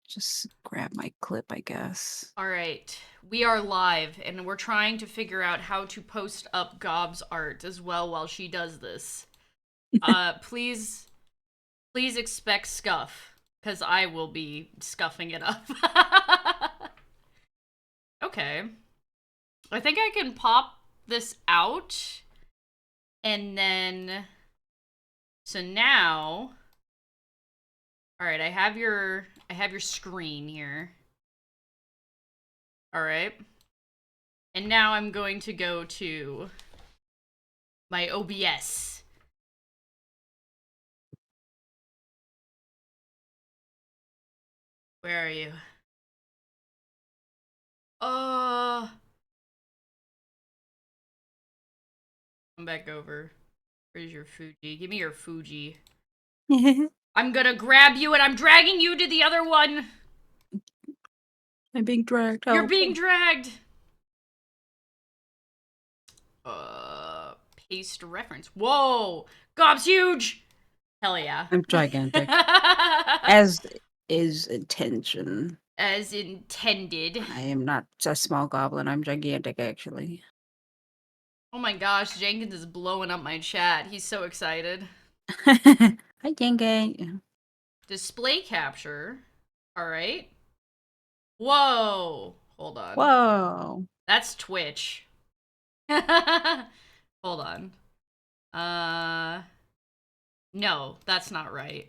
just grab my clip, I guess. All right. We are live and we're trying to figure out how to post up Gob's art as well while she does this. Please expect scuff cuz I will be scuffing it up. Okay. I think I can pop this out and then so now all right, I have your screen here. All right. And now I'm going to go to my OBS. Where are you? Come back over. Where's your Fuji? Give me your Fuji. I'm gonna grab you and I'm dragging you to the other one. I'm being dragged. You're Help. being dragged. Paste reference. Whoa! Gob's huge! Hell yeah. I'm gigantic. As is intention. As intended. I am not a small goblin. I'm gigantic, actually. Oh my gosh, Jenkins is blowing up my chat. He's so excited. Hi, Jenkins. Display capture. Alright. Whoa! Hold on. Whoa. That's Twitch. Hold on. No, that's not right.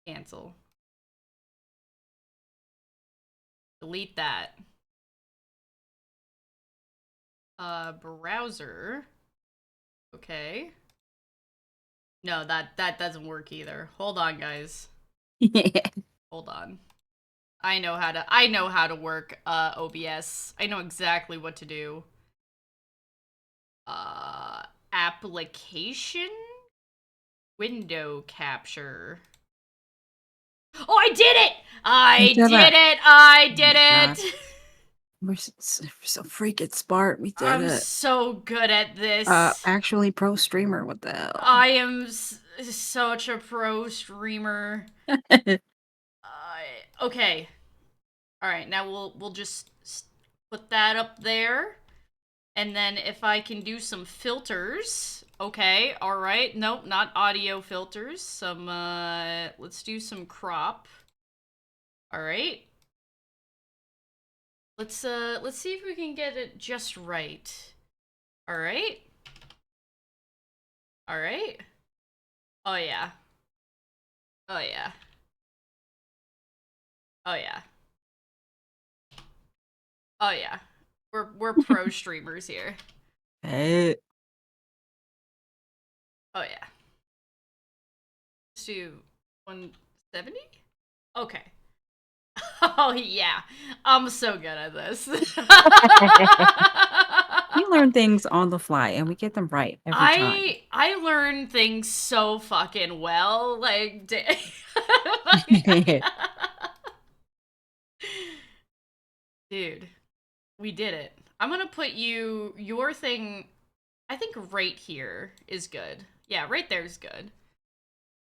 Cancel. Delete that. Browser. Okay. No, that doesn't work either. Hold on, guys. Hold on. I know how to work OBS. I know exactly what to do. Application? Window capture. Oh, I did it! I did it! We're so freaking smart. We did I'm it. so good at this. Actually, pro streamer. What the hell? I am such a pro streamer. Okay. All right. Now we'll just put that up there, and then if I can do some filters. Okay. All right. Nope, not audio filters. Some. Let's do some crop. All right. Let's see if we can get it just right. All right. All right. Oh yeah. Oh yeah. Oh yeah. Oh yeah. We're pro streamers here. Hey. Oh yeah. Let's do 170? Okay. Oh yeah. I'm so good at this. We learn things on the fly and we get them right every time. I learn things so fucking well. Like dude, we did it. I'm gonna put your thing, I think right here is good. Yeah, right there is good.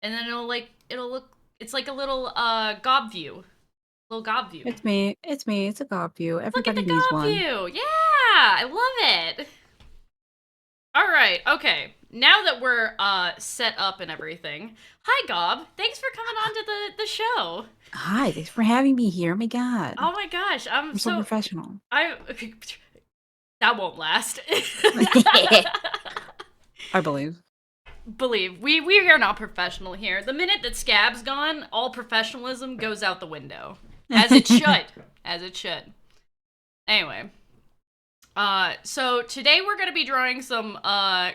And then it'll look, it's like a little gob view. Little gob view. It's me. It's a gob view. Everybody Look at the needs gob one. view. Yeah, I love it. All right, okay. Now that we're set up and everything, hi Gob. Thanks for coming on to the show. Hi, thanks for having me here. Oh my god. Oh my gosh, I'm so professional. That won't last. I believe. Believe we are not professional here. The minute that Scab's gone, all professionalism goes out the window, as it should. As it should. Anyway, so today we're gonna be drawing some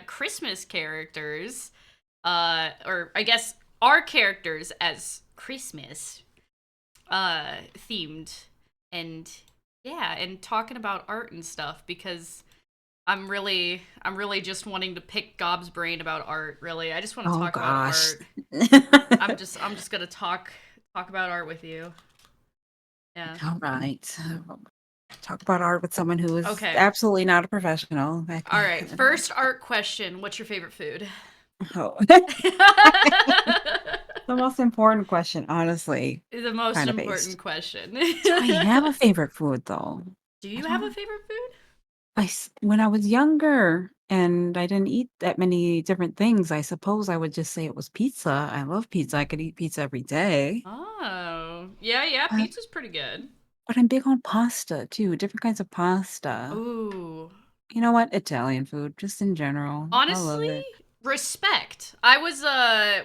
Christmas characters, or I guess our characters as Christmas themed, and yeah, and talking about art and stuff because I'm really just wanting to pick Gob's brain about art. Really, I just want to talk about art. I'm just gonna talk about art with you. Yeah. All right. Talk about art with someone who is Okay. absolutely not a professional. All right. First art question: what's your favorite food? Oh. The most important question, honestly, The most kind of important based. question. Do I have a favorite food though? Do I you have a don't. favorite food? When I was younger and I didn't eat that many different things, I suppose I would just say it was pizza. I love pizza. I could eat pizza every day. Oh, yeah, yeah. Uh, Pizza's pretty good. but I'm big on pasta too, different kinds of pasta. Ooh. You know what? Italian food, just in general. I love Honestly, it. respect. I was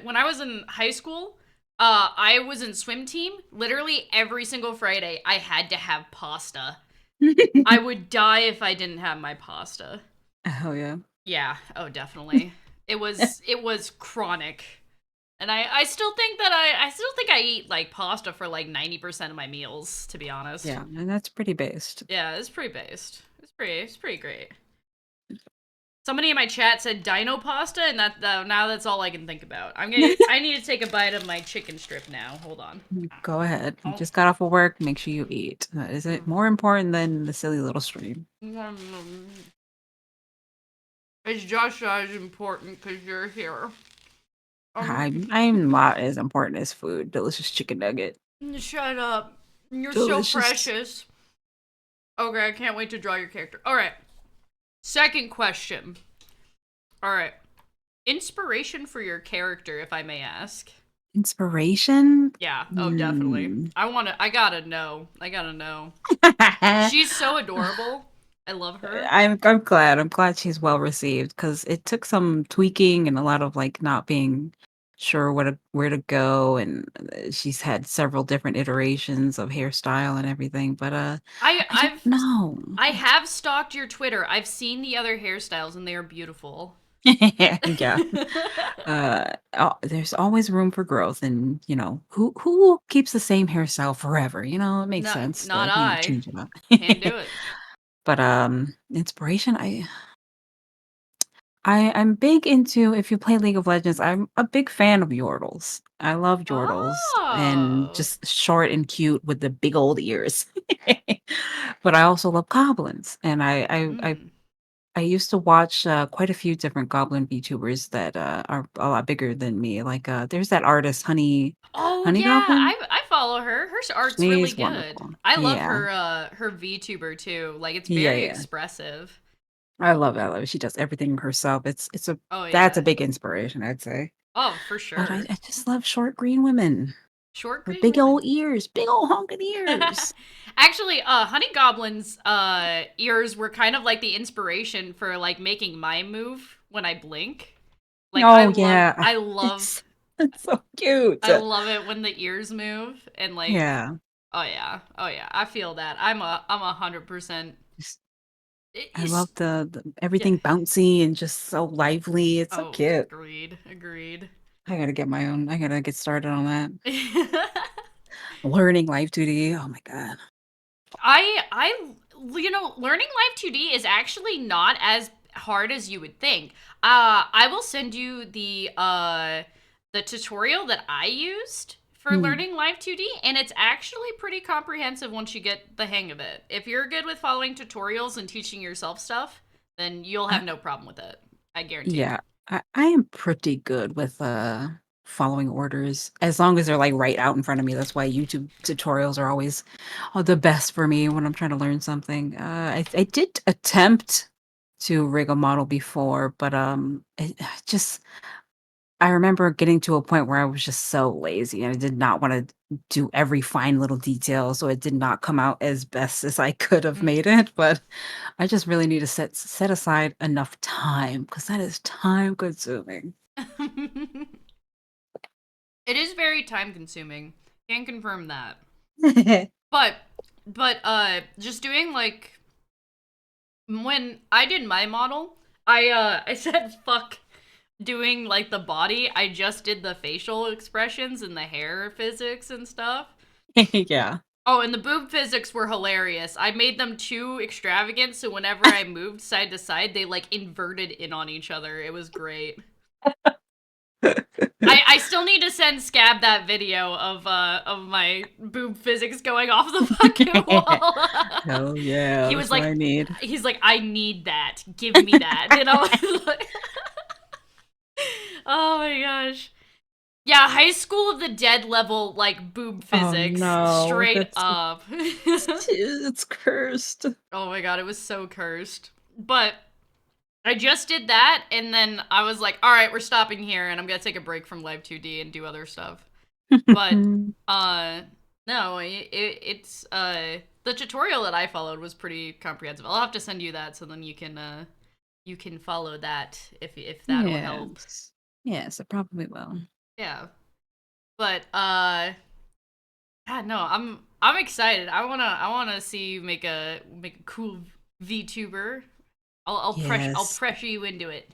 when I was in high school, I was in swim team. Literally every single Friday I had to have pasta. I would die if I didn't have my pasta. Oh yeah. Yeah, oh definitely. It was chronic. And I still think that I still think I eat like pasta for like 90% of my meals, to be honest. Yeah, and that's pretty based. Yeah, it's pretty based. It's pretty great. Somebody in my chat said dino pasta, and that now that's all I can think about. I need to take a bite of my chicken strip now. Hold on. Go ahead. You Oh. just got off of work. Make sure you eat. Is it more important than the silly little stream? It's just as important because you're here. I'm not as important as food. Delicious chicken nugget. Shut up. You're so Delicious. precious. Okay, I can't wait to draw your character. All right. Second question. All right. Inspiration for your character, if I may ask. Inspiration? Yeah. Oh, definitely. Hmm. I gotta know. I gotta know. She's so adorable. I love her. I'm glad. I'm glad she's well received because it took some tweaking and a lot of like not being sure where to go, and she's had several different iterations of hairstyle and everything. But I I don't I've know. I have stalked your Twitter. I've seen the other hairstyles and they are beautiful. Yeah. There's always room for growth, and who keeps the same hairstyle forever? It makes sense Not to I. change it up. Can't do it. But inspiration, I'm big into, if you play League of Legends, I'm a big fan of Yordles. I love Yordles and Oh. just short and cute with the big old ears. But I also love goblins, and Mm. I used to watch quite a few different goblin VTubers that are a lot bigger than me. Like there's that artist Oh Honey yeah, Goblin. I follow her. Her art's really She's good. wonderful. I love Yeah, her VTuber too. Like it's yeah, very yeah. expressive. I love it. I love it. She does everything herself. Oh That's a yeah. big inspiration, I'd say. Oh, for But I, sure. I just love short green women Short with green big old women. ears, big old honking ears. Actually, Honey Goblin's ears were kind of like the inspiration for like making my move when I blink. Like Oh yeah, I love it's so cute. I love it when the ears move and like Yeah, oh yeah. Oh yeah. I feel that. I'm 100%. just- I It's love the yeah. everything bouncy and just so lively. It's so Oh, cute. agreed. I gotta get my own. I gotta get started on that. Learning Live 2D. Oh my god. I learning Live 2D is actually not as hard as you would think. I will send you the tutorial that I used for Hmm. learning Live 2D, and it's actually pretty comprehensive once you get the hang of it. If you're good with following tutorials and teaching yourself stuff, then you'll have no problem with it. I guarantee. Yeah, I am pretty good with following orders as long as they're like right out in front of me. That's why YouTube tutorials are always the best for me when I'm trying to learn something. I did attempt to rig a model before, but I remember getting to a point where I was just so lazy and I did not want to do every fine little detail, so it did not come out as best as I could have Mm. made it. But I just really need to set aside enough time because that is time consuming. It is very time consuming. Can confirm that. But just doing like when I did my model, I said fuck doing like the body. I just did the facial expressions and the hair physics and stuff. Yeah. Oh, and the boob physics were hilarious. I made them too extravagant, so whenever I moved side to side, they like inverted in on each other. It was great. I still need to send Scab that video of my boob physics going off the fucking wall. Hell yeah, He was that's what like, I need. he's like, I need that. Give me that. And I was like, oh my gosh. Yeah, High School of the Dead level, like, boob Oh physics. no, Straight that's up. it's cursed. Oh my god, it was so cursed. But I just did that, and then I was like, alright, we're stopping here, and I'm gonna take a break from Live 2D and do other stuff. But, uh, no, the tutorial that I followed was pretty comprehensive. I'll have to send you that so then you can follow that if that'll help. Yes. Yes, it probably will. Yeah. But, God, no, I'm excited. I wanna see you make a cool VTuber. I'll Yes. pressure you into it.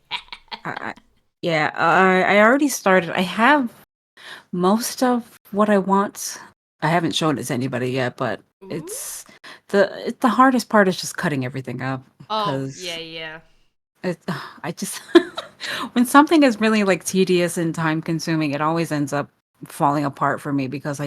I, yeah, I already started. I have most of what I want. I haven't shown it to anybody yet, but Ooh. it's the hardest part is just cutting everything up Oh, yeah, because yeah. it, I just when something is really like tedious and time consuming, it always ends up falling apart for me because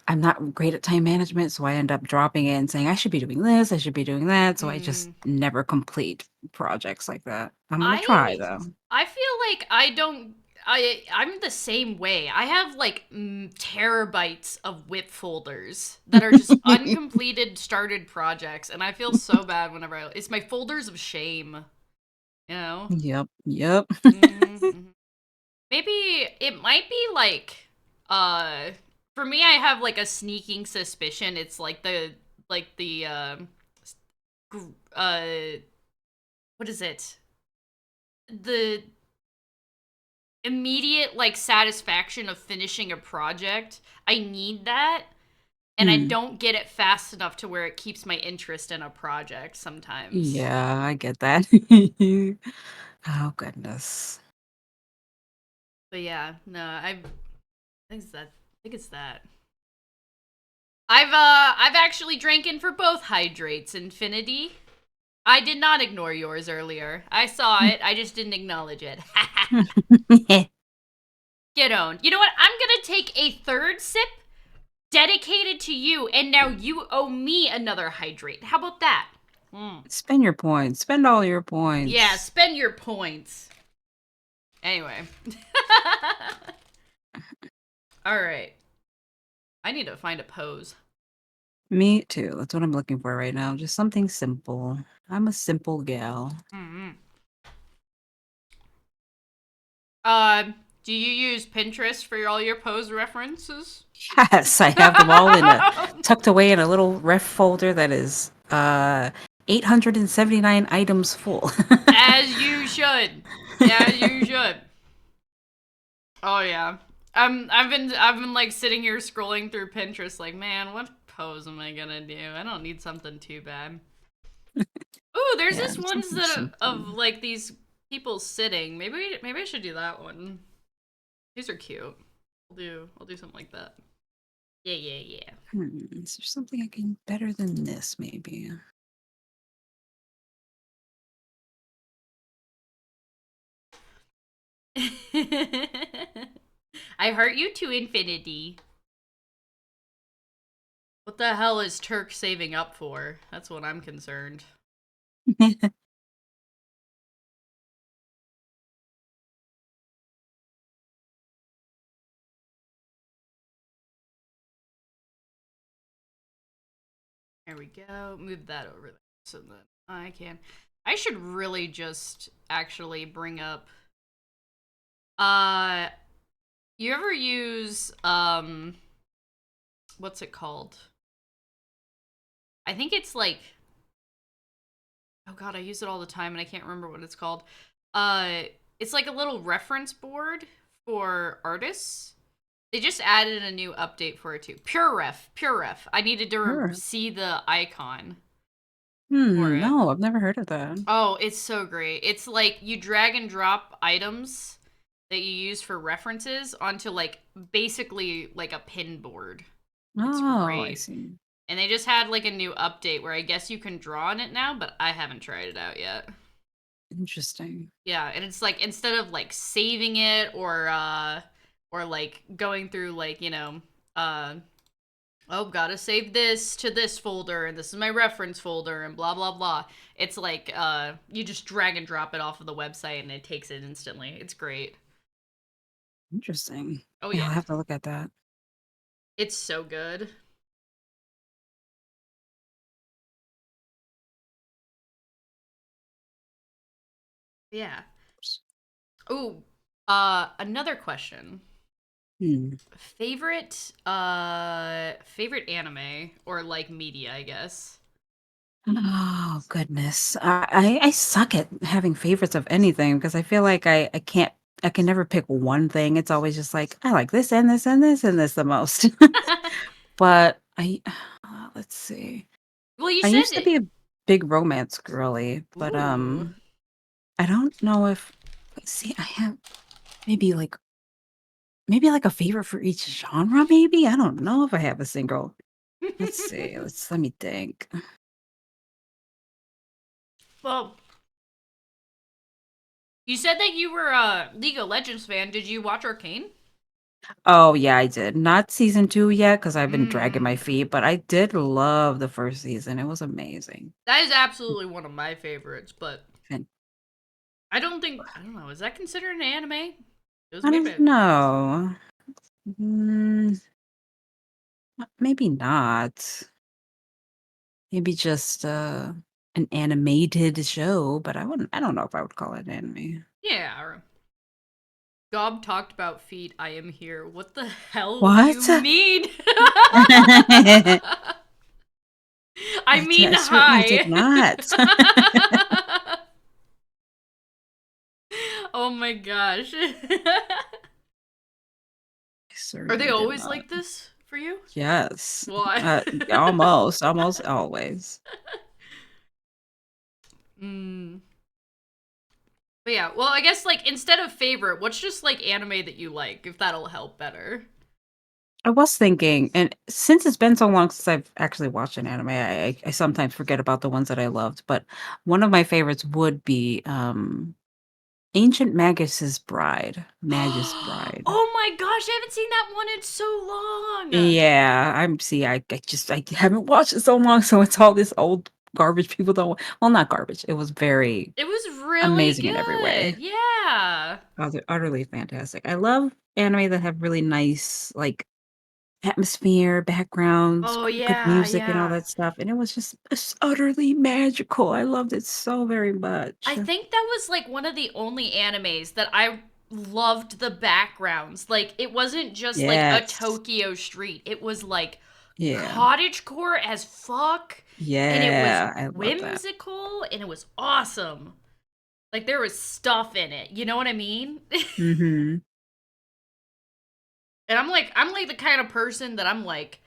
I'm not great at time management, so I end up dropping it and saying I should be doing this, I should be doing that, so I just Mm. never complete projects like that. I'm gonna try I though. I feel like I don't I'm the same way. I have like terabytes of whip folders that are just uncompleted started projects, and I feel so bad whenever it's my folders of shame, you know? Yep, yep. Mhm. Maybe it might be like uh for me I have like a sneaking suspicion it's like the gr- uh what is it? The immediate like satisfaction of finishing a project. I need that and I Hmm. don't get it fast enough to where it keeps my interest in a project sometimes. Yeah, I get that. Oh goodness. But yeah, no, I think it's that. I've actually drinking for both hydrates, Infinity. I did not ignore yours earlier. I saw it. I just didn't acknowledge it. Get owned. You know what? I'm gonna take a third sip dedicated to you, and now you owe me another hydrate. How about that? Mm. Spend your points. Spend all your Yeah, points. spend your points. Anyway. All right. I need to find a pose. Me too. That's what I'm looking for right now. Just something simple. I'm a simple gal. Mm-hmm. Do you use Pinterest for all your pose references? Yes, I have them all in a tucked away in a little ref folder that is 879 items full. As you should. As you should. Oh yeah. I've been like sitting here scrolling through Pinterest like, man, what pose am I gonna do? I don't need something too bad. Ooh, there's Yeah, this just ones something that simple. of like these people sitting. Maybe I should do that one. These are cute. I'll do something like that. Yeah, yeah, Is there something I can better than this, maybe? yeah. I hurt you to infinity. What the hell is Turk saving up for? That's what I'm concerned. There we go. Move that over there so that I can. I should really just actually bring up. Uh, you ever use what's it called? I think it's like. Oh god, I use it all the time and I can't remember what it's called. Uh, it's like a little reference board for artists. They just added a new update for it too. PureRef. I needed to Sure. see the icon for it. No, I've never heard of that. Oh, it's so great. It's like you drag and drop items that you use for references onto like basically like a pin board. It's Oh, I great. see. And they just had like a new update where I guess you can draw on it now, but I haven't tried it out yet. Interesting. Yeah, and it's like instead of like saving it or like going through like, uh oh, gotta save this to this folder and this is my reference folder and blah blah blah. It's like you just drag and drop it off of the website and it takes it instantly. It's great. Interesting. Oh Yeah, yeah, I'll have to look at that. it's so good. Yeah. Oh, another question. Hmm. Favorite anime or like media, I guess. Oh goodness. I suck at having favorites of anything because I feel like I can never pick one thing. It's always just like I like this and this and this and this the most. But let's see. Well, you I said used to it. be a big romance girly, but Ooh. I don't know if let's see, I have maybe maybe like a favorite for each genre, maybe? I don't know if I have a single. Let's see. Let me think. Well, you said that you were a League of Legends fan. Did you watch Arcane? Oh, yeah, I did. Not season 2 yet because I've been dragging my Mm. feet, but I did love the first season. It was amazing. That is absolutely one of my favorites, but And I don't know, is that considered an anime? It was I made don't by know. Mm, maybe not. Maybe just an animated show, but I don't know if I would call it anime. yeah. Gob talked about feet. I am here. What the hell do you What? mean? I mean I certainly did hi. not. Oh my gosh. I Are they certainly did always not. like this for you? Yes. Why? Almost always. mm. But yeah, well, I guess like instead of favorite, what's just like anime that you like, if that'll help better? I was thinking, and since it's been so long since I've actually watched an anime, I sometimes forget about the ones that I loved, but one of my favorites would be, Ancient Magus Bride. Oh my gosh, I haven't seen that one in so long. Yeah, I just I haven't watched it so long, so it's all this old garbage people don't well, not garbage, it was very It was really amazing in every way. good. Yeah. Utterly fantastic. I love anime that have really nice, like, atmosphere, backgrounds, Oh good yeah, music, and all yeah. that stuff, and it was just utterly magical. I loved it so very I much. think that was like one of the only animes that I loved the backgrounds. Like it wasn't just like a Yes. Tokyo street. It was like Yeah. cottagecore as fuck, and it was Yeah, I love that. whimsical and it was awesome. Like there was stuff in it. You know what I mean? Mhm. And I'm like the kind of person that I'm like,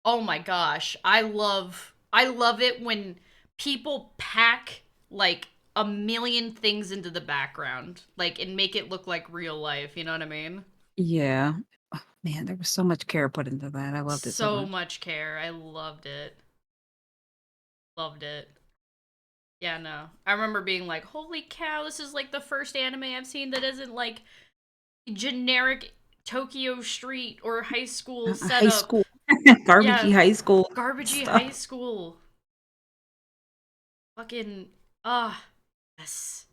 "Oh my gosh, I love it when people pack like a million things into the background, like and make it look like real life, you know what I mean?" Yeah. Oh, man, there was so much care put into that. I loved it so So much. much care. I loved it. Loved it. Yeah, no. I remember being like, "Holy cow, this is like the first anime I've seen that isn't like generic Tokyo Street or high school High setup." school, garbagey Yeah, high school garbagey stuff. high school. Fucking ah, yes.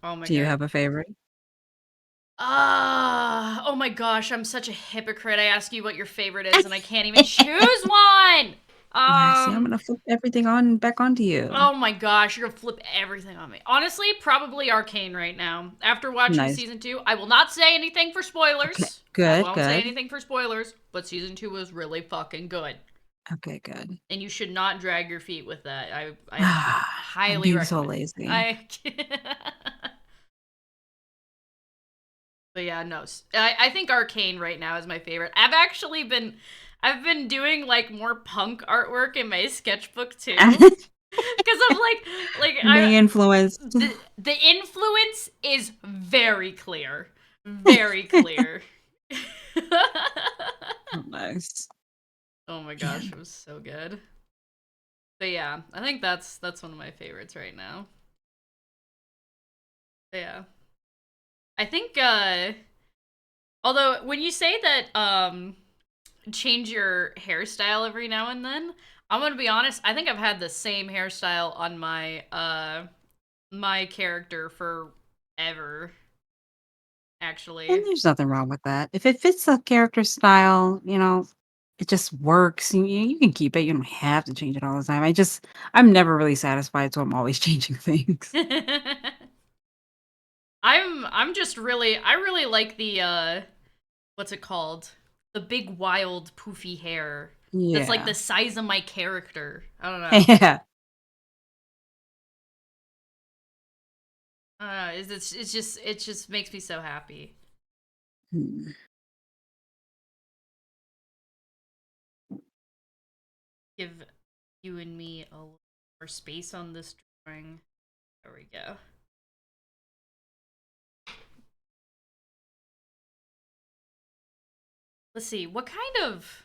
Oh my Do you god. have a favorite? Oh my gosh, I'm such a hypocrite. I ask you what your favorite is and I can't even choose one. I see, I'm Um gonna flip everything on back onto you. oh my gosh, you're gonna flip everything on me. Honestly, probably Arcane right now. After watching Nice. season 2, I will not say anything for Okay. spoilers. I Good, won't say good. anything for spoilers, but season 2 was really fucking good. Okay, good. And you should not drag your feet with that. I I'm highly being so recommend. lazy. I But yeah, no. I think Arcane right now is my favorite. I've been doing like more punk artwork in my sketchbook too. Cuz I'm like I Being influenced. the influence is very clear. Very clear. Oh, nice. Oh my gosh, it Man. was so good. But yeah, I think that's one of my favorites right now. But yeah. I think although when you say that change your hairstyle every now and then, I'm gonna be honest, I think I've had the same hairstyle on my my character forever. actually. And there's nothing wrong with that. If it fits the character style, it just works. You can keep it. You don't have to change it all the time. I'm never really satisfied, so I'm always changing things. I'm just really I really like the what's it called? The big wild poofy hair. That's like Yeah. the size of my character. I don't know. Yeah. It just makes me so happy. Hmm. Give you and me a little more space on this drawing. There we go. Let's see. What kind of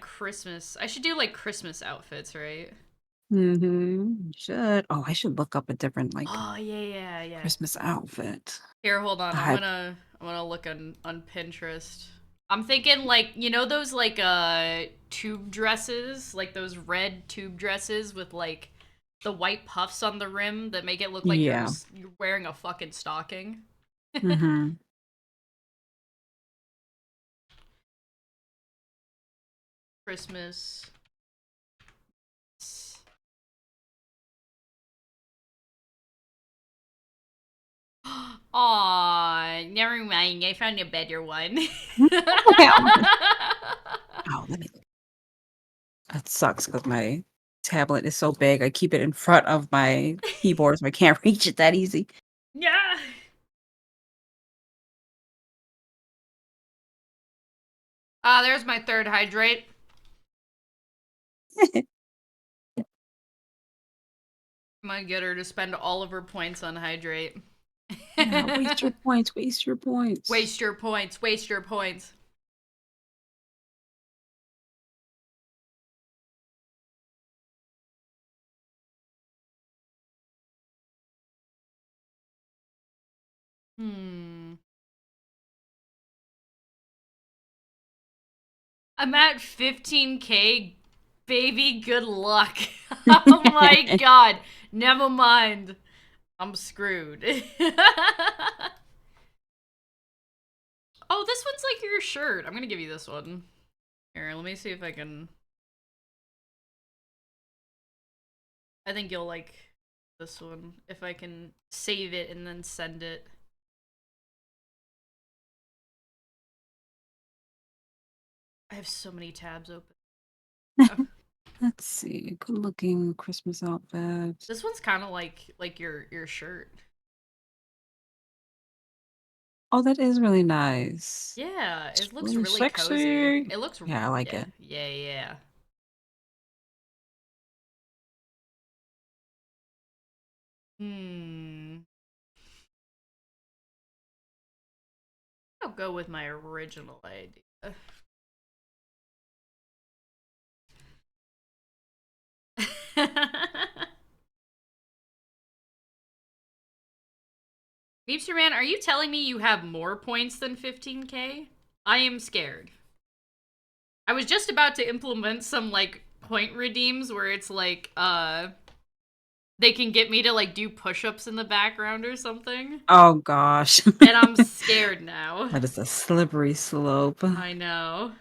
Christmas? I should do like Christmas outfits, right? Mhm. Should. Oh, I should look up a different, Oh, yeah. Christmas outfit. Here, hold on. God. I'm gonna look on Pinterest. I'm thinking like, you know those like tube dresses, like those red tube dresses with like the white puffs on the rim that make it look like Yeah. you're wearing a fucking stocking. Mhm. Christmas. Aw, never mind. I found a better one. Oh, that sucks because my tablet is so big. I keep it in front of my keyboard, so I can't reach it that easy. Yeah. Ah, there's my third hydrate. I'm gonna get her to spend all of her points on hydrate. Yeah, waste your points, waste your points. Waste your points, waste your points. Hmm. I'm at 15K. Baby, good luck. Oh my god. Never mind. I'm screwed. Oh, this one's like your shirt. I'm gonna give you this one. Here, let me see if I can. I think you'll like this one. If I can save it and then send it. I have so many tabs open. Oh, Let's see. Good looking Christmas outfit. this one's kind of like your shirt. Oh, that is really nice. Yeah, It's it looks really really cozy. sexy. It looks Yeah, I like yeah, it. yeah. Hmm. I'll go with my original idea. Meepster Man, are you telling me you have more points than 15K? I am scared. I was just about to implement some like point redeems where it's like they can get me to like do push-ups in the background or something. Oh gosh. And I'm scared now. That is a slippery slope. I know.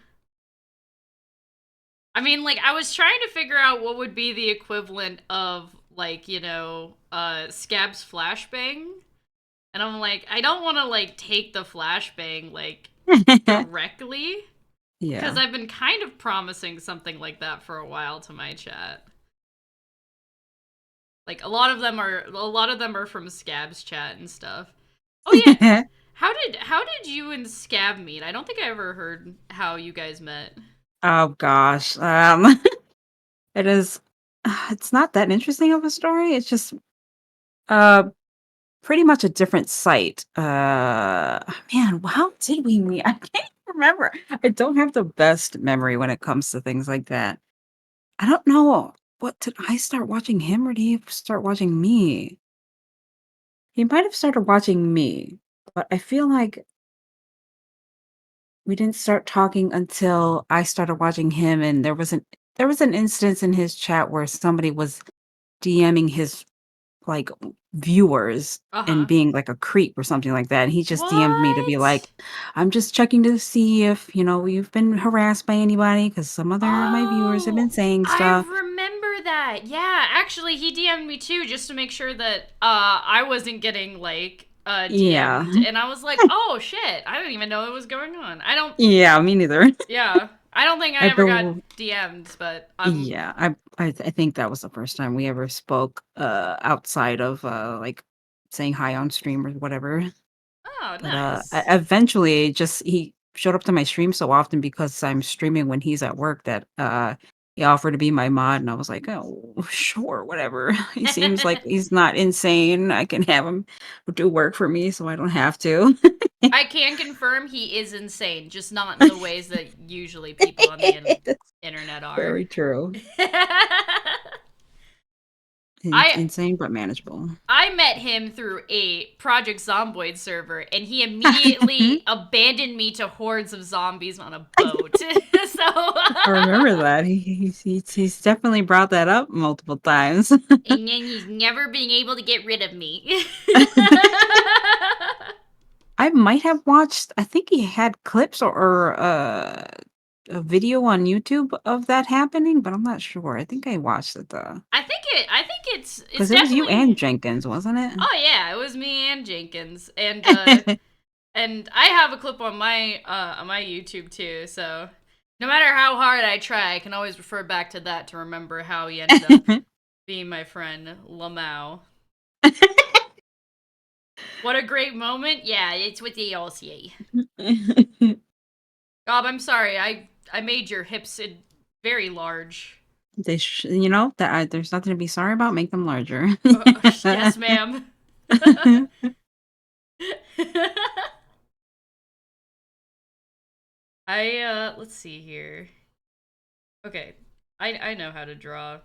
I mean, like, I was trying to figure out what would be the equivalent of, like, Scab's flashbang. And I'm like, I don't want to, like, take the flashbang, like, directly. Because Yeah. I've been kind of promising something like that for a while to my chat. Like, a lot of them are from Scab's chat and stuff. Oh, yeah. How did you and Scab meet? I don't think I ever heard how you guys met. Oh gosh. It is it's not that interesting of a story. It's just uh pretty much a different site. Man, how did we meet? I can't remember. I don't have the best memory when it comes to things like that. I don't know. What did I start watching him or did he start watching me? He might have started watching me, but I feel like we didn't start talking until I started watching him and there was an instance in his chat where somebody was DMing his like viewers and Uh-huh. being like a creep or something like that. And he just DM'd me to be like, What? I'm just checking to see if, you've been harassed by anybody because some other of my viewers have been Oh, saying I stuff. remember that. Yeah, actually, he DM'd me too, just to make sure that I wasn't getting like Yeah. DM'd, and I was like, oh shit, I didn't even know it was going on. I don't. Yeah, me neither. Yeah, I don't think I I ever got bel DM'd, but I'm. Yeah, I think that was the first time we ever spoke outside of like saying hi on stream or whatever. Oh, But nice. eventually just he showed up to my stream so often because I'm streaming when he's at work that he offered to be my mod and I was like, "Oh, sure, whatever." He seems like he's not insane. I can have him do work for me so I don't have to. I can confirm he is insane, just not in the ways that usually people on the That's internet are. very true. I Insane but manageable. I met him through a Project Zomboid server, and he immediately abandoned me to hordes of zombies on a boat. So, I remember that. He's definitely brought that up multiple times. and then he's never been able to get rid of me. I might have watched I think he had clips or a video on YouTube of that happening, but I'm not sure. I think I watched it though. I think it's 'Cause it was you and definitely. Jenkins, wasn't Oh yeah, it was me and Jenkins, it? and I have a clip on my YouTube too. So no matter how hard I try, I can always refer back to that to remember how he ended up being my friend Lamau. What a great moment! Yeah, it's what they all say. Gob, I'm sorry. I made your hips very large. there's nothing to be sorry about, make them larger. Yes, ma'am. Let's see here. Okay. I know how to draw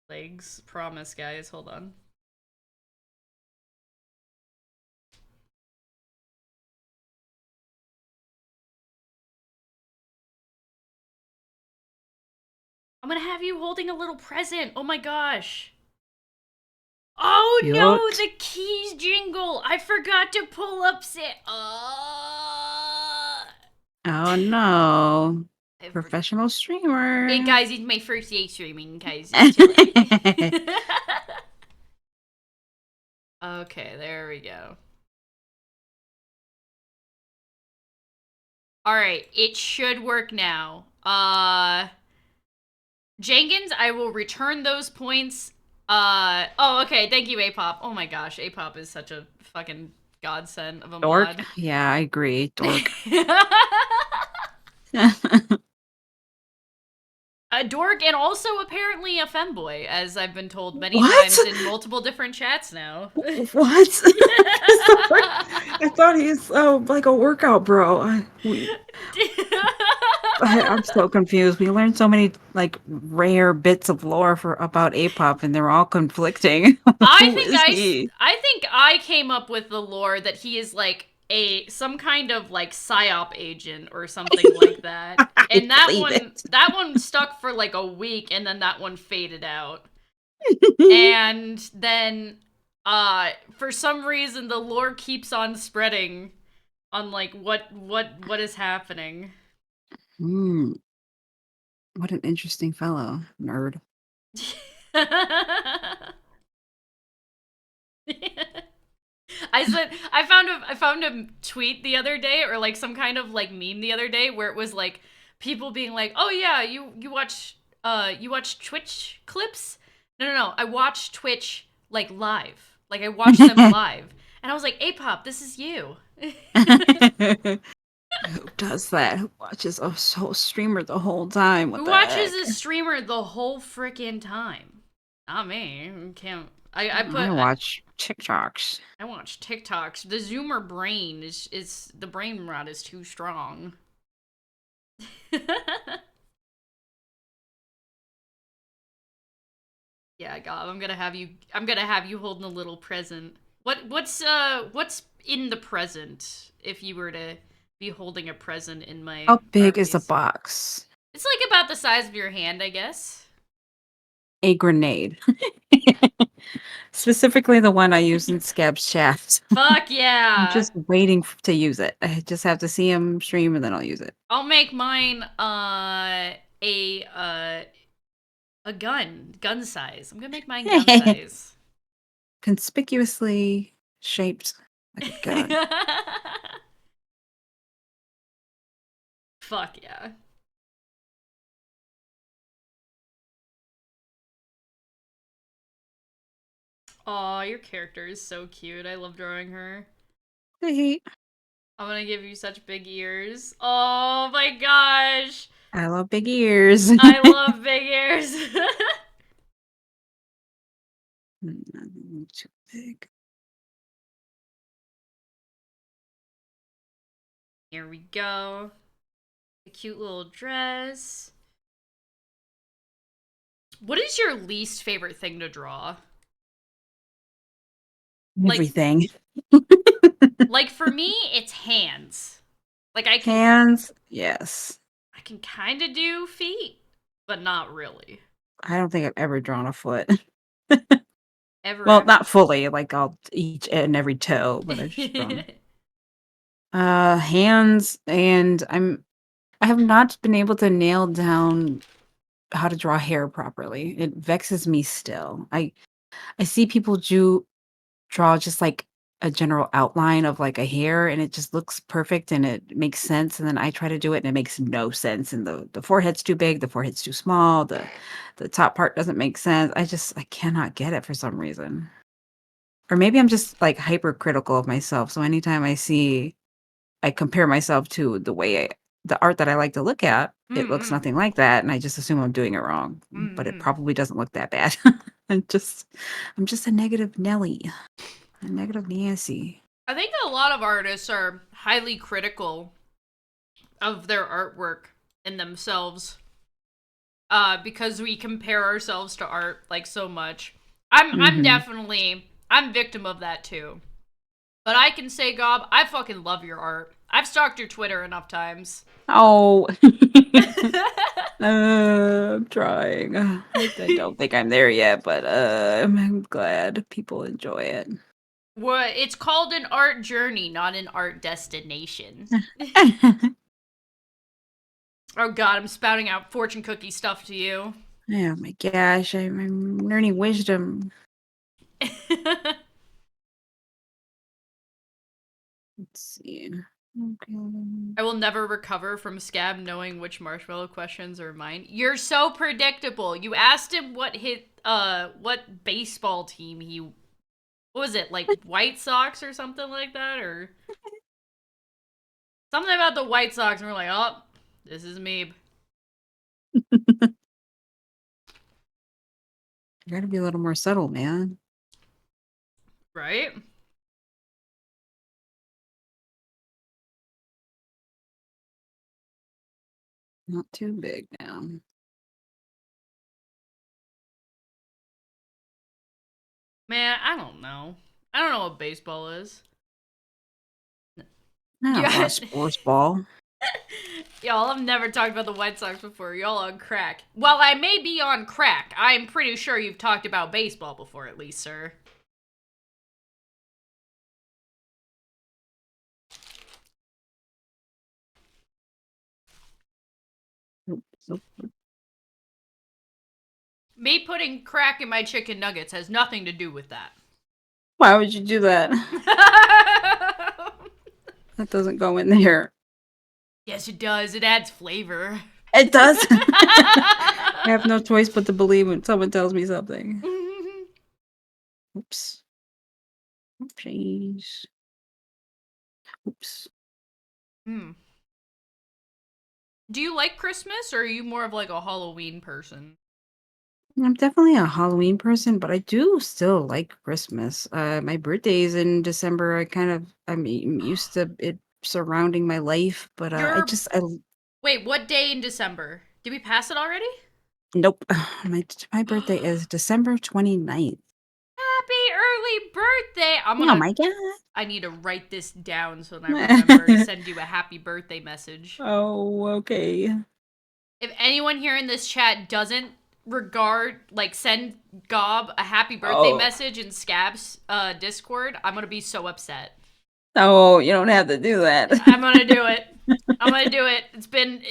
legs. Promise, guys. Hold on. I'm gonna have you holding a little present. Oh my gosh. Oh no, Cute. the keys jingle. I forgot to pull up Oh, no. I forgot. Professional Hey streamer. guys, it's my first day streaming, guys. Just chilling. Okay, there we go. Alright, it should work now. Jenkins, I will return those points. Oh, okay, thank you, Apop. Oh my gosh, Apop is such a fucking godsend of a Dork? mod. Yeah, I agree. Dork. A dork and also apparently a femboy, as I've been told many What? times in multiple different chats now. What? I thought he's like a workout bro. I'm so confused. We learned so many like rare bits of lore for about Apop, and they're all conflicting. I Who think is he? I think I came up with the lore that he is like some kind of like psyop agent or something like that. I And believe it. that one stuck for like a week and then that one faded out. And then for some reason the lore keeps on spreading on like what is happening. Hmm. What an interesting fellow, nerd. I found a tweet the other day or like some kind of like meme the other day where it was like people being like, "Oh yeah, you watch Twitch clips?" No. I watch Twitch like live. Like I watch them live. And I was like, "Apop, this is you." Who does that? Who watches a whole streamer the whole time? Who What the watches heck? a streamer the whole freaking time? Not me. Can't I watch TikToks. I watch TikToks. The Zoomer brain is the brain rot is too strong. Yeah, God, I'm gonna have you holding a little present. What's in the present if you were to be holding a present in my How big is the RPs? box? It's like about the size of your hand, I guess. A grenade. Specifically the one I use in Scab's chat. Fuck I'm yeah. just waiting to use it. I just have to see him stream and then I'll use it. I'll make mine a gun size. I'm gonna make mine gun size. Conspicuously shaped like a gun. Fuck yeah. Aw, your character is so cute. I love drawing her. Hey, I'm gonna give you such big ears. Oh my gosh. I love big ears. I love big ears. Too big. Here we go. A cute little dress. What is your least favorite thing to draw? Everything. Like for me, it's hands. Like I can Hands, yes. I can kind of do feet, but not really. I don't think I've ever drawn a foot. Ever. Well, not fully. Like I'll each and every toe, but I've just drawn hands, and I have not been able to nail down how to draw hair properly. It vexes me still. I see people draw just like a general outline of like a hair and it just looks perfect and it makes sense, and then I try to do it and it makes no sense, and the forehead's too big, the forehead's too small, the top part doesn't make sense. I cannot get it for some reason. Or maybe I'm just like hypercritical of myself. So anytime I compare myself to the art that I like to look at, it looks nothing like that, and I just assume I'm doing it wrong. But it probably doesn't look that bad. I'm just a negative Nelly, a negative Nancy. I think a lot of artists are highly critical of their artwork in themselves. Because we compare ourselves to art like so much. I'm definitely I'm victim of that too. But I can say, Gob, I fucking love your art. I've stalked your Twitter enough times. Oh, I'm trying. I don't think I'm there yet, but I'm glad people enjoy it. What? It's called an art journey, not an art destination. Oh god, I'm spouting out fortune cookie stuff to you. Oh my gosh, I'm learning wisdom. Let's see. Okay. I will never recover from Scab knowing which marshmallow questions are mine. You're so predictable. You asked him what baseball team he, what was it, like White Sox or something like that, or something about the White Sox, and we're like, oh, this is me. You gotta be a little more subtle, man. Right? Not too big now. Man, I don't know. I don't know what baseball is. No, sports ball. Y'all, I've never talked about the White Sox before. Y'all on crack. While I may be on crack, I'm pretty sure you've talked about baseball before, at least, sir. Me putting crack in my chicken nuggets has nothing to do with that. Why would you do that? That doesn't go in there. Yes, it does. It adds flavor. It does. I have no choice but to believe when someone tells me something. Oops. Oopsies. Oops. Do you like Christmas, or are you more of like a Halloween person? I'm definitely a Halloween person, but I do still like Christmas. My birthday is in December. I'm used to it surrounding my life, but Wait, what day in December? Did we pass it already? Nope. My birthday is December 29th. Happy early birthday! Oh my god. I need to write this down so that I remember to send you a happy birthday message. Oh, okay. If anyone here in this chat doesn't send Gob a happy birthday Oh, message in Scab's Discord, I'm gonna be so upset. no, you don't have to do that. I'm gonna do it. I'm gonna do it. It's been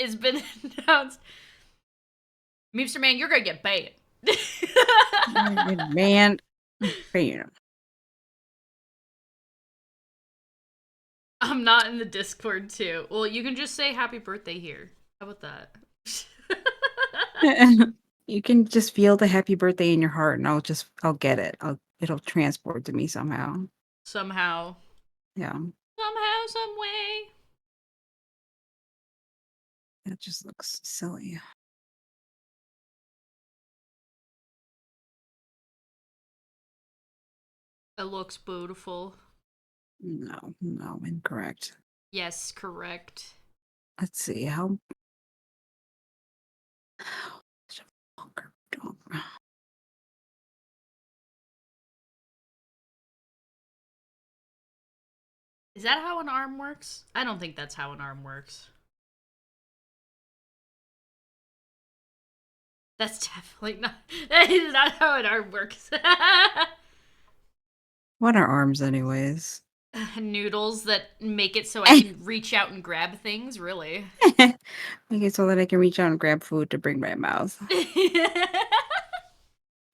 announced. Meepster man, you're gonna get banned. Man, bam. I'm not in the Discord too. Well, you can just say happy birthday here. How about that? You can just feel the happy birthday in your heart, and I'll get it. It'll transport to me somehow. Somehow. Yeah, Somehow, some way. that just looks silly. It looks beautiful. No, no, incorrect. Yes, correct. Let's see how much longer. Is that how an arm works? I don't think that's how an arm works. That's definitely not. That is not how an arm works. What are arms, anyways? Noodles that make it so I can reach out and grab things, really. Make it so that I can reach out and grab food to bring my mouth.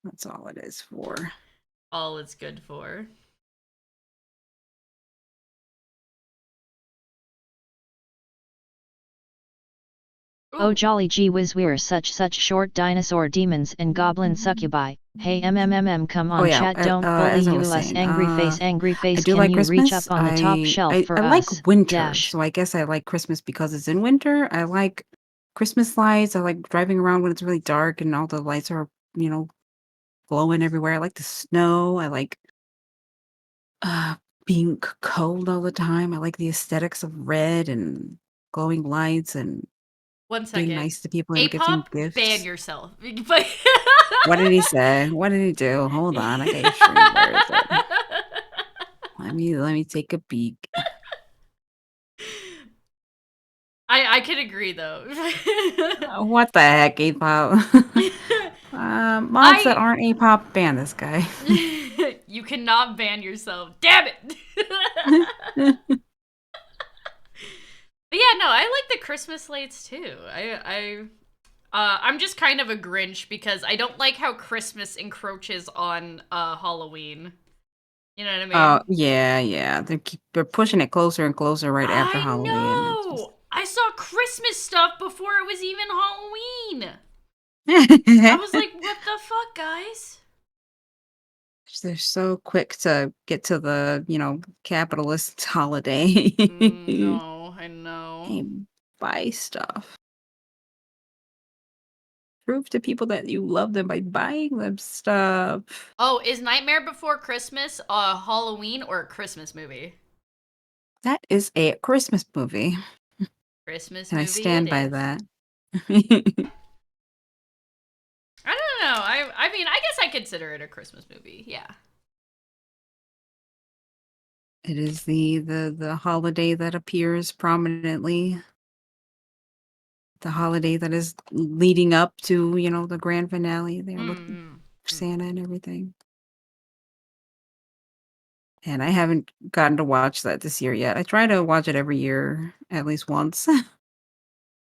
That's all it is for. All it's good for. Oh Ooh. jolly gee whiz we're such short dinosaur demons and goblin succubi. Hey come Oh on yeah, chat don't bully as I you was less saying, angry I face do can like you reach Christmas. up on the top shelf I for like us? winter, Dash. so I guess I like Christmas because it's in winter. I like Christmas lights. I like driving around when it's really dark and all the lights are, glowing everywhere. I like the snow. I like uh being cold all the time. I like the aesthetics of red and glowing lights and 1 second. being nice to people and giving A-pop, ban gifts. yourself. What did he say? What did he do? Hold on, I got your stream. Where is it? Let me take a peek. I can agree though. What the heck, A-pop? Mods that I aren't A-pop, ban this guy. you cannot ban yourself. Damn it. But yeah, no, I like the Christmas lights too. I'm just kind of a Grinch because I don't like how Christmas encroaches on Halloween. You know what I Oh, mean? yeah, yeah. They're pushing it closer and closer right after I Halloween. It's just know. I saw Christmas stuff before it was even Halloween. I was like, what the fuck, guys? they're so quick to get to the, capitalist holiday. No, I know. Hey, buy stuff. Prove to people that you love them by buying them stuff. Oh, is Nightmare Before Christmas a Halloween or a Christmas movie? That is a Christmas movie, Christmas and I movie it stand by is. that. I don't know. I mean, I guess I consider it a Christmas movie. Yeah. It is the holiday that appears prominently, the holiday that is leading up to, the grand finale there with Mm-hmm. Santa and everything. And I haven't gotten to watch that this year yet. I try to watch it every year at least once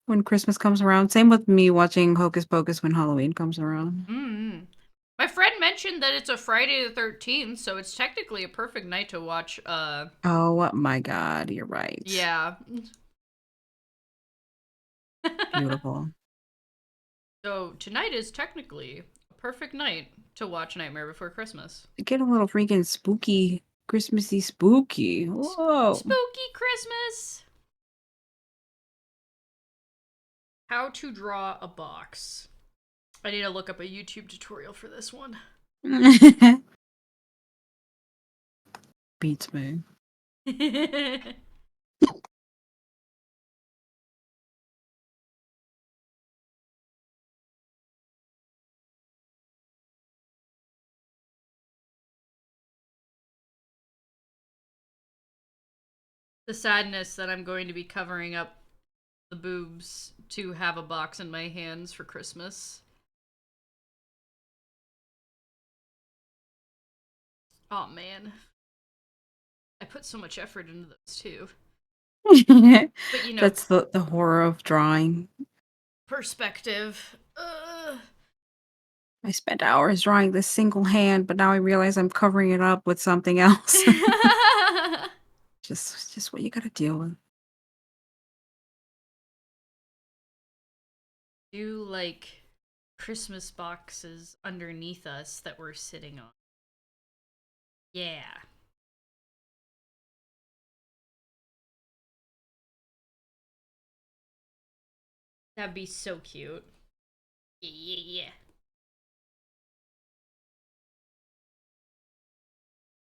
when Christmas comes around. Same with me watching Hocus Pocus when Halloween comes around. Mm-hmm. My friend mentioned that it's a Friday the 13th, so it's technically a perfect night to watch. Oh my God, you're right. Yeah. Beautiful. So tonight is technically a perfect night to watch Nightmare Before Christmas. Get a little freaking spooky, Christmassy spooky. Whoa. Spooky Christmas! How to draw a box. I need to look up a YouTube tutorial for this one. Beats me. The sadness that I'm going to be covering up the boobs to have a box in my hands for Christmas. Oh man, I put so much effort into those too. But you know, That's the horror of drawing. perspective. I spent hours drawing this single hand, but now I realize I'm covering it up with something else. Just what you gotta deal with. Do like Christmas boxes underneath us that we're sitting on. Yeah. That'd be so cute. Yeah.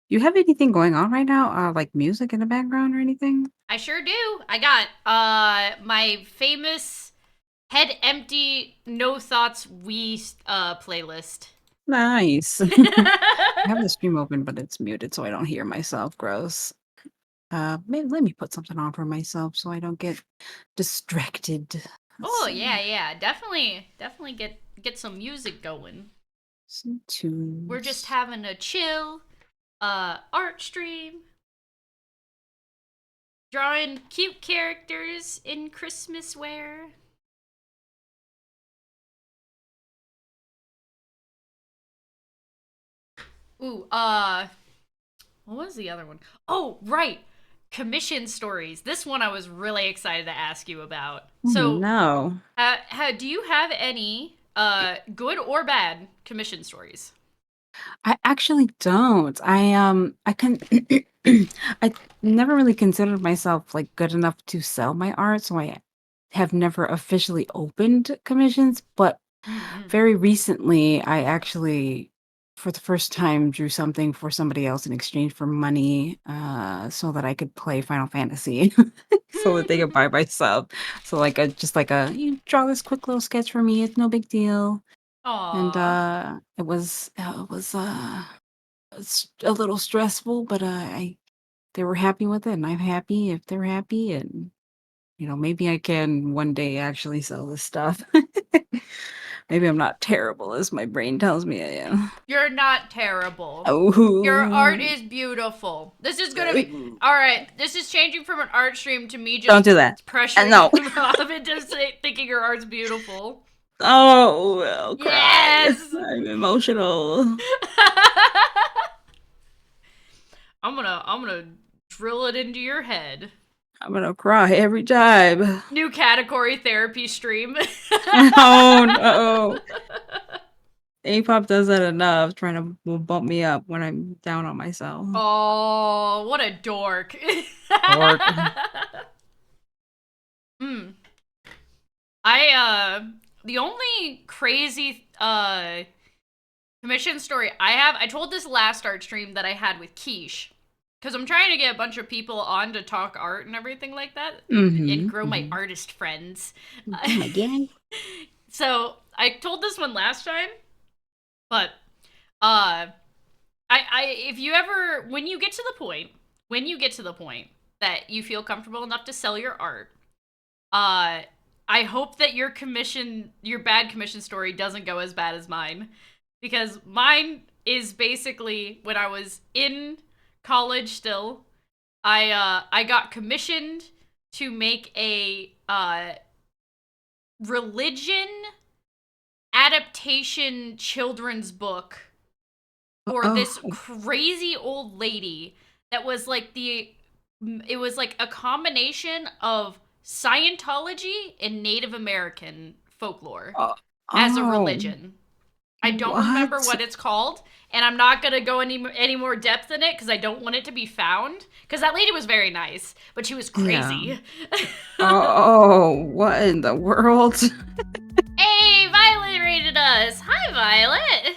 Do you have anything going on right now? Like music in the background or anything? I sure do. I got my famous head empty, no thoughts playlist. Nice. I have the stream open, but it's muted so I don't hear myself. Gross. Maybe let me put something on for myself so I don't get distracted. Let's Oh see. yeah. Definitely get some music going. Some tunes. We're just having a chill art stream. Drawing cute characters in Christmas wear. Ooh, what was the other one? Oh, right. Commission stories. This one I was really excited to ask you about. So, No. do you have any good or bad commission stories? I actually don't. I can I never really considered myself like good enough to sell my art, so I have never officially opened commissions, but Mm-hmm. very recently I actually for the first time drew something for somebody else in exchange for money so that I could play Final Fantasy so that they could buy my sub. So like a just like a you draw this quick little sketch for me, it's no big deal. And, Aw. it's a little stressful, but, I they were happy with it, and I'm happy if they're happy, and, maybe I can one day actually sell this stuff. Maybe I'm not terrible as my brain tells me I am. You're not terrible. Your art Oh. is beautiful. This is gonna be alright. This is changing from an art stream to me Don't just do that. pressuring No. you off and just thinking your art's beautiful. Oh, I'll cry. Yes! I'm emotional. I'm gonna drill it into your head. I'm gonna cry every time. New category therapy stream. Oh, no. A-pop does that enough, trying to bump me up when I'm down on myself. Oh, what a dork. Dork. The only crazy commission story I told this last art stream that I had with Quiche. Because I'm trying to get a bunch of people on to talk art and everything like that. And grow my artist friends. Oh my gang. So I told this one last time. But if you ever when you get to the point that you feel comfortable enough to sell your art, I hope that your bad commission story doesn't go as bad as mine. Because mine is basically when I was in college still, I got commissioned to make a religion adaptation children's book for this crazy old lady that was like it was like a combination of Scientology and Native American folklore as a religion. I don't remember what it's called, and I'm not gonna go any more depth in it because I don't want it to be found. Because that lady was very nice, but she was crazy. Yeah. Oh, what in the world? Hey, Violet rated us. Hi, Violet.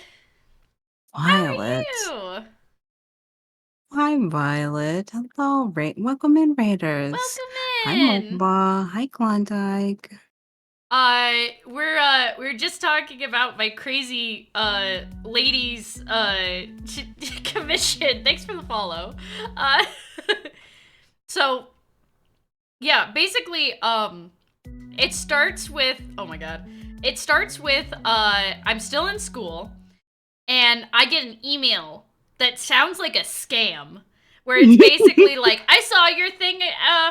Violet. How are you? Hi, Violet. Hello, welcome in, Raiders. Welcome Hi, in. Moba. Hi, Klondike. We're just talking about my crazy ladies commission. Thanks for the follow. So yeah, basically it starts with I'm still in school and I get an email that sounds like a scam. Where it's basically like, I saw your thing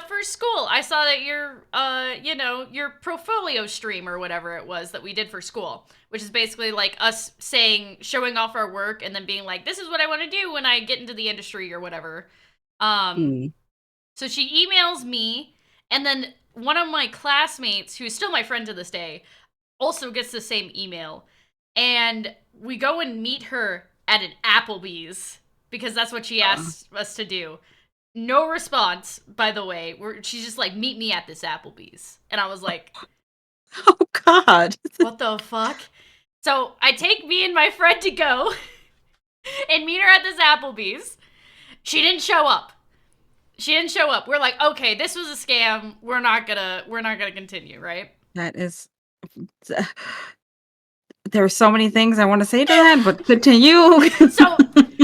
for school. I saw that your portfolio stream or whatever it was that we did for school, which is basically like us showing off our work and then being like, this is what I want to do when I get into the industry or whatever. Mm. So she emails me, and then one of my classmates, who's still my friend to this day, also gets the same email. And we go and meet her at an Applebee's because that's what she asked us to do. No response, by the way. She's just like, meet me at this Applebee's. And I was like, Oh God. what the fuck? So I take me and my friend to go and meet her at this Applebee's. She didn't show up. We're like, okay, this was a scam. We're not gonna continue, right? That is. There are so many things I want to say to that, but continue. So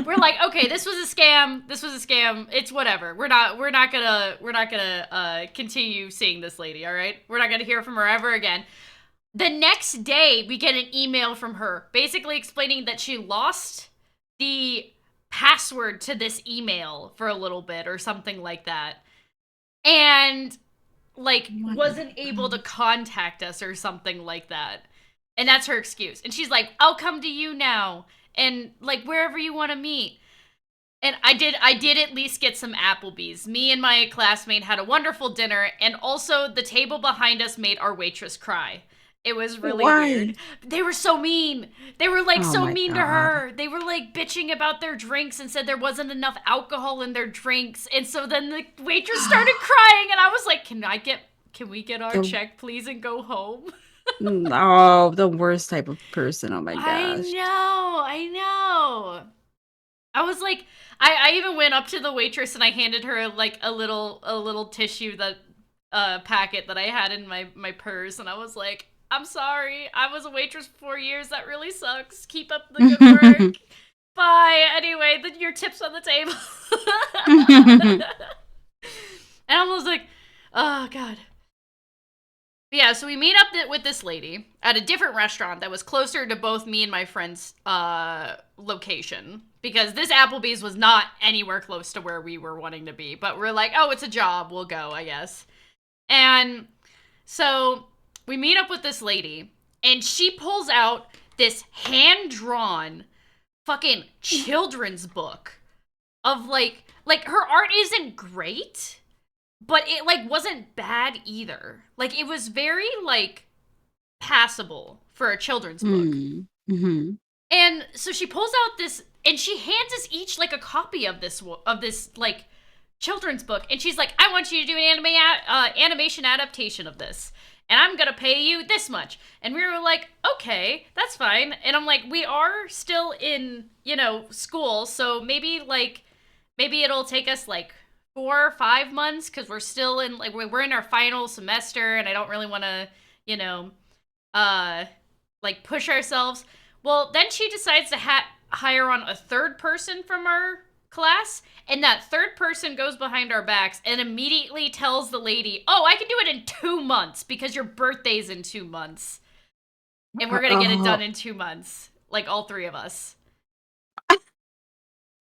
we're like, okay, this was a scam. It's whatever. We're not gonna continue seeing this lady. All right, we're not gonna hear from her ever again. The next day, we get an email from her, basically explaining that she lost the password to this email for a little bit or something like that, and like wasn't able to contact us or something like that. And that's her excuse. And she's like, I'll come to you now. And like wherever you want to meet. And I did at least get some Applebee's. Me and my classmate had a wonderful dinner. And also the table behind us made our waitress cry. It was really weird. They were so mean. They were like so mean to her. They were like bitching about their drinks and said there wasn't enough alcohol in their drinks. And so then the waitress started crying. And I was like, can we get our check, please, and go home? Oh, the worst type of person. Oh my gosh. I know. I was like, I even went up to the waitress and I handed her like a little tissue that packet that I had in my purse, and I was like, I'm sorry, I was a waitress for 4 years. That really sucks. Keep up the good work. Bye. Anyway, your tip's on the table. And I was like, oh god. But yeah, so we meet up with this lady at a different restaurant that was closer to both me and my friend's location. Because this Applebee's was not anywhere close to where we were wanting to be. But we're like, oh, it's a job. We'll go, I guess. And so we meet up with this lady. And she pulls out this hand-drawn fucking children's book of like her art isn't great. But it, like, wasn't bad either. Like, it was very, like, passable for a children's book. Mm-hmm. And so she pulls out this, and she hands us each, like, a copy of this like, children's book. And she's like, I want you to do an animation adaptation of this. And I'm gonna pay you this much. And we were like, okay, that's fine. And I'm like, we are still in, school. So maybe it'll take us, like, 4 or 5 months because we're still in we're in our final semester and I don't really want to push ourselves. Well, then she decides to hire on a third person from our class, and that third person goes behind our backs and immediately tells the lady, oh, I can do it in 2 months because your birthday's in 2 months and we're gonna get it done in 2 months, like all 3 of us.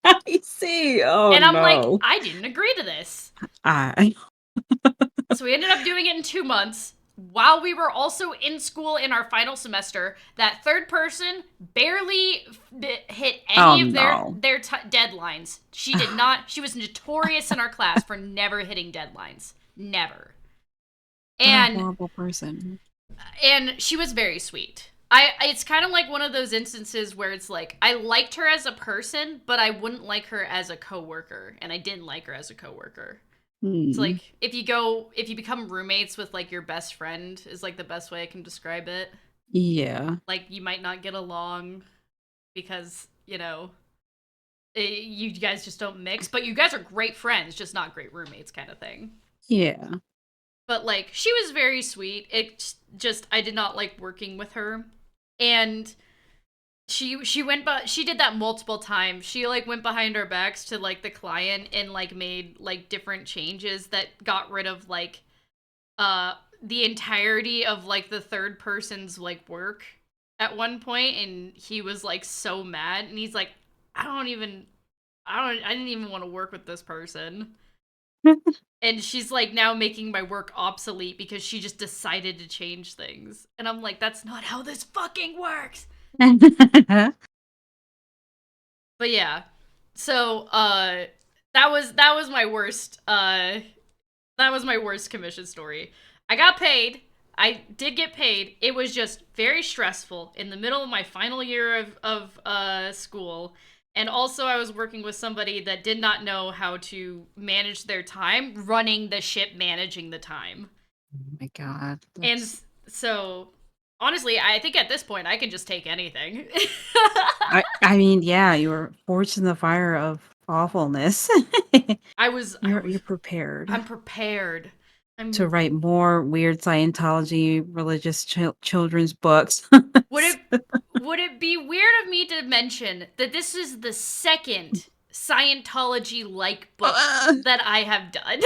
I see. Oh, and I'm no. like, I didn't agree to this. So we ended up doing it in 2 months while we were also in school in our final semester. That third person barely hit any of their deadlines. She did not. She was notorious in our class for never hitting deadlines. Never. And what a horrible person. And she was very sweet. It's kind of like one of those instances where it's like, I liked her as a person, but I wouldn't like her as a coworker, and I didn't like her as a coworker. It's like, if you become roommates with, like, your best friend is, like, the best way I can describe it. Yeah. Like, you might not get along because, you guys just don't mix, but you guys are great friends, just not great roommates kind of thing. Yeah. But, like, she was very sweet. It just, I did not like working with her. And she did that multiple times. She, like, went behind our backs to, like, the client and, like, made, like, different changes that got rid of, like, the entirety of, like, the third person's, like, work at one point. And he was, like, so mad. And he's like, I don't even I didn't even want to work with this person. And she's like now making my work obsolete because she just decided to change things. And I'm like, that's not how this fucking works. But yeah. So that was my worst commission story. I got paid. I did get paid. It was just very stressful in the middle of my final year of school. And also, I was working with somebody that did not know how to manage their time, running the ship, managing the time. Oh my god. And so, honestly, I think at this point, I can just take anything. I mean, yeah, you were forged in the fire of awfulness. You're prepared I'm prepared. to write more weird Scientology religious children's books. Would it be weird of me to mention that this is the second Scientology-like book that I have done?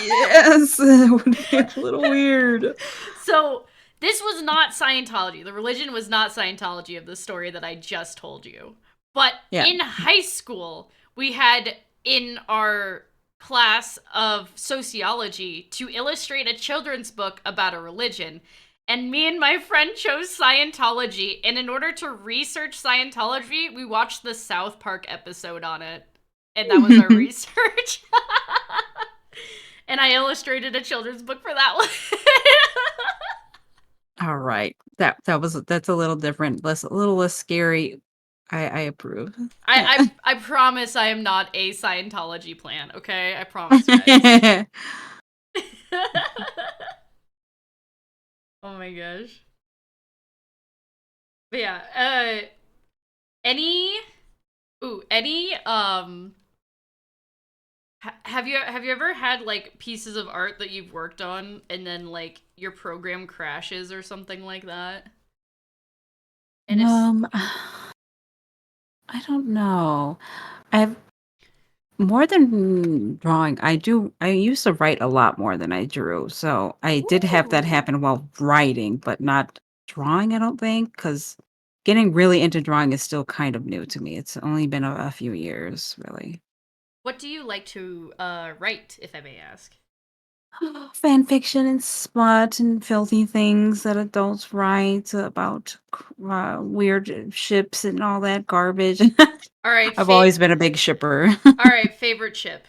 Yes, it would be a little weird. So, this was not Scientology. The religion was not Scientology of the story that I just told you. But Yeah. in high school, we had in our class of sociology to illustrate a children's book about a religion. And me and my friend chose Scientology. And in order to research Scientology, we watched the South Park episode on it. And that was our research. And I illustrated a children's book for that one. All right. That's a little different, a little less scary. I approve. I promise I am not a Scientology plan, okay? I promise, guys. Oh my gosh. But yeah, have you ever had like pieces of art that you've worked on and then like your program crashes or something like that? And I don't know. I've more than drawing. I used to write a lot more than I drew. So I did have that Ooh. happen while writing, but not drawing, I don't think, because getting really into drawing is still kind of new to me. It's only been a few years, really. What do you like to write, if I may ask? Fan fiction and smut and filthy things that adults write about weird ships and all that garbage. All right, I've always been a big shipper. all right, favorite ship.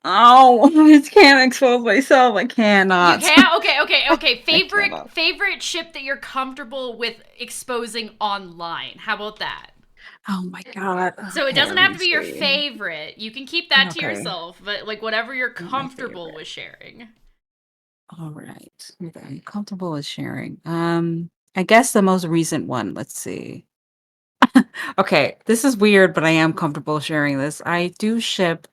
Oh, I can't expose myself. I cannot. You can't? Okay. cannot. Favorite ship that you're comfortable with exposing online. How about that? Oh my god. So it Okay, doesn't let have me to be your see. favorite. You can keep that to Okay. yourself, but like whatever you're Not my comfortable favorite. with sharing. All right. Okay. I'm comfortable with sharing. I guess the most recent one. Let's see. Okay, this is weird, but I am comfortable sharing this. I do ship.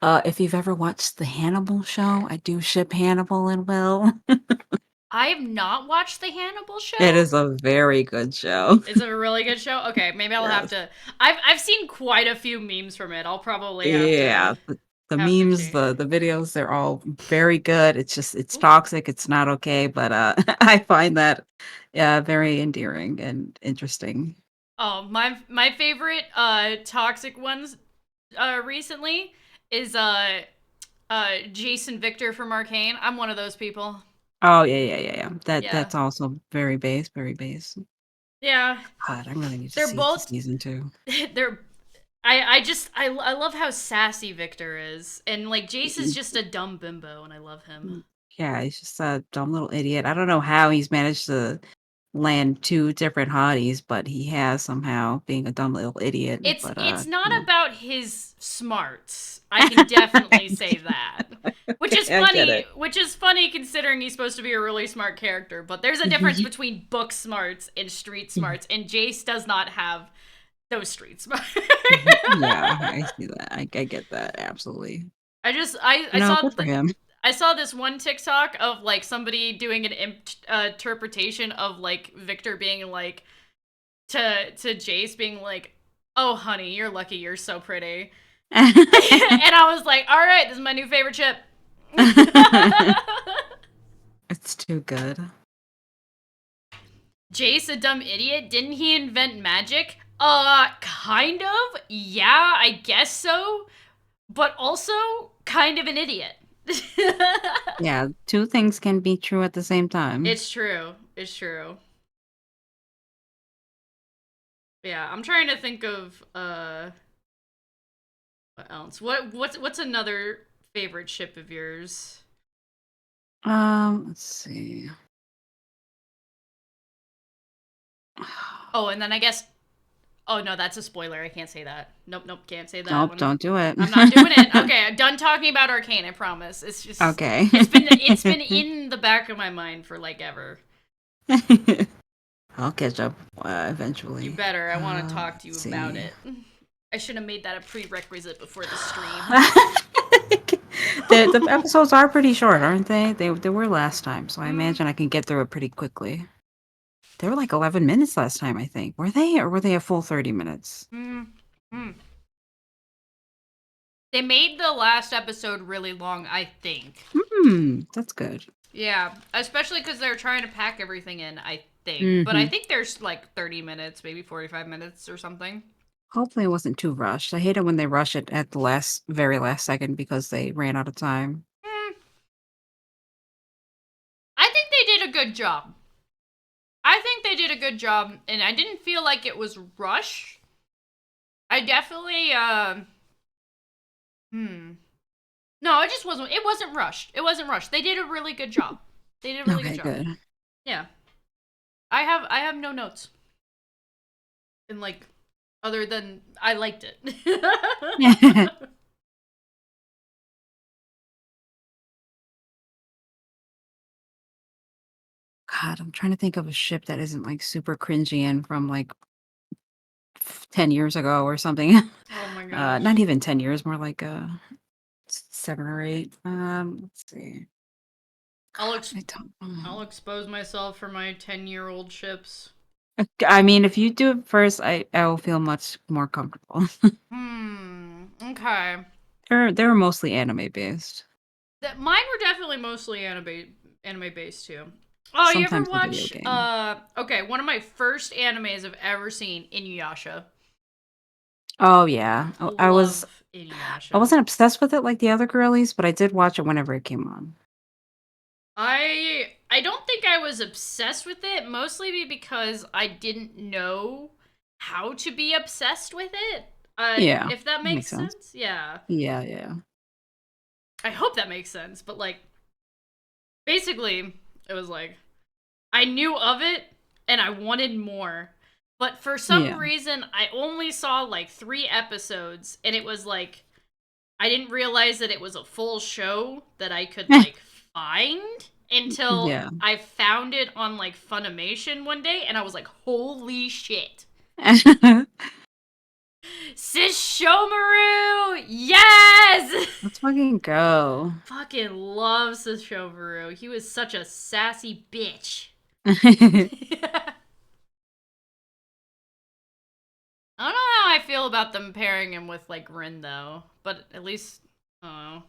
If you've ever watched the Hannibal show, I do ship Hannibal and Will. I have not watched the Hannibal show. It is a very good show. It's a really good show. Okay, maybe I'll have Yes. to. I've seen quite a few memes from it. I'll probably have Yeah, to. the Have to memes, change. the videos, they're all very good. It's just it's Ooh. toxic. It's not okay, but I find that very endearing and interesting. Oh, my favorite toxic ones recently is Jason Victor from Arcane. I'm one of those people. Oh yeah. Yeah. That's also very base, very base. Yeah. God, I really need to They're see both season 2. they're I love how sassy Victor is. And like Jace is just a dumb bimbo and I love him. Yeah, he's just a dumb little idiot. I don't know how he's managed to land 2 different hotties, but he has somehow, being a dumb little idiot. But It's not yeah. about his smarts. I can definitely say that. Which is Okay, I get funny. it. Which is funny considering he's supposed to be a really smart character. But there's a difference between book smarts and street smarts, and Jace does not have those street smarts. Yeah, I see that. I get that absolutely. I No, saw good for him. I saw this one TikTok of like somebody doing an interpretation of like Victor being like to Jace being like, "Oh honey, you're lucky you're so pretty." And I was like, "All right, this is my new favorite chip." It's too good. Jace, a dumb idiot, didn't he invent magic? Kind of. Yeah, I guess so. But also kind of an idiot. Yeah, two things can be true at the same time. It's true. It's true. Yeah, I'm trying to think of what else? What's another favorite ship of yours? Let's see. Oh, and then I guess oh no, that's a spoiler. I can't say that. Nope, can't say that Nope, one. don't do it. I'm not doing it. Okay, I'm done talking about Arcane, I promise. It's just Okay. it's been in the back of my mind for like ever. I'll catch up eventually. You better. I want to talk to you let's about see. it. I should have made that a prerequisite before the stream. The episodes are pretty short, aren't they? They were last time, so I imagine I can get through it pretty quickly. They were like 11 minutes last time, I think. Were they, or were they a full 30 minutes? They made the last episode really long, I think. That's good. Yeah, especially because they're trying to pack everything in, I think. But I think there's like 30 minutes, maybe 45 minutes or something. Hopefully it wasn't too rushed. I hate it when they rush it at the very last second because they ran out of time. I think they did a good job. And I didn't feel like it was rushed. I definitely, No, it wasn't rushed. They did a really good job. Good. Yeah. I have no notes. And like, other than I liked it. God, I'm trying to think of a ship that isn't like super cringy and from like 10 years ago or something. Oh my gosh. Not even 10 years, more like 7 or 8. Let's see. I'll I don't know. expose myself for my 10-year-old ships. I mean, if you do it first, I will feel much more comfortable. Okay. They're mostly anime based. Mine were definitely mostly anime based too. Oh, you ever Sometimes a video watch game. okay, one of my first animes I've ever seen, Inuyasha. Oh yeah. I Love Inuyasha. wasn't obsessed with it like the other girlies, but I did watch it whenever it came on. I don't think I was obsessed with it, mostly because I didn't know how to be obsessed with it. Yeah. If that makes sense. Yeah. Yeah. I hope that makes sense, but like basically it was like I knew of it and I wanted more. But for some reason I only saw like 3 episodes and it was like I didn't realize that it was a full show that I could like find until I found it on like Funimation one day and I was like, holy shit. Sesshomaru! Yes! Let's fucking go. Fucking love Sesshomaru. He was such a sassy bitch. I don't know how I feel about them pairing him with like Rin though, but at least I don't know.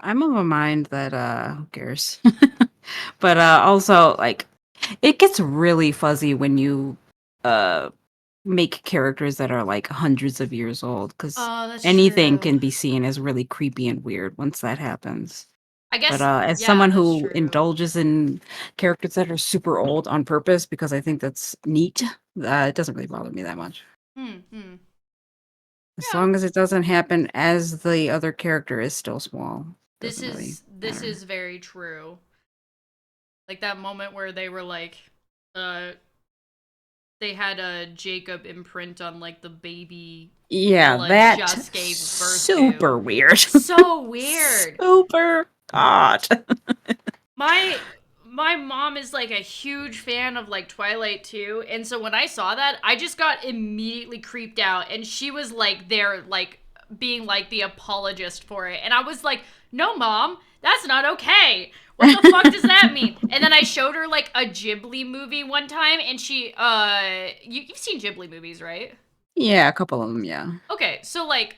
I'm of a mind that who cares? But also like it gets really fuzzy when you make characters that are like hundreds of years old because anything can be seen as really creepy and weird once that happens. I guess, but as someone who indulges in characters that are super old on purpose because I think that's neat, it doesn't really bother me that much. As long as it doesn't happen as the other character is still small. This is very true. Like that moment where they were like, they had a Jacob imprint on like the baby. Yeah, Ella that just gave birth super weird. So weird. Super odd. My mom is like a huge fan of like Twilight too, and so when I saw that, I just got immediately creeped out, and she was like there like being like the apologist for it, and I was like, no mom, that's not okay. What the fuck does that mean? And then I showed her like a Ghibli movie one time, and she you've seen Ghibli movies, right? Yeah, a couple of them, yeah. Okay, so like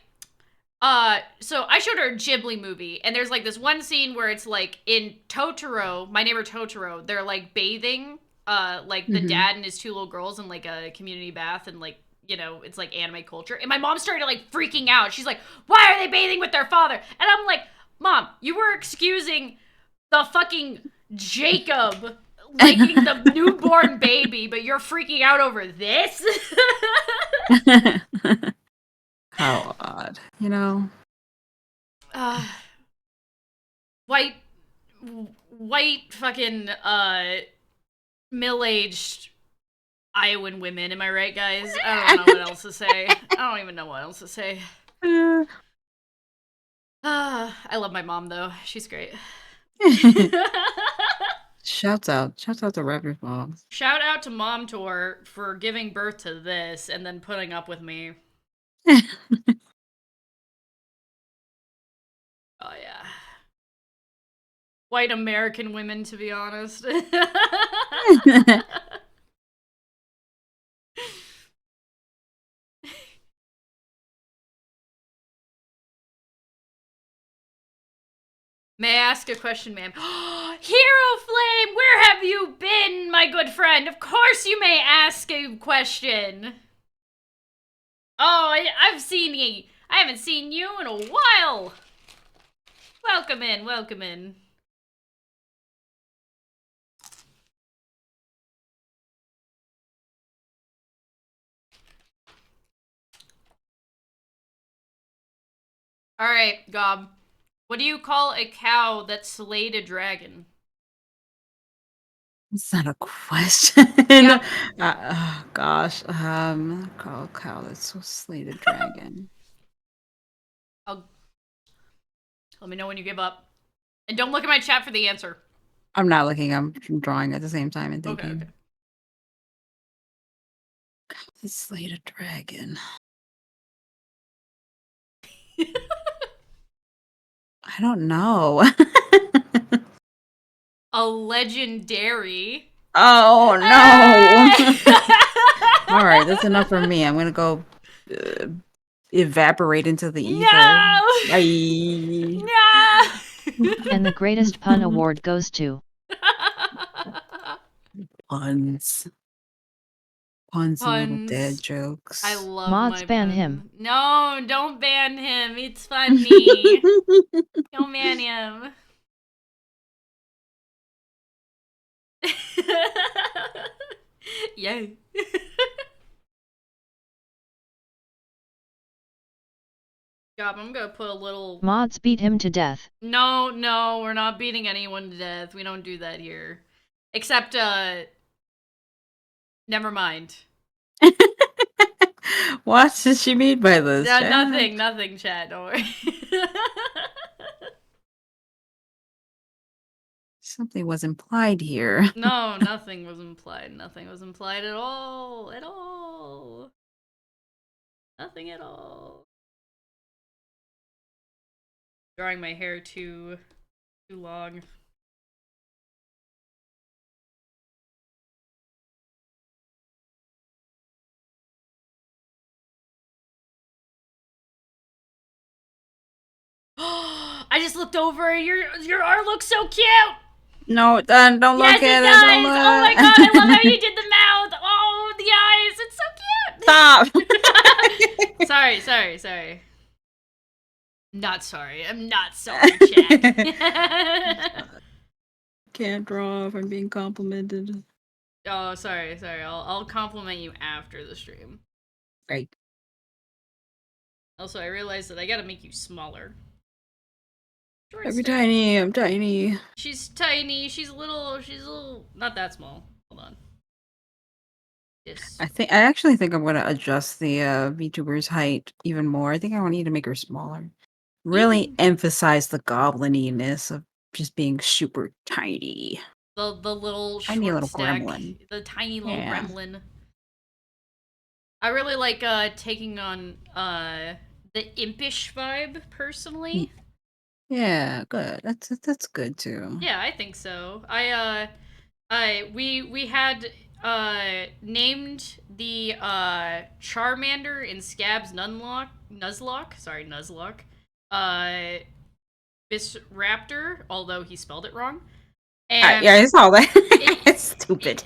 so I showed her a Ghibli movie, and there's like this one scene where it's like in Totoro, My Neighbor Totoro, they're like bathing like the dad and his 2 little girls in like a community bath, and like, you know, it's like anime culture. And my mom started like freaking out. She's like, "Why are they bathing with their father?" And I'm like, "Mom, you were excusing the fucking Jacob liking the newborn baby, but you're freaking out over this?" How odd, you know? White fucking middle-aged Iowan women, am I right, guys? I don't know what else to say. I don't even know what else to say. I love my mom though. She's great. Shouts out to Reverend Moms. Shout out to Mom Tour for giving birth to this and then putting up with me. Oh yeah. White American women, to be honest. May I ask a question, ma'am? Hero Flame, where have you been, my good friend? Of course you may ask a question. Oh, I've seen ye. I haven't seen you in a while. Welcome in, welcome in. Alright, Gob. What do you call a cow that slayed a dragon? It's not a question. Yep. Oh, gosh. Call cow that's so slated dragon. Let me know when you give up. And don't look at my chat for the answer. I'm not looking. I'm drawing at the same time and thinking. Okay. The slated dragon. I don't know. A legendary. Oh no! All right, that's enough for me. I'm gonna go evaporate into the ether. No! Bye. No! And the greatest pun award goes to Puns. Puns and little dad jokes. I love Mods my ban pun. him. No, don't ban him. It's funny. Don't ban him. Yay. God, I'm gonna put a little... Mods beat him to death. No, we're not beating anyone to death. We don't do that here. Except, never mind. What does she mean by this? Nothing, chat. Don't worry. Something was implied here. No, nothing was implied. Nothing was implied at all. At all. Nothing at all. Drawing my hair too long. I just looked over. Your art looks so cute. No, don't look yes, at it it. does. Oh my god, I love how you did the mouth. Oh, the eyes. It's so cute. Stop. Sorry. Not sorry. I'm not sorry, Jack. Can't draw if I'm being complimented. Oh, sorry. I'll compliment you after the stream. Right. Also, I realized that I gotta make you smaller. I'm tiny. She's tiny. She's a little. Not that small. Hold on. Yes. I actually think I'm gonna adjust the VTuber's height even more. I think I need to make her smaller. Really emphasize the goblininess of just being super tiny. The little tiny short little stack, gremlin. the tiny little gremlin. I really like taking on the impish vibe personally. Yeah, good. That's good too. Yeah, I think so. We had named the Charmander in Scab's Nuzlocke, Bisraptor, although he spelled it wrong. And Yeah, I saw that. it, It's stupid.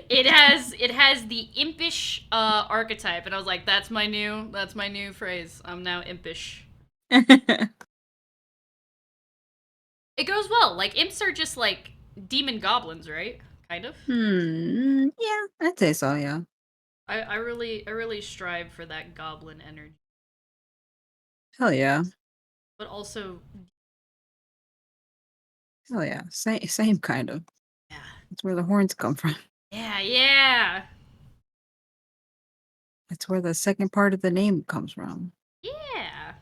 it has the impish archetype, and I was like, that's my new phrase. I'm now impish. It goes well. Like imps are just like demon goblins, right? Kind of. Yeah, I'd say so. Yeah. I really strive for that goblin energy, Hell yeah. but also Hell yeah. Same kind of. yeah, That's where the horns come from. yeah. That's where the second part of the name comes from. Yeah.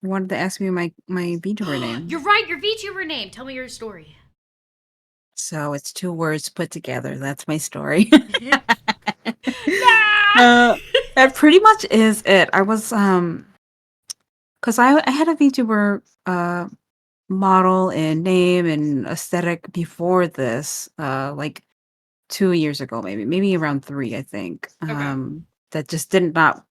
You wanted to ask me my VTuber name. You're right, your VTuber name. Tell me your story. So it's two words put together. That's my story. Nah! That pretty much is it. I was because I had a VTuber model and name and aesthetic before this, like 2 years ago, maybe around three, I think. Okay. That just did not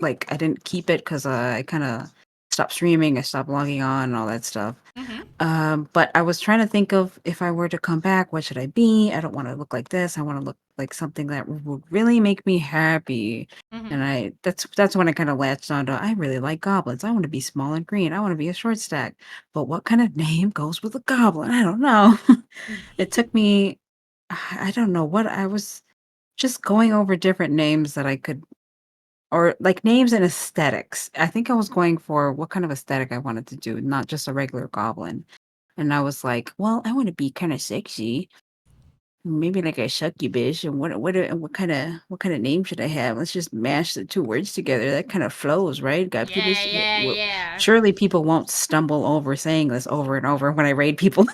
like I didn't keep it because I kind of stopped streaming, I stopped logging on and all that stuff. Mm-hmm. But I was trying to think of if I were to come back, what should I be? I don't want to look like this. I want to look like something that would really make me happy. Mm-hmm. And that's when I kind of latched onto. I really like goblins. I want to be small and green. I want to be a short stack. But what kind of name goes with a goblin? I don't know. It took me. I don't know what I was just going over different names that I could or like names and aesthetics. I think I was going for what kind of aesthetic I wanted to do, not just a regular goblin. And I was like, well, I want to be kind of sexy, maybe like a succubus. And what kind of name should I have? Let's just mash the two words together. That kind of flows, right? Got people. Yeah. Surely people won't stumble over saying this over and over when I raid people.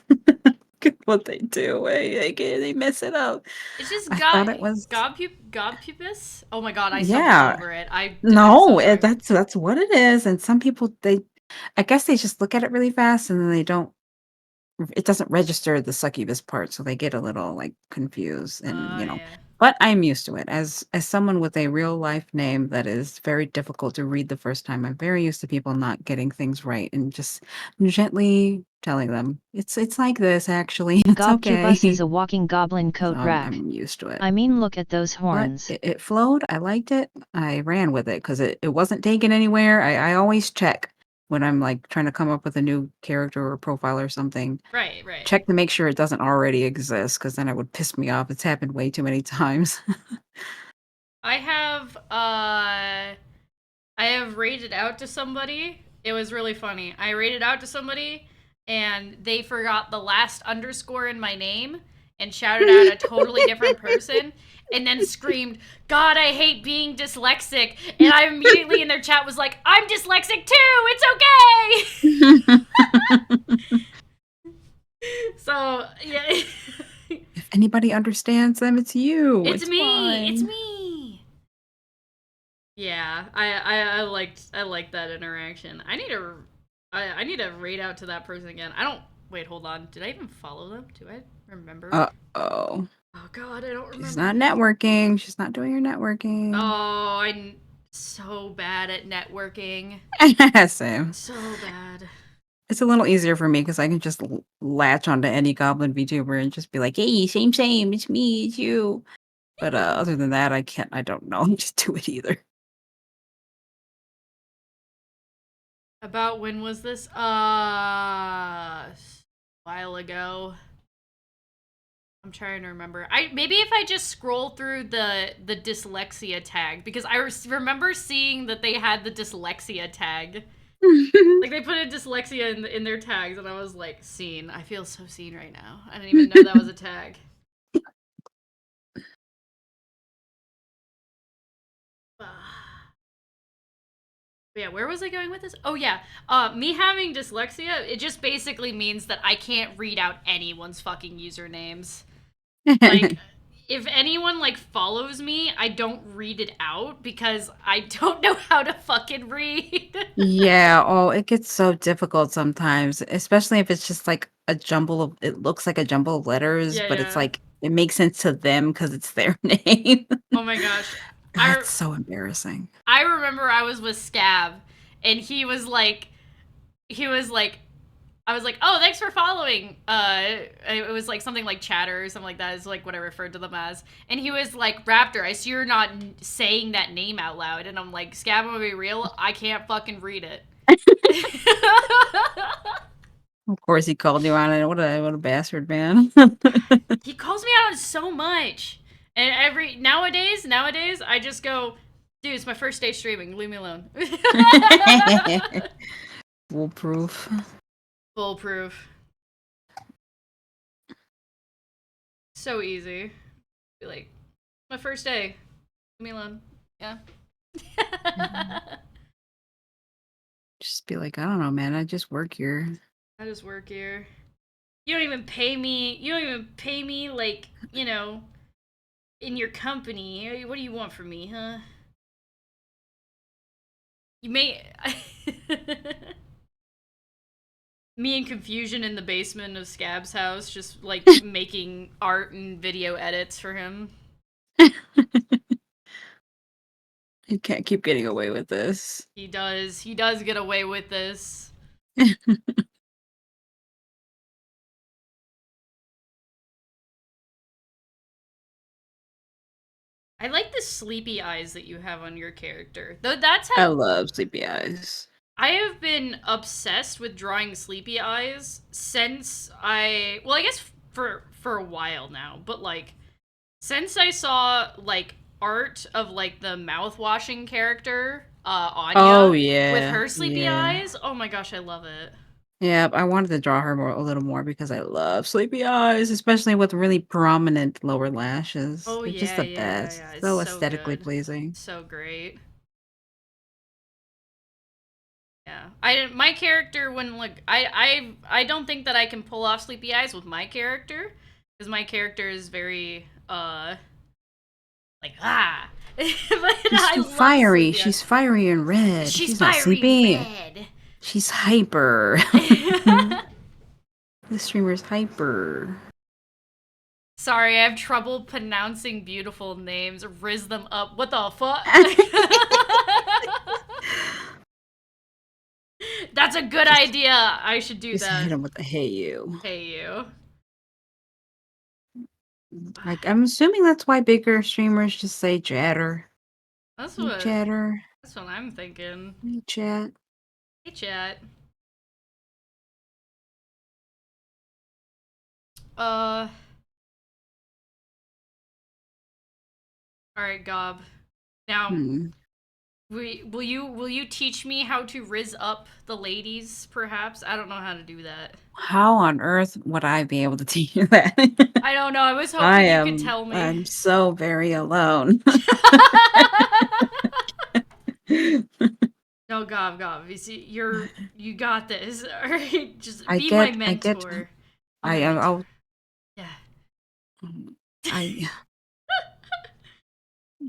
What they do, they mess it up. It's just I thought it was Godpupus. Oh my god, I stumbled yeah. over it. I'm so No, sorry. that's what it is. And some people I guess they just look at it really fast and then they don't it doesn't register the succubus part, so they get a little like confused and Yeah. but I'm used to it. As someone with a real life name that is very difficult to read the first time, I'm very used to people not getting things right and just gently telling them it's like this actually. It's Gobcubus is okay. a walking goblin So coat rack. I'm used to it. I mean, look at those But horns. it flowed. I liked it. I ran with it because it wasn't taken anywhere. I always check when I'm like trying to come up with a new character or profile or something. Right. Check to make sure it doesn't already exist because then it would piss me off. It's happened way too many times. I have rated out to somebody. It was really funny. I rated out to somebody and they forgot the last underscore in my name and shouted out a totally different person and then screamed, "God, I hate being dyslexic." And I immediately in their chat was like, "I'm dyslexic too. It's okay." So, yeah. If anybody understands them, it's you. It's me. Fine. It's me. Yeah, I liked that interaction. I need to rate out to that person again. I don't wait, hold on. Did I even follow them? Do I remember? Uh-oh. Oh god, I don't remember. She's not networking. She's not doing her networking. Oh, I'm so bad at networking. Same. So bad. It's a little easier for me because I can just latch onto any goblin VTuber and just be like, "Hey, same, it's me, it's you." But other than that, I can't. I don't know. Just do it either. About when was this? A while ago. I'm trying to remember. Maybe if I just scroll through the dyslexia tag because I remember seeing that they had the dyslexia tag. Like they put a dyslexia in their tags, and I was like, "Seen." I feel so seen right now. I didn't even know that was a tag. Yeah, where was I going with this? Oh yeah, me having dyslexia, it just basically means that I can't read out anyone's fucking usernames. Like, if anyone like follows me, I don't read it out because I don't know how to fucking read. Yeah, oh, it gets so difficult sometimes, especially if it's just like a jumble of it looks like a jumble of letters, but it's Yeah. like it makes sense to them because it's their name. Oh my gosh. That's so embarrassing. I remember I was with Scab and he was like I was like, oh, thanks for following. It was like something like Chatter or something like that is like what I referred to them as. And he was like, Raptor, I see you're not saying that name out loud. And I'm like, Scab, I'm gonna be real, I can't fucking read it. Of course, he called you on it. What a bastard, man. He calls me out on so much. And nowadays, I just go, dude, it's my first day streaming. Leave me alone. Foolproof. Foolproof. So easy. Be like, my first day. Leave me alone. Yeah. Just be like, I don't know, man. I just work here. I just work here. You don't even pay me. You don't even pay me, like, in your company. What do you want from me, huh? You may. Me and Confusion in the basement of Scab's house, just like making art and video edits for him. You can't keep getting away with this. He does. He does get away with this. I like the sleepy eyes that you have on your character. Though that's I how love sleepy eyes. I have been obsessed with drawing sleepy eyes since I guess for a while now, but like since I saw like art of like the mouth washing character, Anya, Oh with yeah, her sleepy yeah, eyes. Oh my gosh, I love it. yeah. I wanted to draw her a little more because I love sleepy eyes, especially with really prominent lower lashes. Oh They're just yeah, the yeah, yeah, best. yeah. It's So so aesthetically good. pleasing. So great. Yeah. My character when like I don't think that I can pull off sleepy eyes with my character because my character is very like but She's I too love fiery. sleepy eyes. She's fiery and red. She's She's not fiery sleepy. red. She's hyper. The streamer's hyper. Sorry, I have trouble pronouncing beautiful names. Riz them up. What the fuck? That's a good idea. I should do Just hit that. him with the hey you. Hey you. Like I'm assuming that's why bigger streamers just say chatter. That's Hey what chatter. that's what I'm thinking. Hey chat. Hey chat. Uh Alright, Gob. Now Hmm. will you teach me how to riz up the ladies, perhaps? I don't know how to do that. How on earth would I be able to teach you that? I don't know. I was I hoping you could am tell me. I'm so very alone. No, Gob. You see, you got this. All right, just I be my get mentor. Be I my mentor. I'll Yeah. I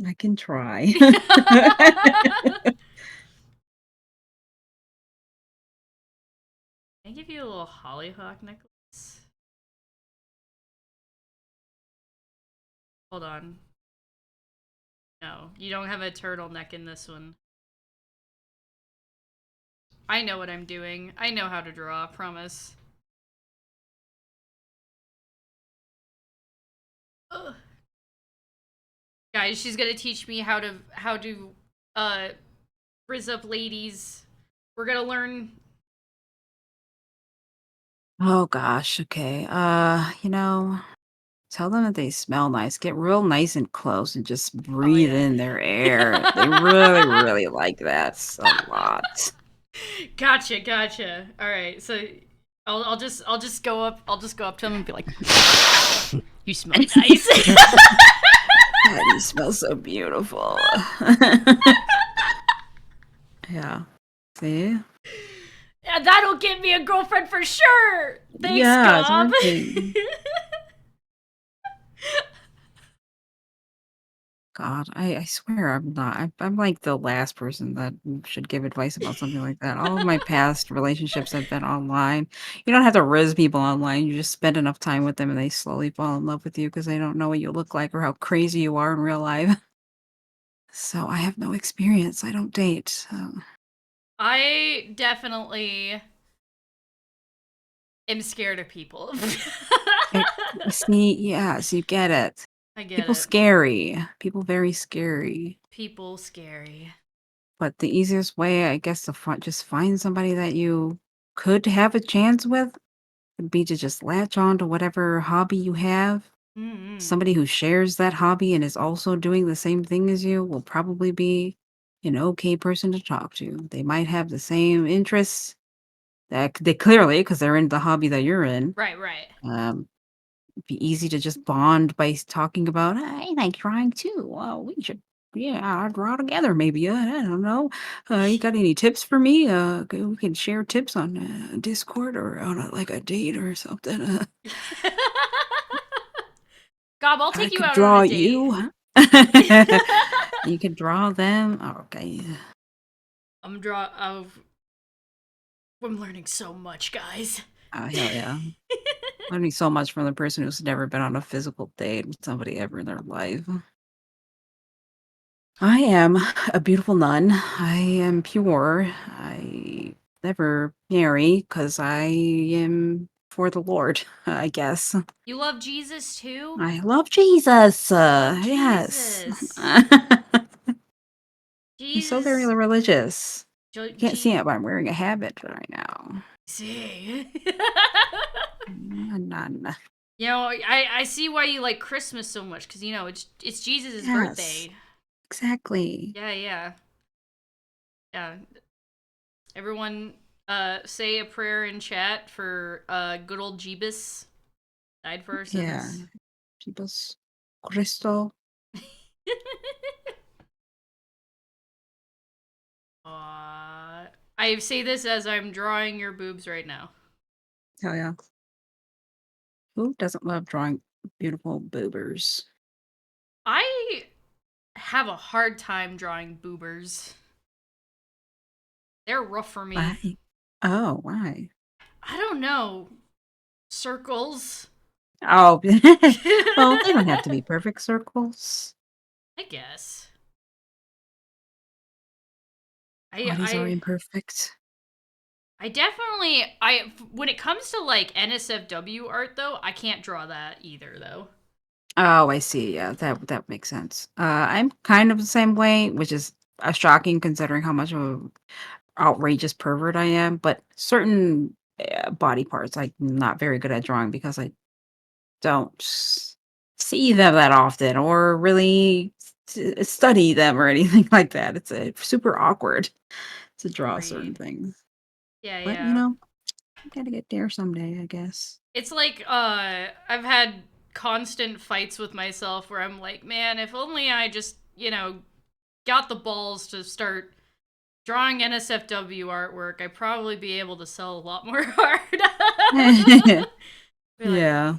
I can try. Can I give you a little hollyhock necklace? Hold on. No, you don't have a turtleneck in this one. I know what I'm doing. I know how to draw, promise. Ugh. Guys, she's gonna teach me how to frizz up ladies. We're gonna learn. Oh gosh, okay. Tell them that they smell nice. Get real nice and close and just Oh breathe yeah. in their air. They really, really like that a lot. Gotcha. All right, so I'll just go up. I'll just go up to him and be like, "You smell nice." God, you smell so beautiful. Yeah. See? Yeah, that'll get me a girlfriend for sure. Thanks, Yeah, it's Gob. working. God, I swear I'm not. I'm like the last person that should give advice about something like that. All of my past relationships have been online. You don't have to riz people online. You just spend enough time with them and they slowly fall in love with you because they don't know what you look like or how crazy you are in real life. So I have no experience. I don't date. So. I definitely am scared of people. It, see, yes, you get it. I get People it. scary. People very scary. People scary. But the easiest way, I guess, to just find somebody that you could have a chance with would be to just latch on to whatever hobby you have. Mm-hmm. Somebody who shares that hobby and is also doing the same thing as you will probably be an okay person to talk to. They might have the same interests that they clearly, because they're in the hobby that you're in. Right, right. Be easy to just bond by talking about, I like drawing too. Well, we should, yeah, I'll draw together maybe. I don't know. You got any tips for me? We can share tips on Discord or on like a date or something. Gob, I'll I take you could out on draw a date. you. You could draw them. Oh, okay. I'm learning so much, guys. Oh, hell yeah. Learning so much from the person who's never been on a physical date with somebody ever in their life. I am a beautiful nun. I am pure. I never marry because I am for the Lord, I guess. You love Jesus too? I love Jesus. Love Yes. Jesus. I'm so very Jesus. religious. Jo- You can't see G- it, but I'm wearing a habit right now. See. I'm a nun. You know, I see why you like Christmas so much, because you know it's Jesus' Yes, birthday. exactly. Yeah, yeah. Yeah. Everyone say a prayer in chat for good old Jeebus. Died for our Yeah. sins. Jesus Cristo. I say this as I'm drawing your boobs right now. Hell yeah. Who doesn't love drawing beautiful boobers? I have a hard time drawing boobers. They're rough for me. Why? Oh, why? I don't know. Circles. Oh, well, they don't have to I be perfect circles. guess. Bodies are I imperfect. I definitely I when it comes to like NSFW art though, I can't draw that either though. Oh, I see. Yeah, that makes sense. I'm kind of the same way, which is shocking considering how much of an outrageous pervert I am. But certain body parts, I'm not very good at drawing because I don't see them that often or really study them or anything like that. It's super awkward to draw certain Agreed. things. Yeah, But, yeah. gotta get there someday, I guess. It's like I've had constant fights with myself where I'm like, man, if only I just, got the balls to start drawing NSFW artwork, I'd probably be able to sell a lot more art. Be like, Yeah,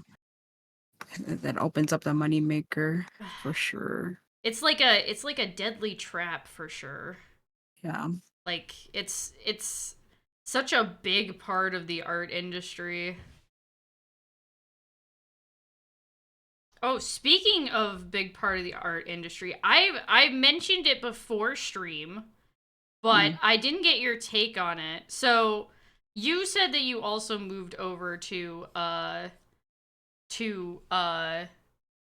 that opens up the moneymaker for sure. it's like a deadly trap for sure. Yeah. Like it's such a big part of the art industry. Oh, speaking of big part of the art industry, I mentioned it before stream, but Mm. I didn't get your take on it. So, you said that you also moved over to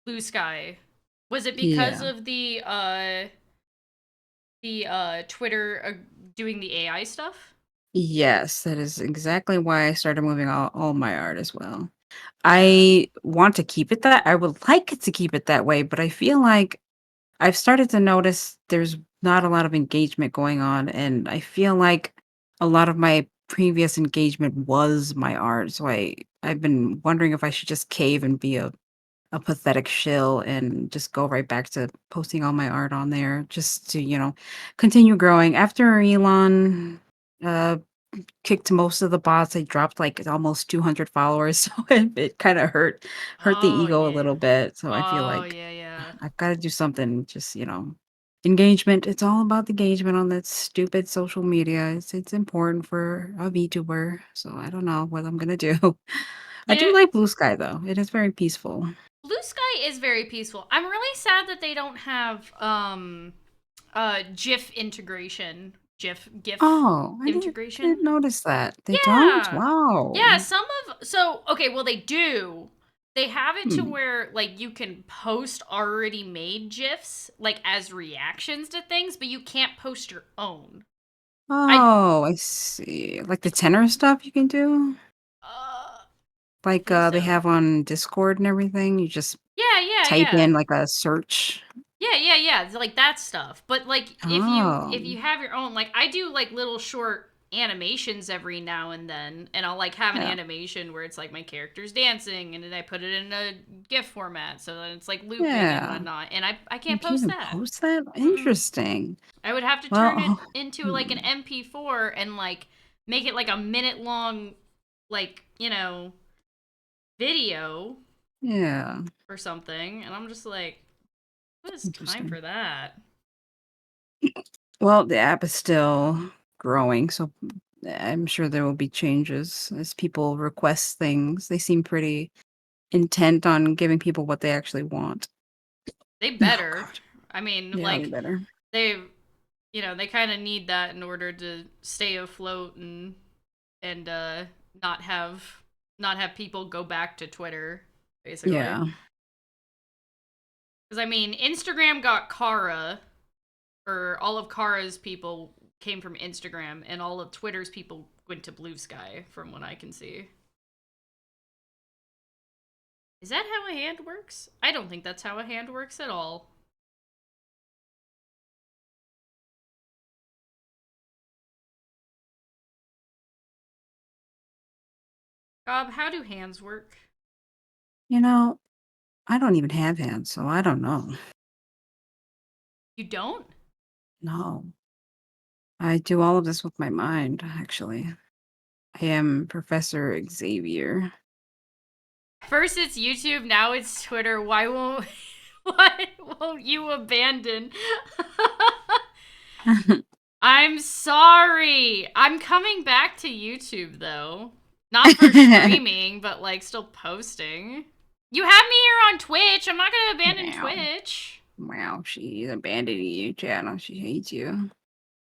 Blue Sky. Was it because Yeah. of the Twitter doing the AI stuff? Yes, that is exactly why I started moving all my art as well. Yeah. I want to keep it that I would like it to keep it that way, but I feel like I've started to notice there's not a lot of engagement going on, and I feel like a lot of my previous engagement was my art. So I've been wondering if I should just cave and be a pathetic shill and just go right back to posting all my art on there just to, continue growing. After Elon uh kicked most of the bots, I dropped like almost 200 followers. So it kind of hurt the Oh ego a yeah. little bit. So I feel Oh like yeah, yeah. I've got to do something. Just engagement. It's all about the engagement on that stupid social media. It's important for a VTuber. So I don't know what I'm gonna do. I You know, do like Blue Sky though. It is very peaceful. Blue Sky is very peaceful. I'm really sad that they don't have GIF integration GIF Oh, I integration. didn't notice that. They don't? Yeah. Wow. Yeah, okay, well they do. They have it to Hmm. where like you can post already made GIFs like as reactions to things, but you can't post your own. I Oh, I see. Like the tenor stuff you can do? Like, think they so. have on Discord and everything? You just Yeah, yeah, type yeah. in, like, a search? Yeah, yeah, yeah. It's like that stuff. But like if Oh, you have your own, like I do like little short animations every now and then, and I'll like have an yeah. animation where it's like my character's dancing, and then I put it in a GIF format, so then it's like looping and Yeah. whatnot. And I You can't can post even that. post that? Mm-mm. Interesting. I would have to turn it Well, into like an hmm. MP4 and like make it like a minute long, like video Yeah, or something. And I'm just like, what is time interesting. for that? Well, the app is still growing, so I'm sure there will be changes as people request things. They seem pretty intent on giving people what they actually want. They Oh better. god. I mean, Yeah, they like better. they they kind of need that in order to stay afloat and not have people go back to Twitter basically. Yeah. Cuz I mean, Instagram got Kara, or all of Kara's people came from Instagram, and all of Twitter's people went to Blue Sky from what I can see. Is that how a hand works? I don't think that's how a hand works at all. Bob, how do hands work? You know, I don't even have hands, so I don't know. You don't? No. I do all of this with my mind, actually. I am Professor Xavier. First it's YouTube, now it's Twitter. Why won't you abandon? I'm sorry. I'm coming back to YouTube though. Not for streaming, but like still posting. You have me here on Twitch. I'm not gonna abandon Wow. Twitch. Wow, she's abandoning you, channel. She hates you.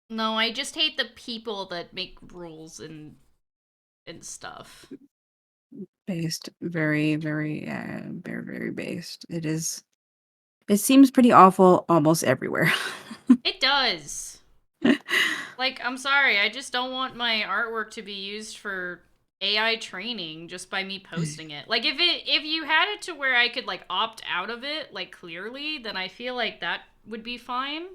No, I just hate the people that make rules and stuff. Based. Very, very, very, very based. It seems pretty awful almost everywhere. It does. Like, I'm sorry, I just don't want my artwork to be used for AI training just by me posting it. Like if you had it to where I could like opt out of it like clearly, then I feel like that would be fine.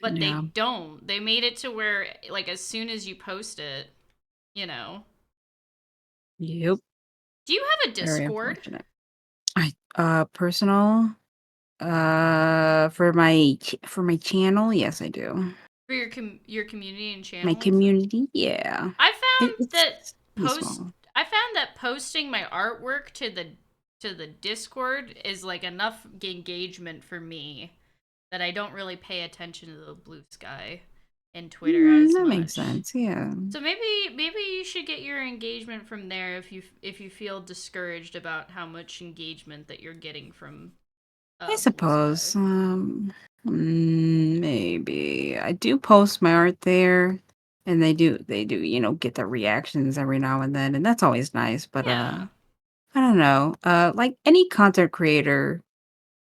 But Yeah. they don't. They made it to where like as soon as you post it, you know. Yep. Do you have a Very Discord unfortunate. I personal for my channel, yes I do. for your community and My channels? community, yeah. I found It's that pretty small. posting my artwork to the Discord is like enough engagement for me that I don't really pay attention to the Blue Sky and Twitter Mm, as that makes much. sense. Yeah. So maybe you should get your engagement from there if you feel discouraged about how much engagement that you're getting from I Blue suppose. Sky. Maybe. I do post my art there and they do, get the reactions every now and that's always nice, but Yeah. I don't know. Like any content creator,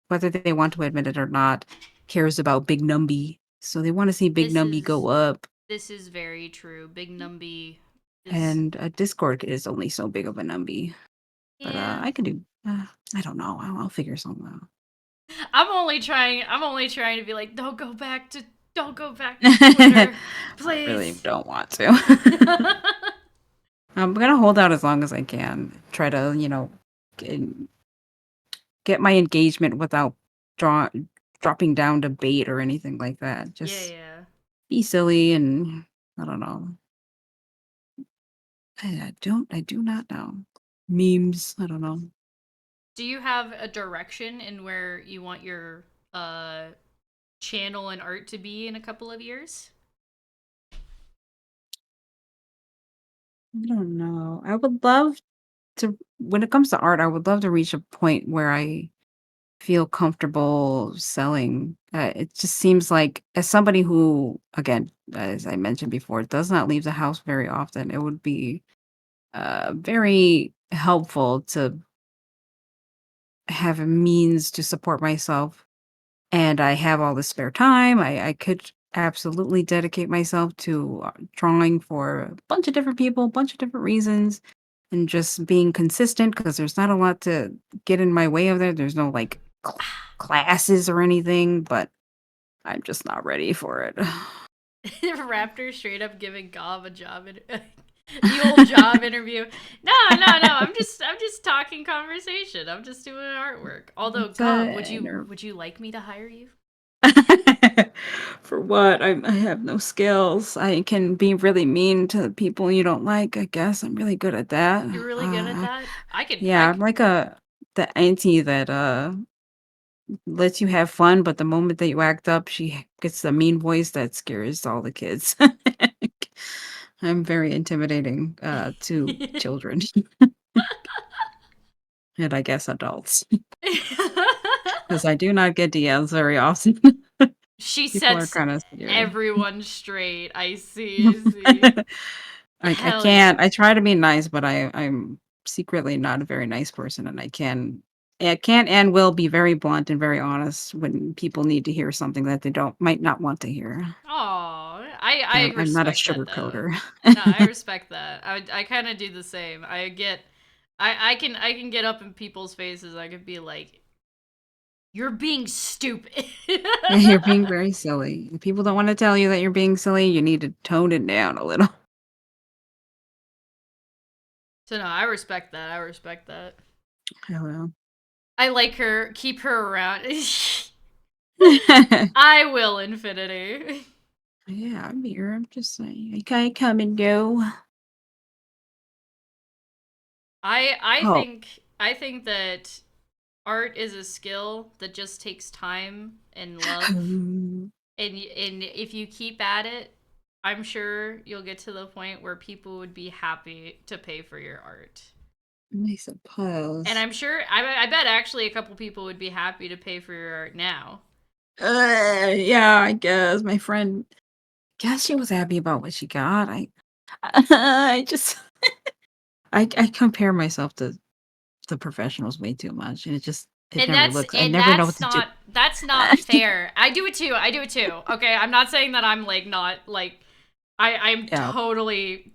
whether they want to admit it or not, cares about Big Numby. So they want to see Big This Numby is go up. this is very true. Big Numby is And Discord is only so big of a Numby. But yeah. I could do. I don't know. I'll figure something out. I'm only trying to be like, don't go back to I Twitter. really Please. don't want to. I'm gonna hold out as long as I can. Try to, get, get my engagement without draw, dropping down to bait or anything like that. Yeah, Just yeah. be silly and I don't know. I do not know. Memes. I don't know. Do you have a direction in where you want your channel and art to be in a couple of years? I don't know. I would love to when it comes to art, I would love to reach a point where I feel comfortable selling. It just seems like, as somebody who, again, as I mentioned before, does not leave the house very often, it would be very helpful to have a means to support myself. And I have all the spare time. I could absolutely dedicate myself to drawing for a bunch of different people, a bunch of different reasons, and just being consistent because there's not a lot to get in my way of that. There's no like classes or anything, but I'm just not ready for it. Raptor straight up giving Gob a job the old job interview. No. I'm just talking conversation. I'm just doing artwork. Although It's Gob, a would you like me to hire you? For what? I have no skills. I can be really mean to people you don't like, I guess. I'm really good at that. You're really good at that. Yeah, I'm like the auntie that lets you have fun, but the moment that you act up, she gets the mean voice that scares all the kids. I'm very intimidating to children and I guess adults because I do not get DMs very often. She People are sets kind of scary. everyone straight. I see. I Hell can't. yeah. I try to be nice, but I'm secretly not a very nice person, and I can and will be very blunt and very honest when people need to hear something that they don't might not want to hear. Aw, I I'm not a respect that though. sugarcoater. No, I respect that. I kind of do the same. I can get up in people's faces. I could be like, "You're being stupid." You're being very silly. If people don't want to tell you that you're being silly, you need to tone it down a little. So no, I respect that. I respect that. Hello. I like her. Keep her around. Yeah, I will, Infinity. I'm here. I'm just saying. I can't come and go. I Oh. think that art is a skill that just takes time and love. And if you keep at it, I'm sure you'll get to the point where people would be happy to pay for your art. I suppose. And I'm sure I bet actually a couple people would be happy to pay for your art now. Yeah, I guess my friend guess she was happy about what she got. I just I compare myself to the professionals way too much, and it And never that's looks. I and never know what that's to do. not that's not fair. I do it too. I do it too. Okay, I'm not saying that I'm like not like I'm Yeah. totally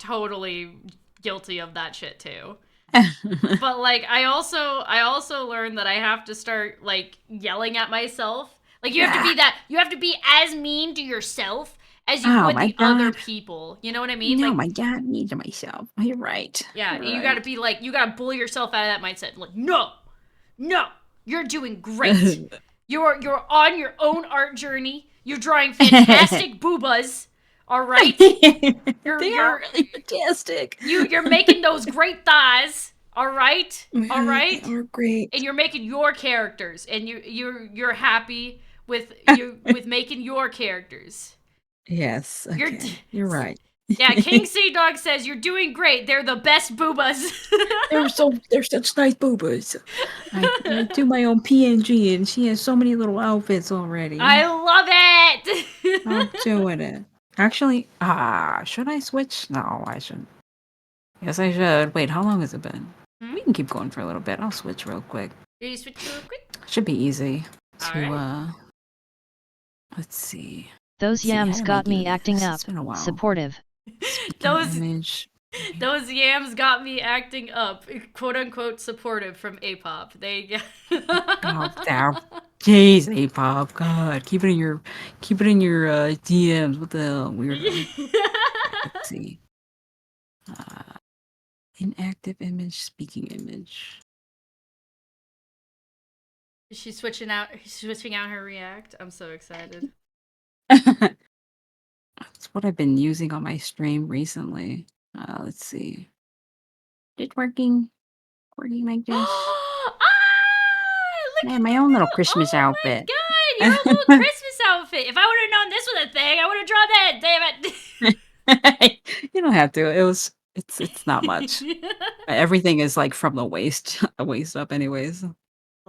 guilty of that shit too. But like I also learned that I have to start like yelling at myself. Like you have to be as mean to yourself as you Oh would my the other god. people. You know what I mean? No, Like my god, me to myself. You're right. yeah, You're you got to right. be like you got to bully yourself out of that mindset. Like no. No. You're doing great. You're on your own art journey. You're drawing fantastic boobas. All right? They are You're really fantastic. you're making those great thighs. All right? All They right? are great. And you're making your characters and you're happy with making your characters. Yes. Okay. You're right. Yeah, King Sea Dog says you're doing great. They're the best boobas. They're such nice boobas. I do my own PNG, and she has so many little outfits already. I love it. I'm doing it. Actually, should I switch? No, I shouldn't. Yes, I should. Wait, how long has it been? Hmm? We can keep going for a little bit. I'll switch real quick. You switch real quick. Should be easy All to right. let's see. Those See, how yams did I got do me acting this? up. It's been a while. Supportive. Those Image. those yams got me acting up, quote unquote supportive from Apop. They Oh, damn. Jeez, Apop. God, keep it in your DMs. What the hell, weirdo. Let's see. Inactive image, speaking image. She's switching out her React. I'm so excited. That's what I've been using on my stream recently. Let's see. It working like this? Ah, look Yeah, at my own little Christmas outfit. God, your little Christmas outfit. If I would have known this was a thing, I would have drawn that. Damn it. You don't have to. It's not much. Everything is like from the waist up anyways.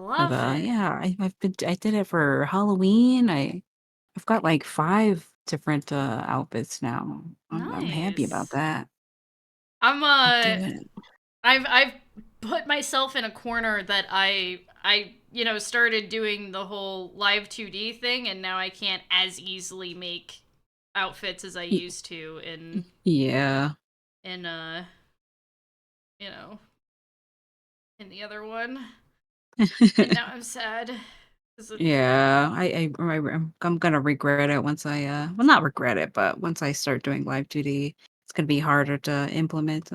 Love it. Yeah, I did it for Halloween. I've got like 5 different outfits now. I'm happy about Nice. that. I'm I'm doing it. I've put myself in a corner that I started doing the whole live 2D thing, and now I can't as easily make outfits as I Y- used to Yeah. in you know in the other one. And now I'm sad because it's Yeah, I'm gonna regret it once well, not regret it, but once I start doing live 2D, it's gonna be harder to implement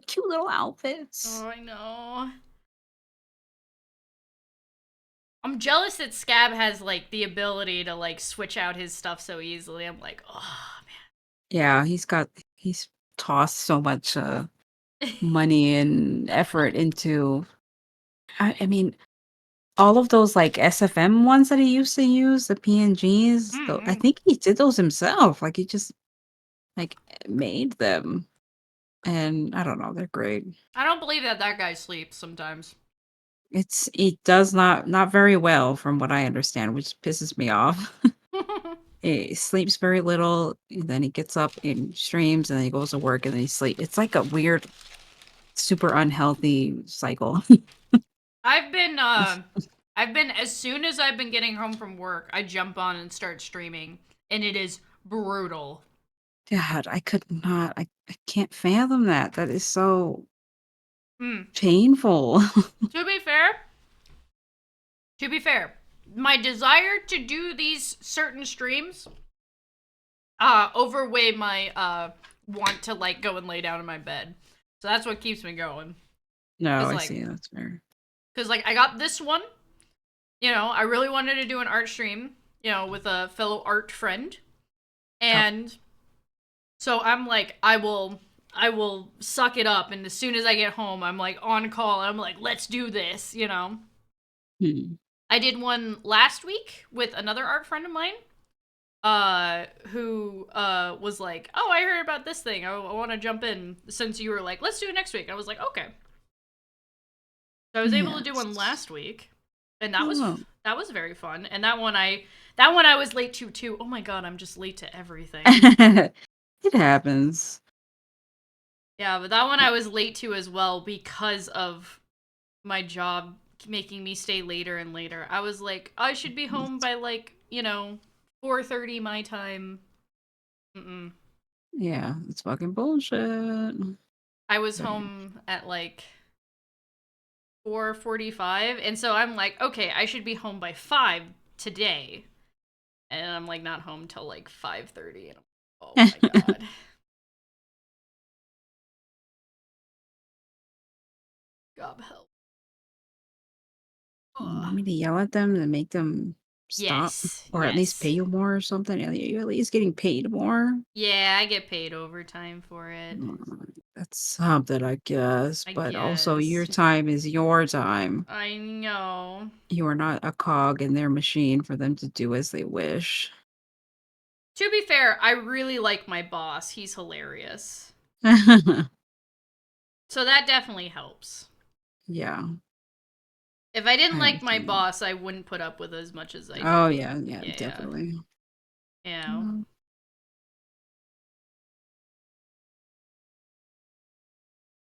cute little outfits. oh I know. I'm jealous that Scab has like the ability to like switch out his stuff so easily. I'm like, oh Yeah, he's tossed so much man. money and effort into. I mean, all of those like SFM ones that he used to use, the PNGs. Though I Mm-mm. think he did those himself. Like he just like made them, and I don't know, they're great. I don't believe that guy sleeps sometimes. It does not very well from what I understand, which pisses me off. He sleeps very little, and then he gets up and streams, and then he goes to work, and then he sleep. It's like a weird, super unhealthy cycle. I've been as soon as I've been getting home from work, I jump on and start streaming, and it is brutal. God, I could not. I can't fathom that. That is so Hmm. painful. To be fair, to be fair, my desire to do these certain streams overweigh my want to like go and lay down in my bed. So that's what keeps me going. No, Cause I like, see. That's fair. cause like I got this one. I really wanted to do an art stream. With a fellow art friend, Oh. and so I'm like, I will suck it up, and as soon as I get home, I'm like on call. And I'm like, let's do this. Hmm. I did one last week with another art friend of mine, who was like, "Oh, I heard about this thing. I want to jump in since you were like, let's do it next week." I was like, "Okay." So I was able to do one Yes. last week, and that was Oh. that was very fun. And that one I was late to too. Oh my god, I'm just late to everything. It happens. Yeah, but that one I was late to as well because of my job making me stay later and later. I was like, I should be home by like 4:30 my time. Mm-mm. Yeah, it's fucking bullshit. I was But home at like 4:45, and so I'm like, okay, I should be home by 5 today, and I'm like not home till like 5:30, and oh my god. God help. you want Ugh. me to yell at them to make them stop, Yes, or at least pay yes. you more or something? Are you at least getting paid more? Yeah, I get paid overtime for it. That's something, I guess. I But also, guess. your time is your time. I know. You are not a cog in their machine for them to do as they wish. To be fair, I really like my boss. He's hilarious. So that definitely helps. Yeah, If I didn't I like my understand. boss, I wouldn't put up with as much as I Oh, do. yeah, yeah, Yeah. definitely. Yeah. Mm,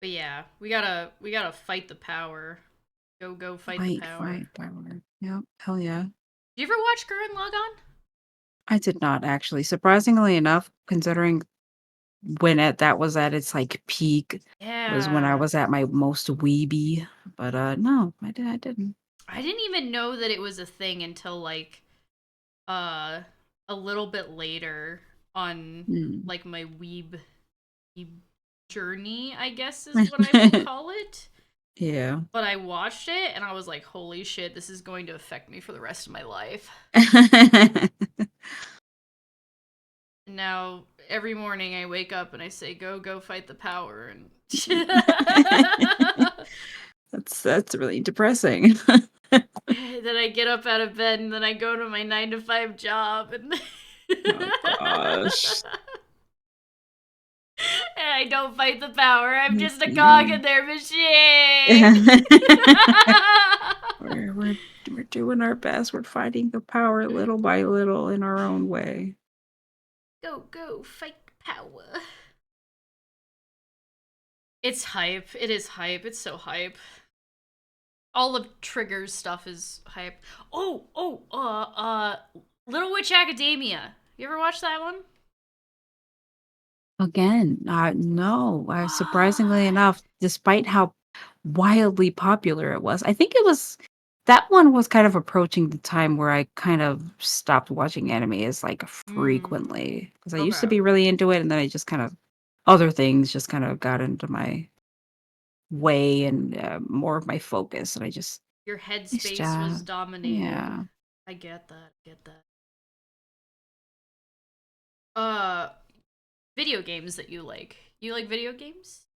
But yeah, we gotta fight the power. Go fight the Fight, power. fight, power. Yep, hell yeah. Do you ever watch Gurren Lagann? I did not actually. Surprisingly enough, considering that was at its like peak, was when I Yeah. was at my most weeby. But no, I didn't. I didn't even know that it was a thing until like uh a little bit later on Mm. like my weeb journey, I guess is what I will call it. Yeah. But I watched it and I was like, holy shit, this is going to affect me for the rest of my life. And now every morning I wake up and I say, go fight the power. And That's really depressing. then I get up out of bed and then I go to my 9 to 5 job and Oh gosh. and I don't fight the power. I'm just a cog Mm. in their machine. we're doing our best. We're fighting the power little by little in our own way. Go, fight power. It's hype. It is hype. It's so hype. All of Trigger's stuff is hype. Little Witch Academia. You ever watch that one? Again, no. Surprisingly enough, despite how wildly popular it was, I think it was that one was kind of approaching the time where I kind of stopped watching anime as like frequently because I used to Okay. be really into it, and then I just kind of other things just kind of got into my way and more of my focus, and I just Your nice headspace was job. dominated. Yeah, I get that. Get that. Uh, video games that you like. You like video games?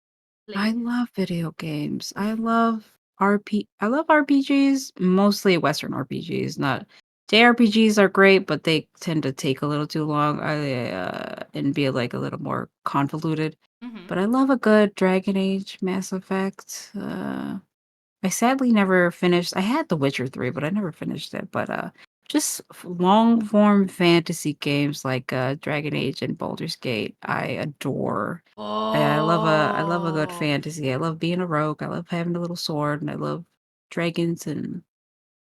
I Like, love video games. I love RPGs, mostly Western RPGs. Not JRPGs are great, but they tend to take a little too long. And be like a little more convoluted. mm-hmm. But I love a good Dragon Age, Mass Effect. I sadly never finished. I had The Witcher 3, but I never finished it. But just long form fantasy games like Dragon Age and Baldur's Gate, I adore. I love a good Oh, fantasy. I love being a rogue. I love having a little sword, and I love dragons and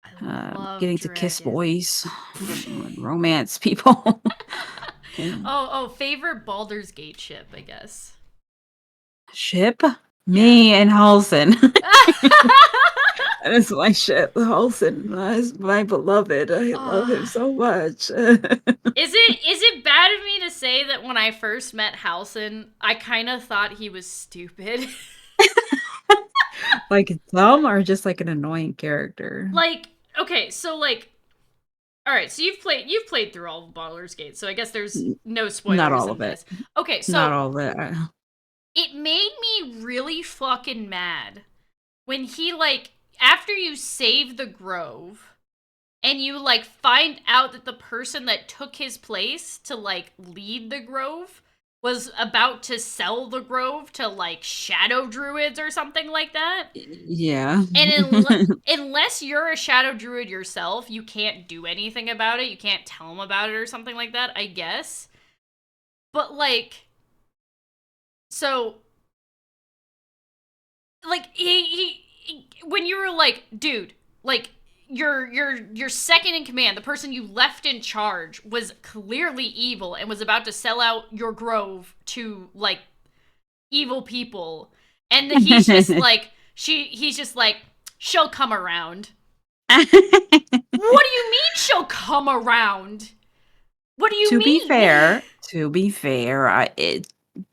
I love getting to kiss dragons. boys and romance people. Yeah. Favorite Baldur's Gate ship, I guess. Ship Yeah. me and Halson. That is my ship, Halson. Is my beloved. I love him Ah. so much. Is it bad of me to say that when I first met Halson, I kind of thought he was stupid? Like dumb or just like an annoying character? Like, okay, so like, all right, so you've played through all of Baldur's Gate, so I guess there's no Not spoilers all in of it. this. Okay, Not so all of it. it made me really fucking mad when he like after you save the Grove and you like find out that the person that took his place to like lead the Grove was about to sell the Grove to like shadow druids or something like that. Yeah. And unless you're a shadow druid yourself, you can't do anything about it. You can't tell them about it or something like that, I guess. But like, so like when you were like, dude, like your second in command, the person you left in charge, was clearly evil and was about to sell out your grove to like evil people, and he's just like he's just like she'll come around. What do you mean she'll come around? What do you To be mean? fair,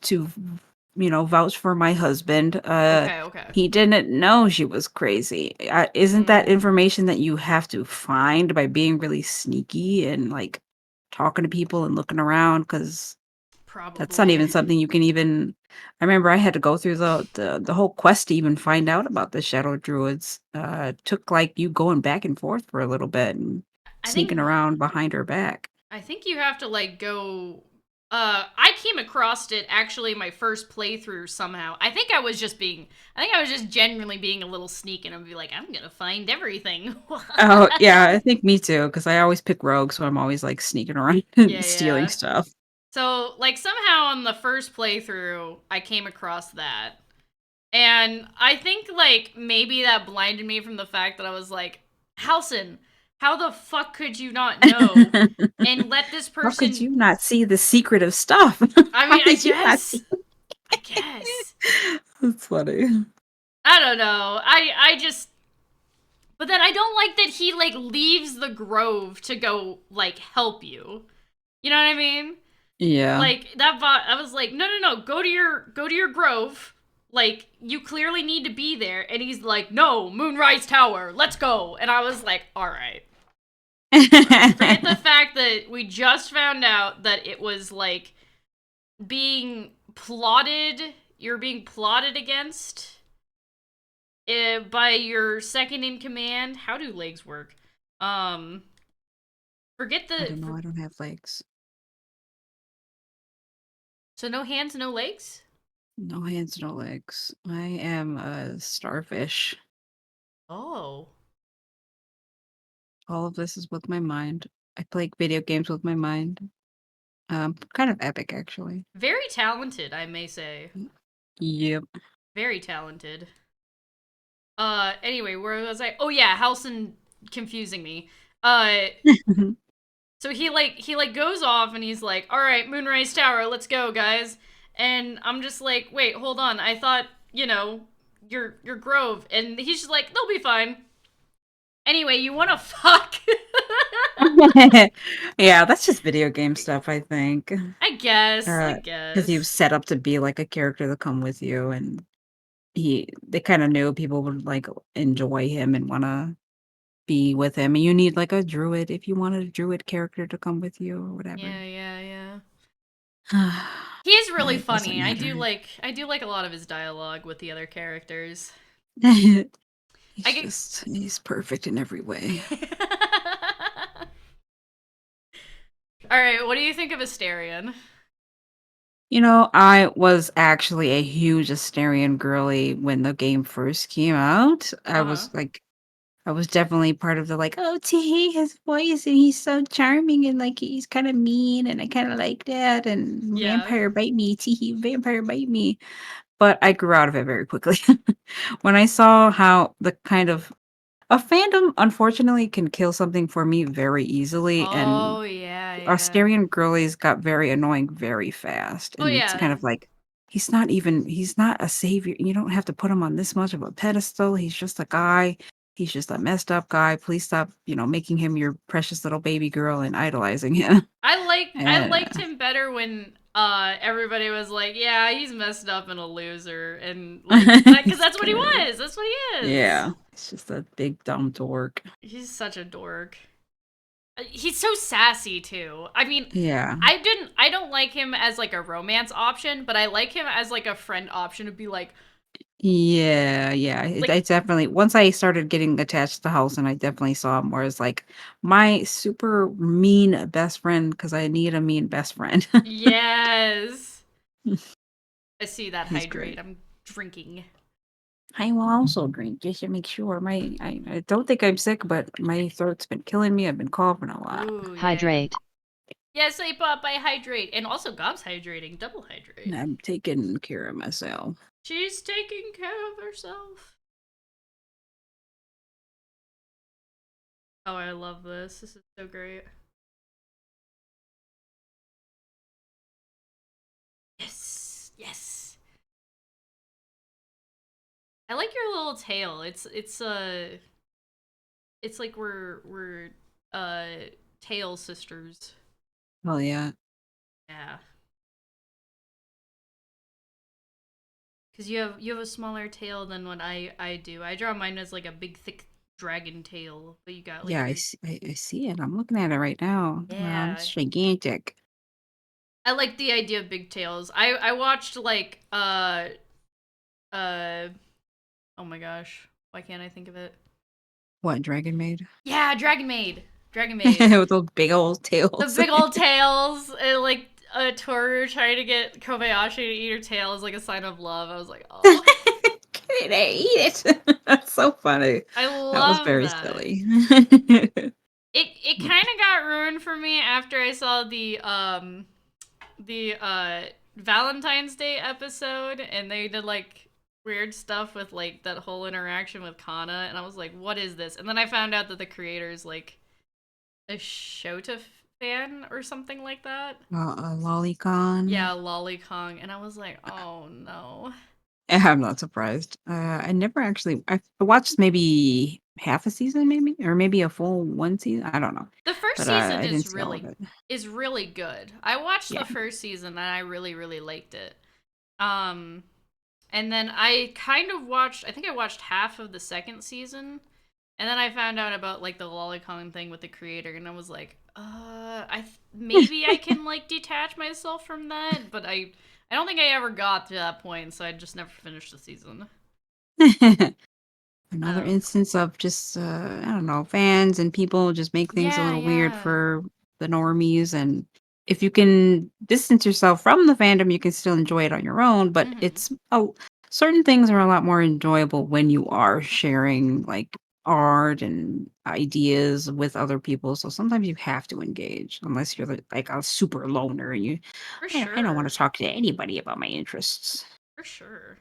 to vouch for my husband, Okay. he didn't know she was crazy. Isn't that Mm, information that you have to find by being really sneaky and like talking to people and looking around? Because that's not probably. even something you can even. I remember I had to go through the whole quest to even find out about the Shadow Druids. It took like you going back and forth for a little bit and I sneaking think around behind her back. I think you have to like go. I came across it actually my first playthrough somehow. I think I was just genuinely being a little sneak and I'd be like, I'm gonna find everything. Oh, yeah, I think me too, because I always pick rogue, so I'm always, like, sneaking around and stealing Yeah. stuff. So like somehow on the first playthrough, I came across that. And I think like maybe that blinded me from the fact that I was like, Halson, how the fuck could you not know? And let this How could person you not see the secretive stuff? I How mean, I could you not guess. see? I guess. That's funny. I don't know. I just but then I don't like that he like leaves the grove to go like help you. You know what I mean? Yeah. Like that bot I was like, "No, go to your grove. Like you clearly need to be there." And he's like, "No, Moonrise Tower. Let's go." And I was like, "All right." Forget the fact that we just found out that it was like being plotted, you're being plotted against by your second in command. How do legs work? Um, forget I don't know, the. I don't have legs. So no hands, no legs. No hands, no legs. I am a starfish. Oh, All of this is with my mind. I play video games with my mind. Kind of epic, actually. Very talented, I may say. Yep. Very talented. Anyway, where was I? Oh yeah, Halson confusing me. Uh, so he goes off and he's like, "All right, Moonrise Tower, let's go, guys." And I'm just like, "Wait, hold on. I thought, your Grove." And he's just like, "They'll be fine." Anyway, you want to fuck? Yeah, that's just video game stuff, I think. I guess. Because he was set up to be like a character to come with you, and they kind of knew people would like enjoy him and want to be with him. And you need like a druid if you wanted a druid character to come with you or whatever. Yeah. He's really Why it doesn't funny. I do matter. like a lot of his dialogue with the other characters. He's perfect in every way. All right, what do you think of Asterion? I was actually a huge Asterion girly when the game first came out. I was definitely part of the like, oh, Teehee, his voice, and he's so charming, and like he's kind of mean, and I kind of like that. And Yeah. vampire bite me, Teehee, vampire bite me. But I grew out of it very quickly when I saw how the kind of a fandom, unfortunately, can kill something for me very easily, and Oh yeah. Asterion girlies got very annoying very fast, Oh and it's kind yeah. of like he's not a savior. You don't have to put him on this much of a pedestal. He's just a guy. He's just a messed up guy. Please stop, making him your precious little baby girl and idolizing him. I liked him better when everybody was like, yeah, he's messed up and a loser, and like because that's what he was. That's what he is. Yeah, it's just a big dumb dork. He's such a dork. He's so sassy too. I mean, Yeah. I don't like him as like a romance option, but I like him as like a friend option to be like, Yeah, like I definitely once I started getting attached to the house, and I definitely saw him more as like my super mean best friend because I need a mean best friend. yes. I see that He's hydrate. great. I'm drinking. I will also drink just to make sure. I don't think I'm sick, but my throat's been killing me. I've been coughing a lot. Ooh, yeah. Hydrate. Yes, I pop, I hydrate. And also Gob's hydrating, double hydrate. And I'm taking care of myself. She's taking care of herself. Oh, I love this. This is so great. Yes. I like your little tail. It's like we're tail sisters. Oh yeah. Yeah. Cause you have a smaller tail than what I do. I draw mine as like a big thick dragon tail, but you got like Yeah, your... I see it. I'm looking at it right now. Yeah. It's gigantic. I like the idea of big tails. I watched like oh my gosh, why can't I think of it? What, Dragon Maid? Yeah, Dragon Maid. With those big old tails. The big old tails, and like a Toru trying to get Kobayashi to eat her tail is like a sign of love. I was like, oh. Can I eat it? That's so funny. I That was love very that. silly. It kind of got ruined for me after I saw the Valentine's Day episode, and they did like weird stuff with like that whole interaction with Kana, and I was like, what is this? And then I found out that the creator's like a Shota fan or something like that. A lolicon. Yeah, Lolicon, and I was like, oh no. I'm not surprised. I never actually. I watched maybe half a season, maybe, or maybe a full one season. I don't know. The first But season I didn't is see all of it. really good. I watched Yeah. the first season and I really liked it. And then I kind of watched, I think I watched half of the second season, and then I found out about like the Lolicon thing with the creator, and I was like, maybe I can like detach myself from that, but I don't think I ever got to that point, so I just never finished the season. Another Oh. instance of just I don't know, fans and people just make things a little weird Yeah. for the normies, and if you can distance yourself from the fandom, you can still enjoy it on your own, but Mhm. certain things are a lot more enjoyable when you are sharing like art and ideas with other people. So sometimes you have to engage, unless you're like a super loner and For I don't want sure. to talk to anybody about my interests. For sure.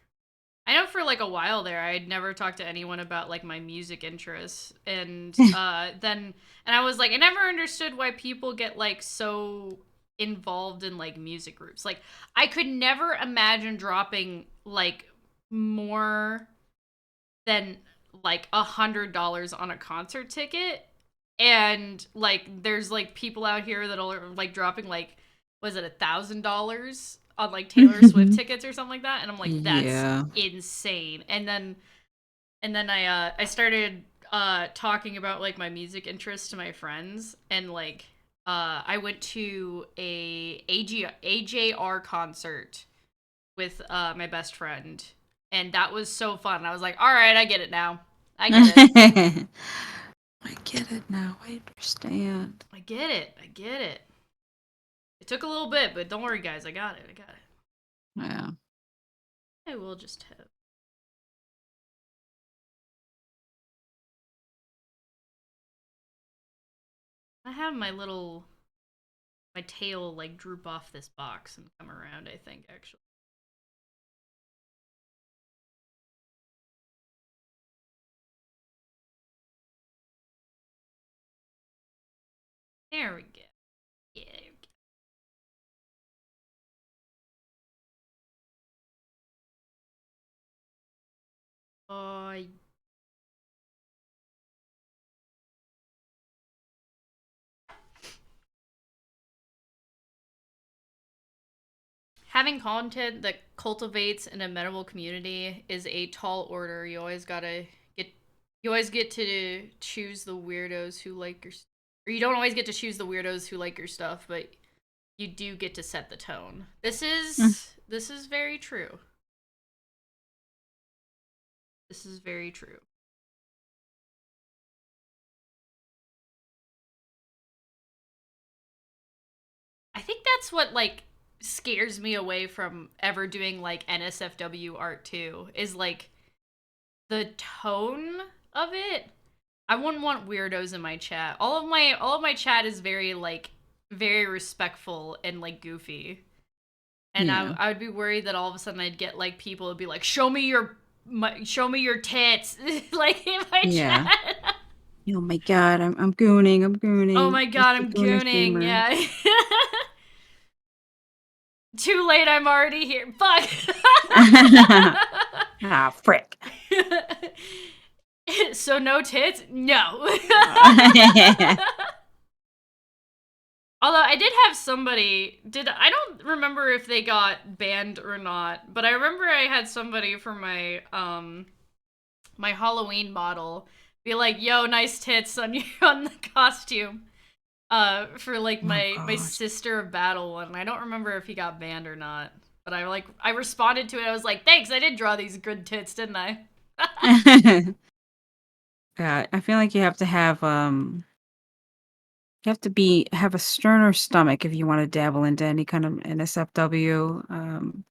I know for like a while there, I'd never talked to anyone about like my music interests, and I was like, I never understood why people get like so involved in like music groups. Like, I could never imagine dropping like more than like $100 on a concert ticket, and like there's like people out here that are like dropping like, was it $1,000 on like Taylor Swift tickets or something like that, and I'm like, that's Yeah. insane. And then I started talking about like my music interests to my friends, and like I went to a AJR concert with my best friend, and that was so fun. I was like, all right, I get it now. I get it. I get it now. I understand. I get it. I get it. It took a little bit, but don't worry, guys. I got it. I got it. Yeah. I will just have. I have my tail like droop off this box and come around, I think, actually. There we go. Yeah, there we go. Having content that cultivates an amenable community is a tall order. You always get to choose the weirdos who like your, or you don't always get to choose the weirdos who like your stuff, but you do get to set the tone. This is very true. This is very true. I think that's what like scares me away from ever doing like NSFW art too, is like the tone of it. I wouldn't want weirdos in my chat. All of my chat is very like very respectful and like goofy. And Yeah. I would be worried that all of a sudden I'd get like people would be like, show me your tits," like in my Yeah. chat. Oh my god, I'm gooning. I'm Oh gooning. my Just god, a I'm gooner gooning. streamer. Yeah. Too late, I'm already here. Fuck. Ah, frick. So no tits? No. Although I did have somebody I don't remember if they got banned or not, but I remember I had somebody for my Halloween model be like, "Yo, nice tits on you on the costume." For like Oh my god. Sister of Battle one. I don't remember if he got banned or not, but I responded to it. I was like, "Thanks, I did draw these good tits, didn't I?" Yeah, I feel like you have to have a sterner stomach if you want to dabble into any kind of NSFW,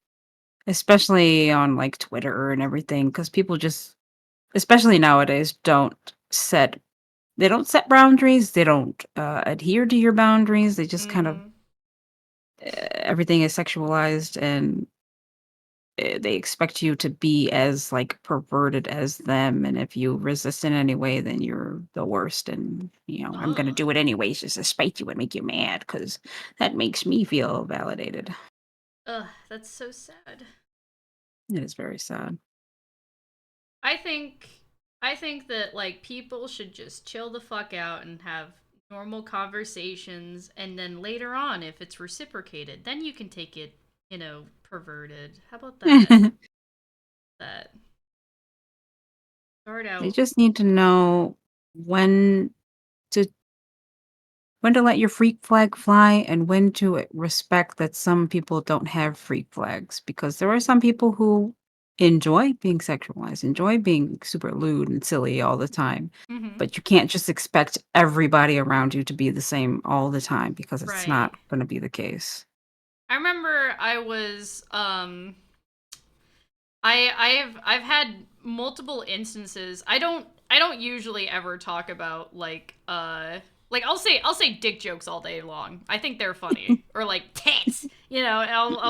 especially on like Twitter and everything, because people just, especially nowadays, they don't set boundaries. They don't adhere to your boundaries. They just kind of Mm-hmm. everything is sexualized, and they expect you to be as like perverted as them. And if you resist in any way, then you're the worst. And I'm gonna Ugh. do it anyways, just to spite you and make you mad, because that makes me feel validated. Ugh, that's so sad. It is very sad. I think I think that like people should just chill the fuck out and have normal conversations, and then later on if it's reciprocated, then you can take it, perverted. How about that? They That start out. just need to know when to let your freak flag fly, and when to respect that some people don't have freak flags, because there are some people who enjoy being sexualized, enjoy being super lewd and silly all the time. Mhm. But you can't just expect everybody around you to be the same all the time, because it's Right. not going to be the case. I remember I was I've had multiple instances. I don't usually ever talk about like I'll say dick jokes all day long. I think they're funny. Or like tits. You know,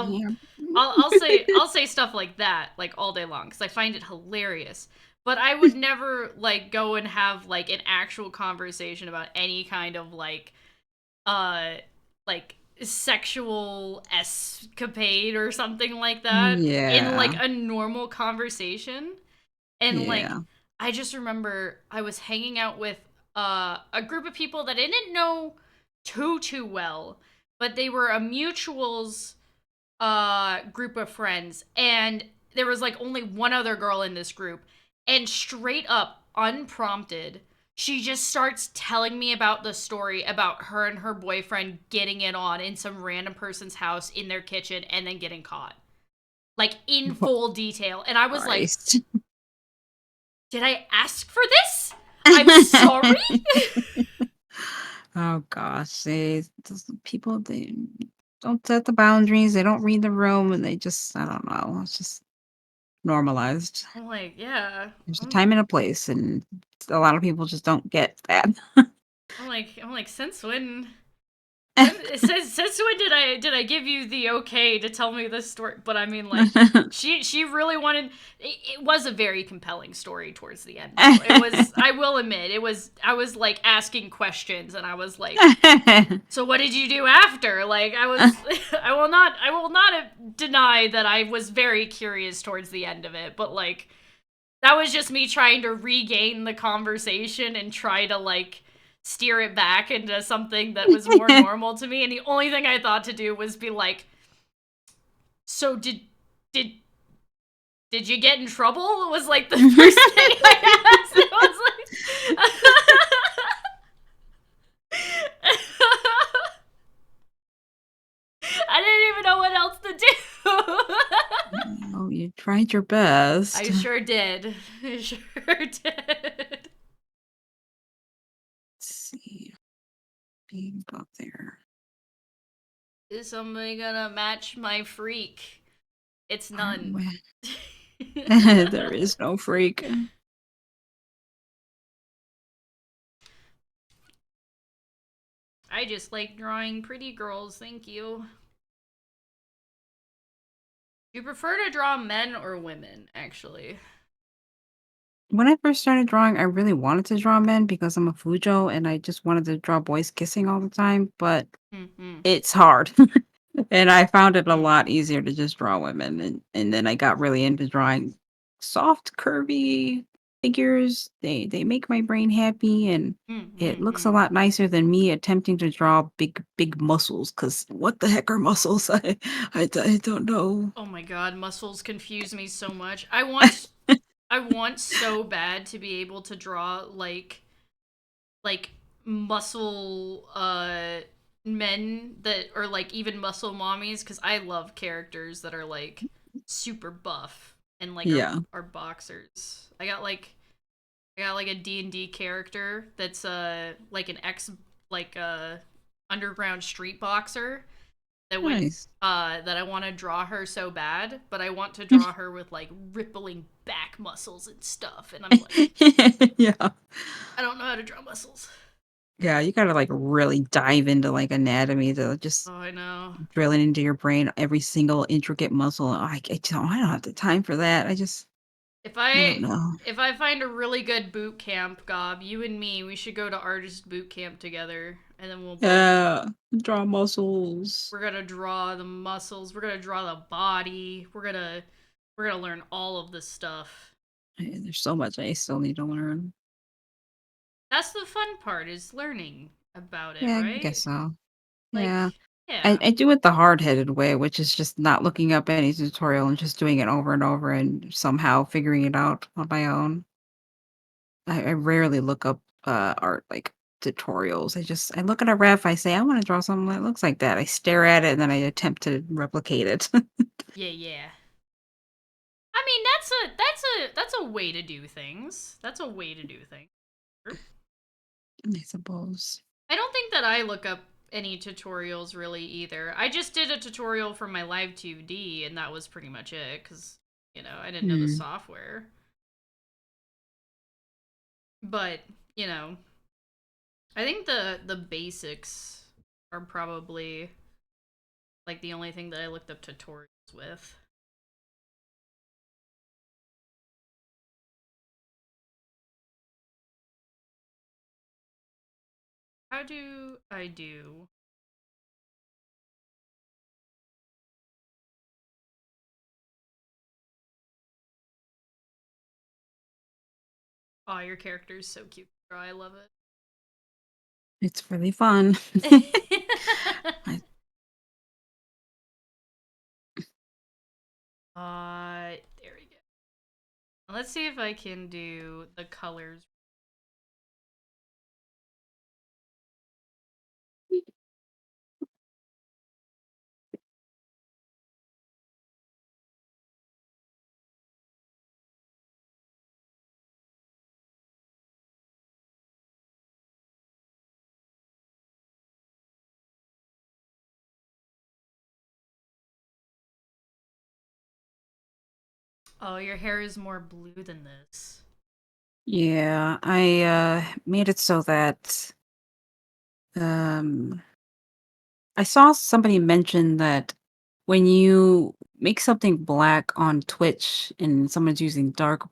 Yeah. I'll say stuff like that like all day long cuz I find it hilarious. But I would never like go and have like an actual conversation about any kind of uh like sexual escapade or something like that in like Yeah. a normal conversation. And like Yeah. I just remember I was hanging out with a group of people that I didn't know too well, but they were a mutuals group of friends, and there was like only one other girl in this group, and straight up unprompted she just starts telling me about the story about her and her boyfriend getting it on in some random person's house in their kitchen and then getting caught, like in full detail. And I was like, Christ. did I ask for this? I'm sorry. Oh gosh, people, they don't set the boundaries. They don't read the room, and they just, I don't know. It's just normalized. I'm like, yeah. There's a time and a place, and a lot of people just don't get that. I'm like, since when? Since when did I give you the okay to tell me this story? But I mean, like, she really wanted. It was a very compelling story towards the end. Though. It was. I will admit, it was. I was like asking questions, and I was like, so what did you do after? Like, I was. I will not. I will not deny that I was very curious towards the end of it. But like, that was just me trying to regain the conversation and try to like steer it back into something that was more normal to me. And the only thing I thought to do was be like, so did did you get in trouble? Was like the first thing I asked. It was like I didn't even know what else to do. Oh, you tried your best. I sure did. I sure did. Let's see. Being up there. Is somebody gonna match my freak? It's none. There is no freak. I just like drawing pretty girls, thank you. Do you prefer to draw men or women, actually? When I first started drawing, I really wanted to draw men because I'm a Fujo and I just wanted to draw boys kissing all the time, but Mm-hmm. it's hard. And I found it a lot easier to just draw women, and then I got really into drawing soft, curvy figures. They make my brain happy, and it looks a Mm-hmm. lot nicer than me attempting to draw big muscles. Cause what the heck are muscles? I don't know. Oh my god, muscles confuse me so much. I want so bad to be able to draw like muscle men that are like even muscle mommies because I love characters that are like super buff and like Yeah. are boxers. I got like a D&D character that's like an ex like underground street boxer that went Nice. that I want to draw her so bad, but I want to draw her with like rippling back muscles and stuff, and I'm like, Yeah. I don't know how to draw muscles. Yeah, you gotta like really dive into like anatomy to just Oh, I know. drilling into your brain every single intricate muscle. I don't have the time for that. If I don't I know. if I find a really good boot camp, Gob, you and me, we should go to artist boot camp together, and then we'll both Yeah, draw muscles. we're gonna draw the muscles, we're gonna draw the body, we're gonna learn all of this stuff. There's so much I still need to learn. That's the fun part is learning about it, Yeah, I right? guess so. Like, Yeah. yeah. I do it the hard-headed way, which is just not looking up any tutorial and just doing it over and over and somehow figuring it out on my own. I rarely look up art like tutorials. I look at a ref, I say, I want to draw something that looks like that. I stare at it and then I attempt to replicate it. Yeah, yeah. I mean, that's a way to do things. That's a way to do things. I suppose. I don't think that I look up any tutorials really either. I just did a tutorial for my Live 2D, and that was pretty much it, because, you know, I didn't know the Hmm. software. But, you know, I think the basics are probably like the only thing that I looked up tutorials with. How do I do? Oh, your character is so cute. Girl, I love It's really fun. it. I, There we go. Let's see if I can do the colors. Oh, your hair is more blue than this. yeah, I made it so that um I saw somebody mention that when you make something black on Twitch and someone's using dark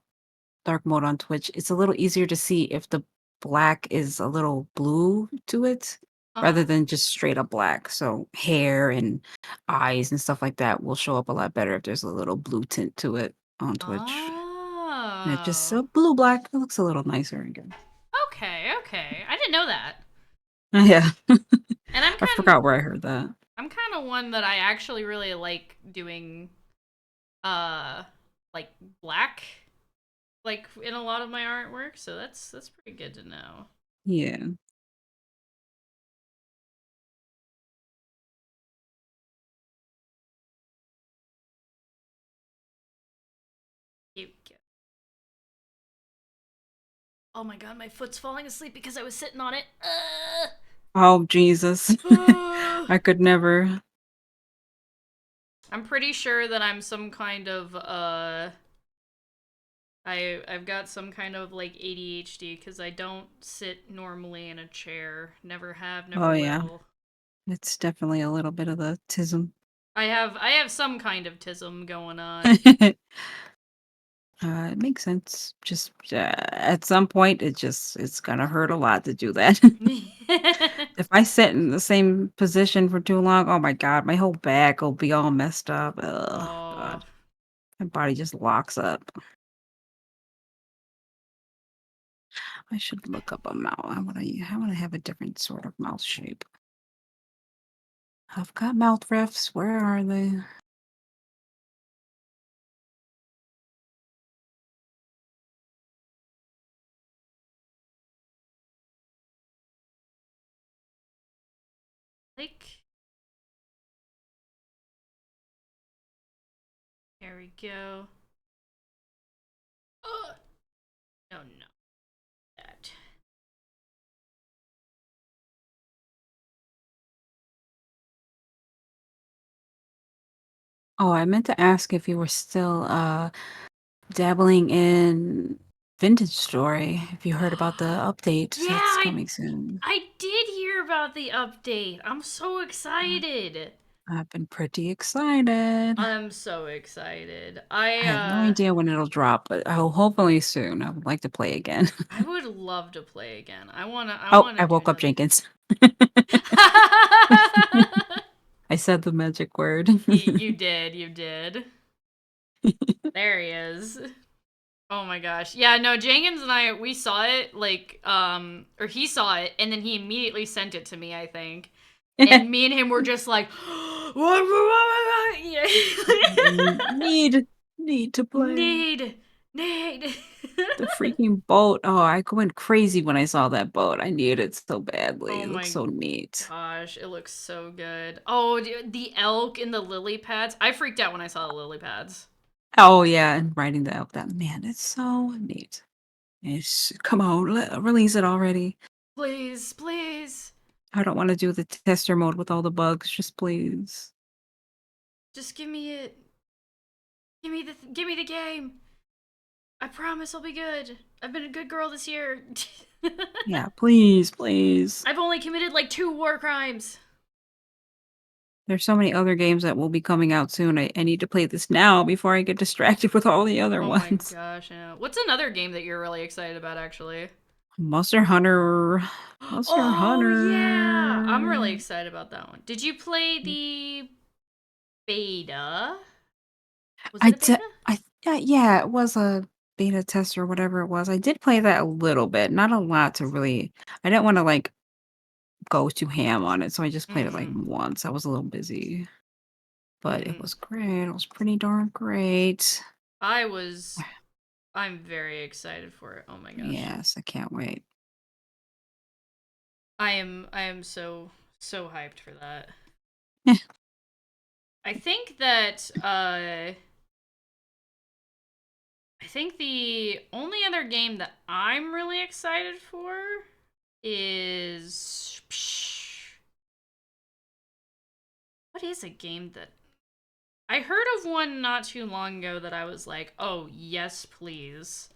mode on Twitch, it's a little easier to see if the black is a little blue to it rather Uh-huh. than just straight up black. So hair and eyes and stuff like that will show up a lot better if there's a little blue tint to it on Twitch. And it just Oh. blue black. It looks a little nicer again. Okay, okay. I didn't know that. Yeah, And I forgot where I heard that. I'm kind of one that I actually really like doing uh like black like in a lot of my artwork, so that's pretty good to know. Yeah. Cute, cute. Oh my god, my foot's falling asleep because I was sitting on it. Oh Jesus. I could never. I'm pretty sure that I'm some kind of I've got some kind of like ADHD because I don't sit normally in a chair. Never have, Oh never yeah. will. It's definitely a little bit of the tism. I have some kind of tism going on. It makes sense. Just at some point, it's gonna hurt a lot to do that. If I sit in the same position for too long, oh my god, my whole back will be all messed up. Ugh, Oh, god, my body just locks up. I should look up a mouth. I wanna have a different sort of mouth shape. I've got mouth refs. Where are they? like there we go. Oh, no, no, that. Oh, I meant to ask if you were still dabbling in Vintage Story. If you heard about the update Yeah, that's I coming soon. I did hear about the update. I'm so excited. I've been pretty excited. I'm so excited. I have no idea when it'll drop, but hopefully soon. I would like to play again. I would love to play again. I Oh, wanna I do woke up another. Jenkins. I said the magic word. You did, you did. There he is. Oh my gosh. Yeah, no, Jenkins and I we saw it like or he saw it and then he immediately sent it to me, I think. And me and him were just like yeah. Need to play. Need. The freaking boat. Oh, I went crazy when I saw that boat. I needed it so badly. Oh It looks my so neat. gosh, it looks so good. Oh, the elk and the lily pads. I freaked out when I saw the lily pads. Oh yeah, and riding the elk. That man, it's so neat. Come on, release it already. Please, please. I don't want to do the tester mode with all the bugs. Just please. Just give me it. Give me the game. I promise I'll be good. I've been a good girl this year. Yeah, please, please. I've only committed like 2 war crimes. There's so many other games that will be coming out soon. I need to play this now before I get distracted with all the other Oh my ones. gosh, yeah. What's another game that you're really excited about, actually? Monster Hunter. Monster Oh, yeah! I'm really Hunter. excited about that one. Did you play the beta? Was I it a did. beta? Yeah, it was a beta test or whatever it was. I did play that a little bit, not a lot to really. I didn't want to like go too ham on it, so I just played it like Mm-hmm. once. I was a little busy, but it Mm-hmm. was great. It was pretty darn great. I'm very excited for it. Oh my gosh. Yes, I can't wait. I am so hyped for that. I think that I think the only other game that I'm really excited for is what is a game that I heard of one not too long ago that I was like, "Oh, yes, please."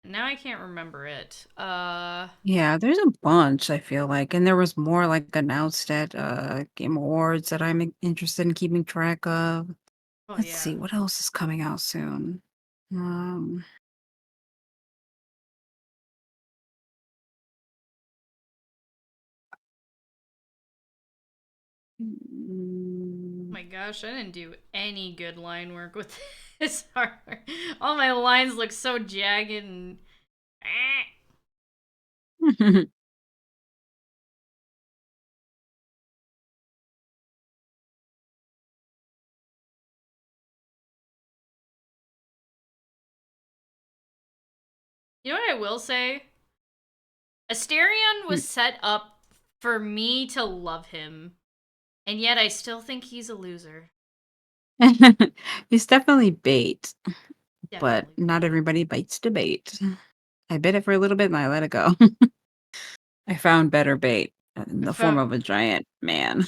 Now I can't remember it. Yeah, there's a bunch, I feel like, and there was more like announced at Game Awards that I'm interested in keeping track of. Oh Let's yeah. see what else is coming out soon. Um, Oh mm, my gosh, I didn't do any good line work with this hardware. All my lines look so jagged and. You know what I will say? Asterion was set up for me to love him, and yet I still think he's a loser. It's definitely bait, but Definitely not bait. everybody bites the bait. I bit it for a little bit and I let it go. I found better bait in the form of a giant man.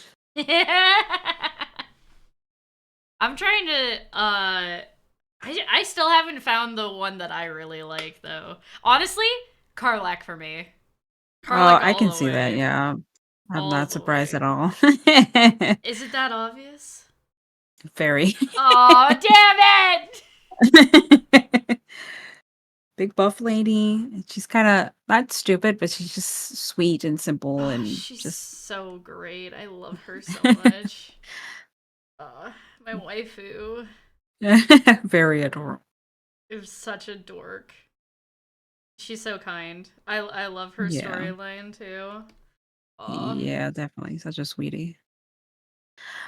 I'm trying to I still haven't found the one that I really like though. Honestly, Karlak for me. Oh, Karlak I all can the see that. way. Yeah. I'm All not the surprised way. at all. Is it that obvious? Very. Oh, damn it! Big buff lady. And she's kind of not stupid, but she's just sweet and simple Oh, and she's just so great. I love her so much. My waifu very adorable. is such a dork. She's so kind. I love her Yeah. storyline too. Oh, Yeah, definitely. Such a sweetie.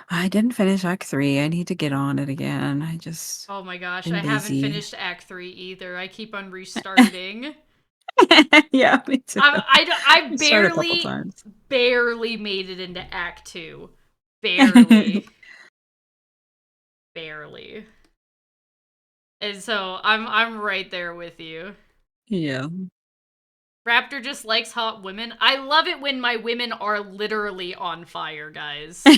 I didn't finish Act 3. I need to get on it again. I just oh my gosh, been I haven't busy. finished Act 3 either. I keep on restarting. Yeah, me too. I I started a couple barely, times. barely made it into Act 2. Barely. Barely. And so I'm right there with you. Yeah. Raptor just likes hot women. I love it when my women are literally on fire, guys.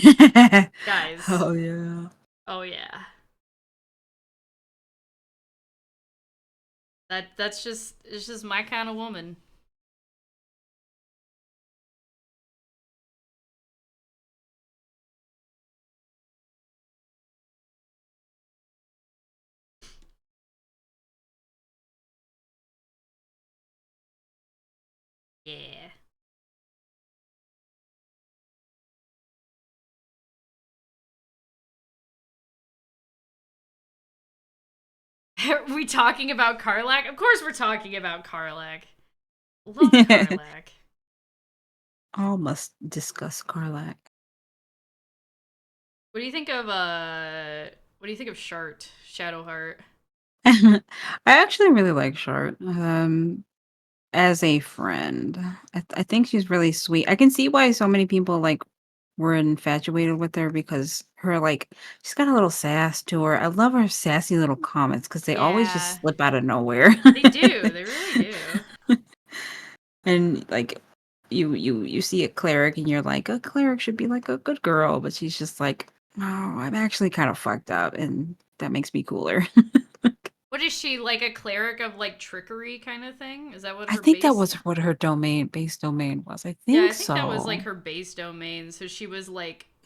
Guys. Oh, yeah. Oh yeah. That's just it's just my kind of woman. Yeah. Are we talking about Karlak? Of course we're talking about Karlak. Love Karlak. All must discuss Karlak. What do you think of Shart, Shadowheart? I actually really like Shart. As a friend. I think she's really sweet. I can see why so many people, like, were infatuated with her because her, like she's got a little sass to her. I love her sassy little comments because they always just Yeah. slip out of nowhere. They do. They really do. And, like, you see a cleric and you're like, "A cleric should be like a good girl," but she's just like, "Oh, I'm actually kind of fucked up, and that makes me cooler." what is she, like a cleric of like trickery kind of thing? Is that what I her think that base? was what her base domain was. I Yeah, think I think that was like so. her base domain. So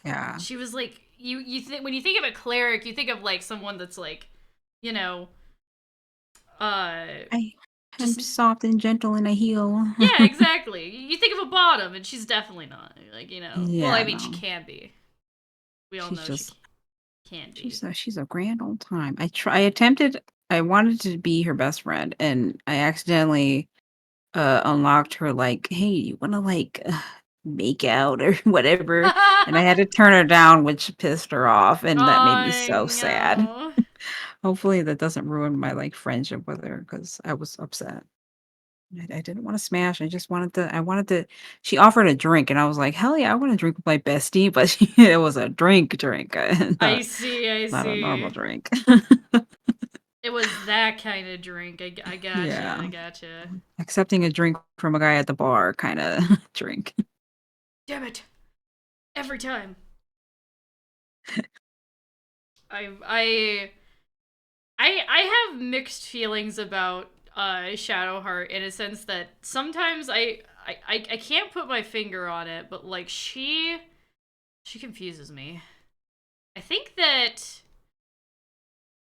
Yeah. she was like you think when you think of a cleric, you think of like someone that's like, you know, uh I'm just soft and gentle and I heal. yeah, exactly. You think of a bottom and she's definitely not. Like, well, I Yeah, mean she no. can be. We all She's know she just can be. she's a grand old time. I wanted to be her best friend and I accidentally unlocked her like, "Hey, you want to like make out or whatever?" And I had to turn her down, which pissed her off and that made me Oh so sad. no. Hopefully that doesn't ruin my like friendship with her cuz I was upset. I didn't want to smash. I wanted to she offered a drink and I was like, "Hell yeah, I want to drink with my bestie," but it was a drink, I see, I not a normal see. drink. It was that kind of drink. I gotcha, I Yeah. gotcha. Accepting a drink from a guy at the bar kind of drink. Damn it. Every time. I I I have mixed feelings about Shadowheart in a sense that sometimes I can't put my finger on it, but like she confuses me. I think that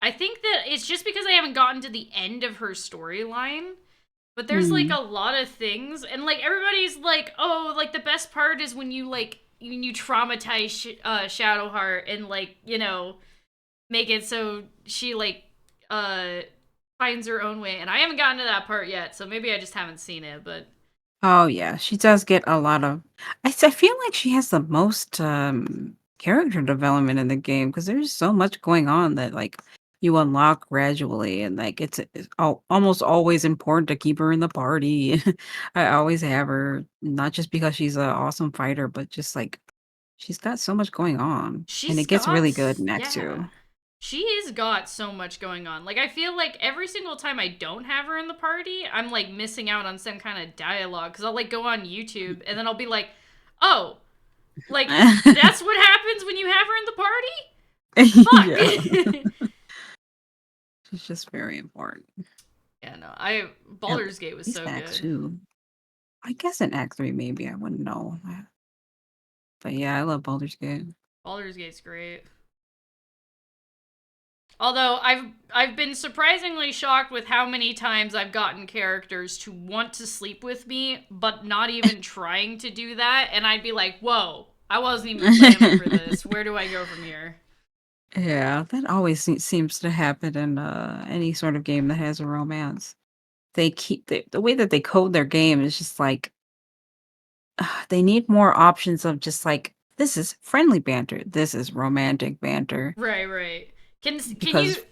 I think that it's just because I haven't gotten to the end of her storyline. But there's like Hmm. a lot of things, and like everybody's like, oh, like the best part is when you traumatize Shadowheart and like make it so she like uh finds her own way. And I haven't gotten to that part yet, so maybe I just haven't seen it. But Oh yeah, she does get a lot of I feel like she has the most character development in the game because there's so much going on that like you unlock gradually and like it's almost always important to keep her in the party. I always have her not just because she's an awesome fighter, but just like she's got so much going on and it she's gets really got good next yeah. to. She's got so much going on. Like I feel like every single time I don't have her in the party, I'm like missing out on some kind of dialogue because I'll like go on YouTube and then I'll be like, "Oh, like that's what happens when you have her Yeah, in the party? Fuck." she's just very important. Yeah, no. At Baldur's Gate was least so Act good. 2. I guess in Act 3 maybe I wouldn't know. But yeah, I love Baldur's Gate. Baldur's Gate's great. Although I've been surprisingly shocked with how many times I've gotten characters to want to sleep with me, but not even trying to do that, and I'd be like, "Whoa, I wasn't even planning for this. Where do I go from here?" Yeah, that always seems to happen in any sort of game that has a romance. They keep the way that they code their game is just like they need more options of just like this is friendly banter, this is romantic banter Right, right. Can you because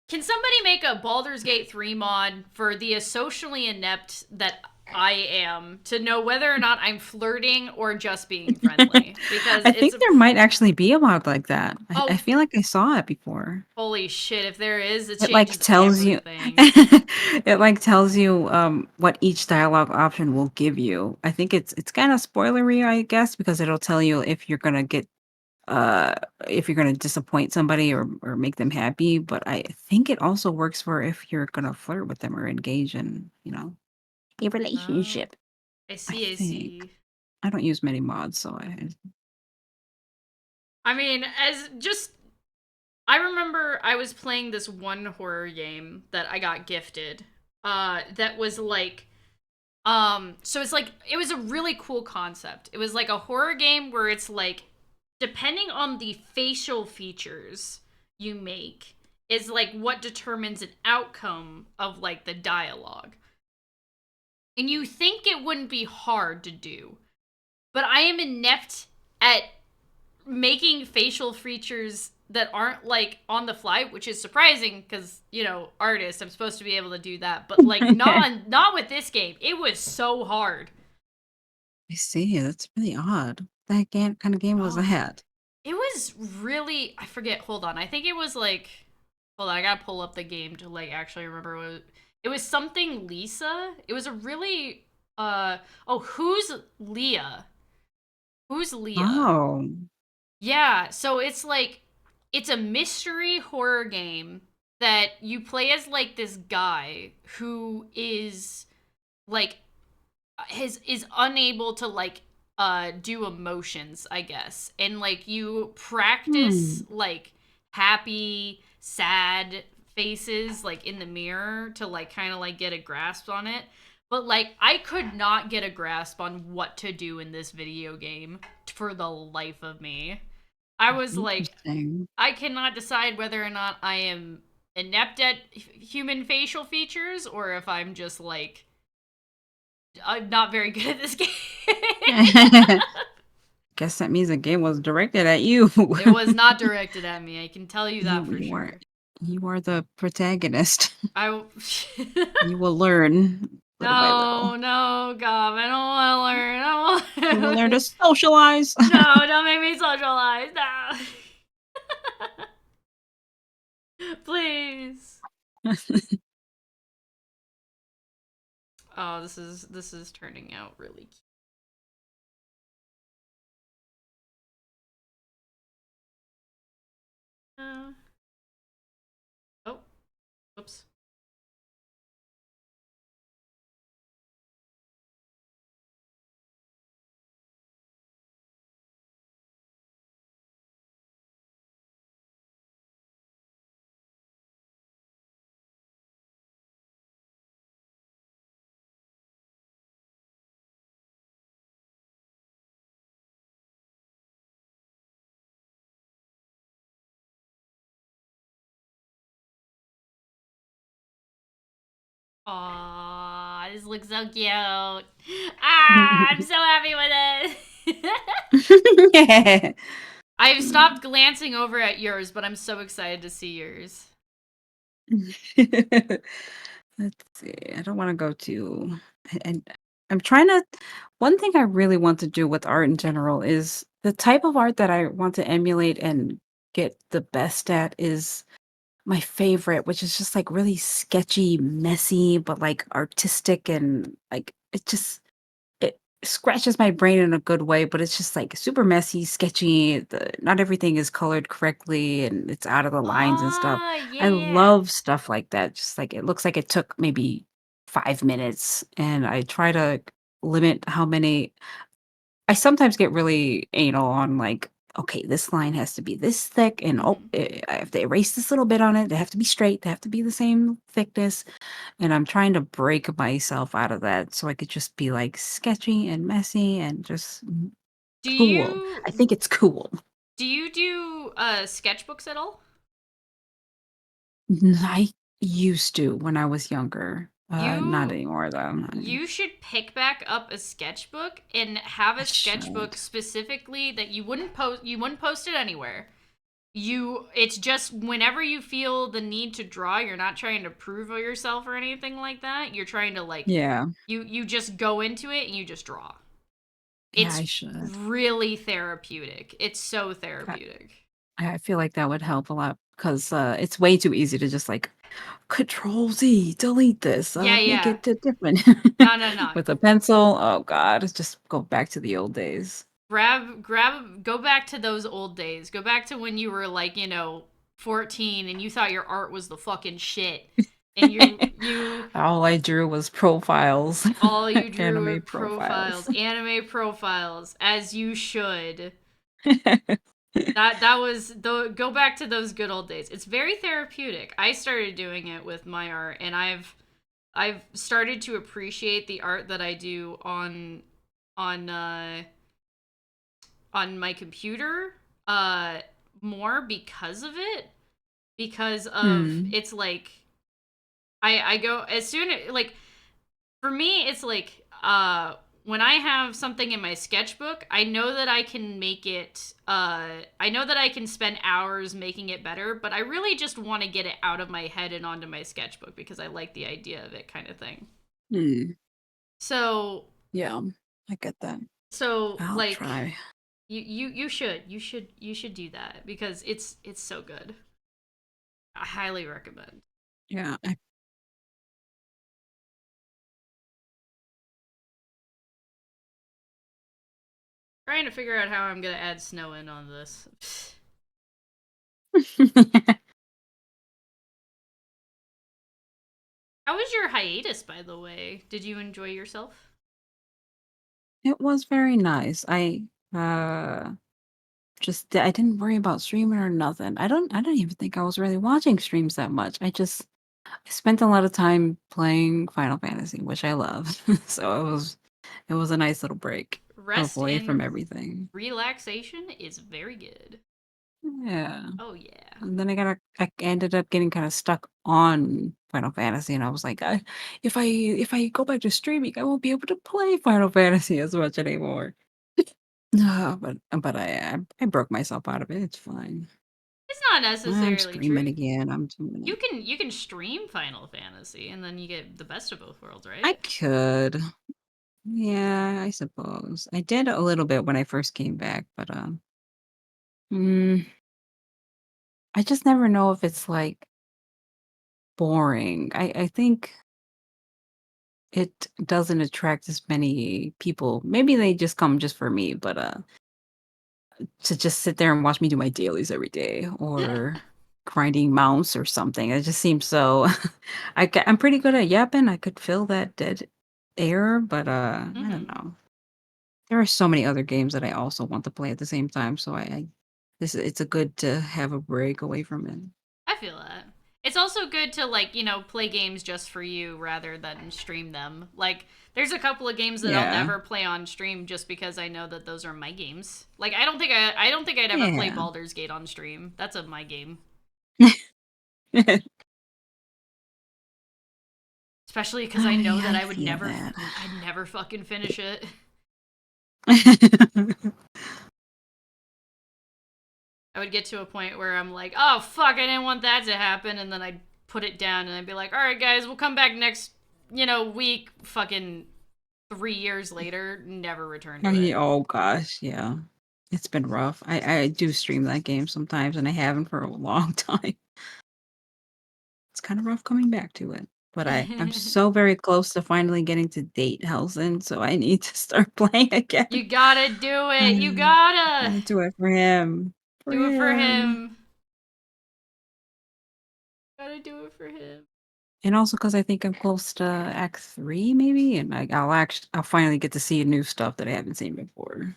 can somebody make a Baldur's Gate 3 mod for the socially inept that I am to know whether or not I'm flirting or just being friendly? Because I it's think there might actually be a mod like that. I oh feel like I saw it before. holy shit, if there is, it It like changes tells you everything. it like tells you what each dialogue option will give you. I think it's kind of spoilery, I guess, because it'll tell you uh if you're gonna disappoint somebody or make them happy. But I think it also works for if you're gonna flirt with them or engage in, a Oh, relationship. I I see, I think. see. I don't use many mods, so I mean, as just I remember I was playing this one horror game that I got gifted. That was like so it's like it was a really cool concept. It was like a horror game where it's like depending on the facial features you make is like what determines an outcome of like the dialogue. And you think it wouldn't be hard to do, but I am inept at making facial features that aren't like on the fly, which is surprising because artist, I'm supposed to be able to do that, but like not with this game. It was so hard. I see. That's really odd. That kind of game was Oh, that? it was really I forget. Hold on, I think it was like hold on. I gotta pull up the game to like actually remember what it was. Something Lisa. It was a really oh who's Leah? Who's Leah? Oh. Yeah, so it's like it's a mystery horror game that you play as like this guy who is like is unable to like do emotions, I guess. And like you practice Hmm. like happy, sad faces like in the mirror to like kind of like get a grasp on it. But like I could not get a grasp on what to do in this video game for the life of me. I was like, Interesting. I cannot decide whether or not I am inept at human facial features or if I'm just like I'm not very good at this game. Guess that means the game was directed at you. It was not directed at me. I can tell you that You for you are sure. you are the protagonist. I You will learn little by little. no, no, God, I don't want to learn. I You don't will learn wanna... to socialize. No, don't make me socialize. No. Please. Oh, this is turning out really cute. Oh, whoops. Aw, this looks so cute. Ah, I'm so happy with it. Yeah. I've stopped glancing over at yours, but I'm so excited to see yours. Let's see. I don't want to go too. And I'm trying to. One thing I really want to do with art in general is the type of art that I want to emulate and get the best at is my favorite, which is just like really sketchy, messy, but like artistic and like it scratches my brain in a good way, but it's just like super messy, sketchy. Not everything is colored correctly and it's out of the lines and stuff. Ah, I yeah. love stuff like that. Just like it looks like it took maybe 5 minutes, and I try to limit how many. I sometimes get really anal on like, okay, this line has to be this thick, and oh, Mhm. I have to erase this little bit on it. They have to be straight. They have to be the same thickness. And I'm trying to break myself out of that so I could just be like sketchy and messy and just Do cool. you I think it's cool. do sketchbooks at all? I used to when I was younger. Not You anymore though. you should pick back up a sketchbook and have I a sketchbook should. specifically that you wouldn't post it anywhere. It's just whenever you feel the need to draw, you're not trying to prove yourself or anything like that. You're trying to like Yeah. you just go into it and you just draw. Yeah, It's I should. really therapeutic. It's so I, therapeutic. I feel like that would help a lot because it's way too easy to just like Control Z, delete this, Yeah, make yeah. it different. No, no, no. With a pencil, oh god, it's just go back to the old days. Go back to those old days. Go back to when you were like, 14 and you thought your art was the fucking shit. And you All I drew was profiles, all you drew were anime profiles. anime profiles, as you should. That was go back to those good old days. It's very therapeutic. I started doing it with my art and I've started to appreciate the art that I do on uh on my computer more because of it, because of Hmm. it's like I go as soon as like for me it's like when I have something in my sketchbook, I know that I can make it I know that I can spend hours making it better, but I really just want to get it out of my head and onto my sketchbook because I like the idea of it kind of thing. Hmm. So Yeah, I get that. I'll like try. you should do that because it's so good. I highly recommend. Yeah, Trying to figure out how I'm gonna add snow in on this. How was your hiatus, by the way? Did you enjoy yourself? It was very nice. Uh I didn't worry about streaming or nothing. I don't even think I was really watching streams that much. I spent a lot of time playing Final Fantasy, which I love. So it was a nice little break Rest away from and everything. relaxation is very good. Yeah. Oh yeah. And then I ended up getting kind of stuck on Final Fantasy, and I was like, if I go back to streaming, I won't be able to play Final Fantasy as much anymore. No, but I broke myself out of it. It's fine. It's not I'm necessarily streaming true. again. I'm doing You it. can stream Final Fantasy and then you get the best of both worlds, I right? could. Yeah, I suppose. I did a little bit when I first came back, but mm, I just never know if it's like boring. I think it doesn't attract as many people. Maybe they just come just for me, but to just sit there and watch me do my dailies every day or grinding mounts or something. It just seems so I'm pretty good at yapping. I could fill that dead air, but I don't Hmm. know. There are so many other games that I also want to play at the same time, so it's a good to have a break away from it. I feel that. It's also good to like, play games just for you rather than stream them. Like there's a couple of games that I'll Yeah. never play on stream just because I know that those are my games. Like I don't think I'd ever play Yeah. Baldur's Gate on stream. That's a my game. Especially because I Oh, know yeah, that I feel that. I'd never fucking finish it. I would get to a point where I'm like, oh fuck, I didn't want that to happen, and then I'd put it down and I'd be like, all right, guys, we'll come back next, week. Fucking 3 years later, never return to it. Oh gosh, yeah. It's been rough. I do stream that game sometimes, and I haven't for a long time. It's kind of rough coming back to it. But I'm so very close to finally getting to date Helson, so I need to start playing again. You gotta do it. You I'm gotta gonna do it for him. For do it for him. him. Gotta do it for him. And also because I think I'm close to Act 3 maybe, and I'll finally get to see new stuff that I haven't seen before.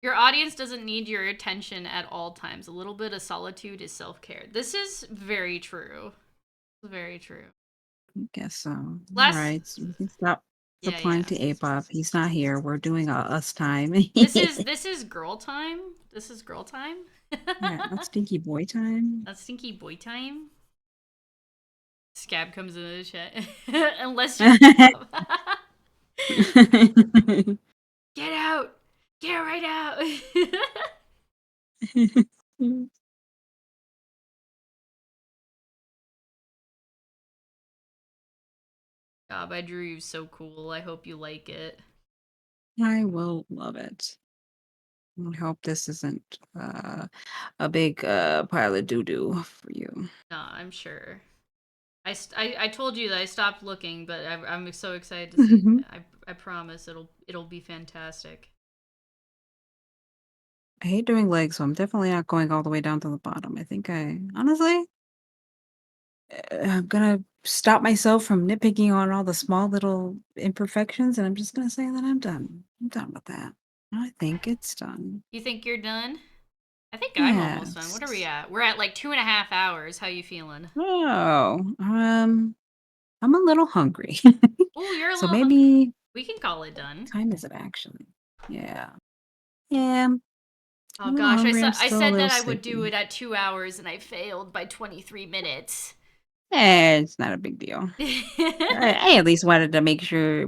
Your audience doesn't need your attention at all times. A little bit of solitude is self care. This is very true. Very true. I guess so. Last, Alright, so we can stop yeah, replying yeah. to Apop. He's not here. We're doing a us time. This is girl time. This is girl time. Yeah, not stinky boy time. That's stinky boy time. Scab comes into the chat. Unless you get out, get right out. God, I drew you so cool. I hope you like it. I will love it. I hope this isn't a big pile of doo doo for you. Nah, I'm sure. I told you that I stopped looking, but I'm so excited to see. I promise it'll be fantastic. I hate doing legs, so I'm definitely not going all the way down to the bottom. I think I honestly, I'm gonna stop myself from nitpicking on all the small little imperfections, and I'm just gonna say that I'm done. I'm done with that. I think it's done. You think you're done? I think I'm almost done. What are we Yes. at? We're at like 2.5 hours. How you feeling? Oh, I'm a little hungry. Oh, you're a So little hungry. maybe We can call it done. time is it actually? Yeah. Yeah. I'm a Oh little gosh, hungry. I'm I still a said little that I would do sleepy. it at 2 hours and I failed by 23 minutes. It's not a big deal. I at least wanted to make sure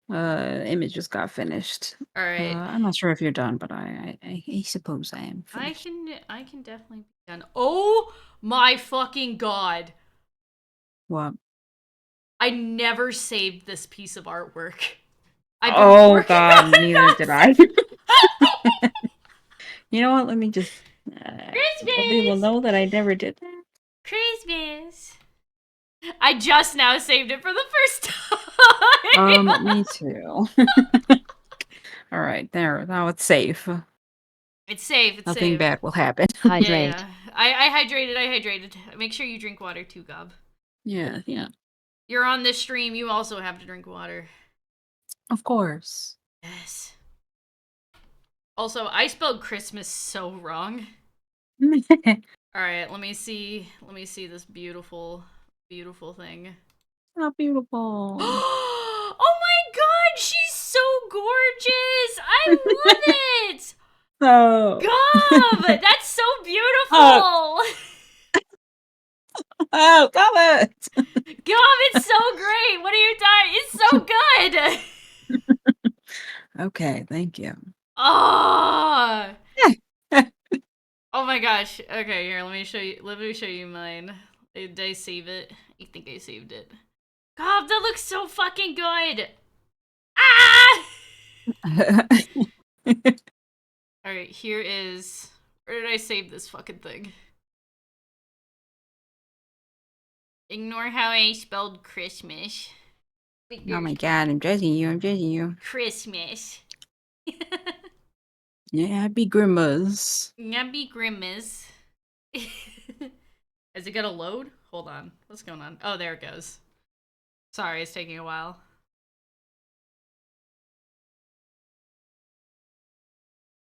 images got finished. All right, I'm not sure if you're done, but I suppose I am finished. I can definitely be done. Oh my fucking god! What? I never saved this piece of artwork. I've been Oh working God, on it. neither did I. You know what? Let me just. Nobody will Christmas, know that I never did that. Christmas. I just now saved it for the first time. Me too. All right, there. Now it's safe. It's safe. It's Nothing safe. bad will happen. Hydrate. Yeah. I hydrated. Make sure you drink water too, Gob. Yeah, yeah. You're on this stream. You also have to drink water. Of course. Yes. Also, I spelled Christmas so wrong. All right, let me see. Let me see this beautiful, beautiful thing. How beautiful. Oh my god, she's so gorgeous! I love it! Oh. Gob! That's so beautiful! Oh, comment. Gob, it's so great! What are you doing? It's so good! Okay, thank you. Oh! Oh my gosh. Okay, here, let me show you mine. Did I save it? I think I saved it. God, that looks so fucking good! Ah! Alright, here is... Where did I save this fucking thing? Ignore how I spelled Christmas. Oh my god, I'm judging you. I'm judging you. Christmas. Yeah, happy Grimace. Happy Grimace. Is it gonna load? Hold on. What's going on? Oh, there it goes. Sorry, it's taking a while.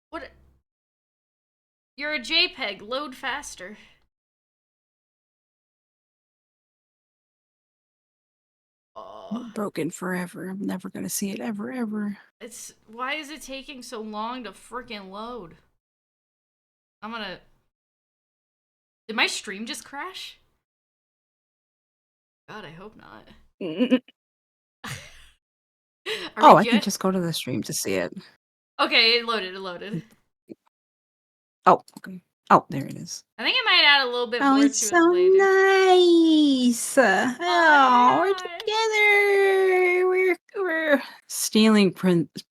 What? You're a JPEG. Load faster. Oh, Broken forever. I'm never gonna see it ever. it's... Why is it taking so long to freaking load? I'm gonna... Did my stream just crash? God, I hope not. Oh, we I good? can just go to the stream to see it. Okay, it loaded. Oh, okay. Oh, there it is. I think I might add a little bit Oh, more it's to so it later. nice. Oh, we're yeah. together. We're stealing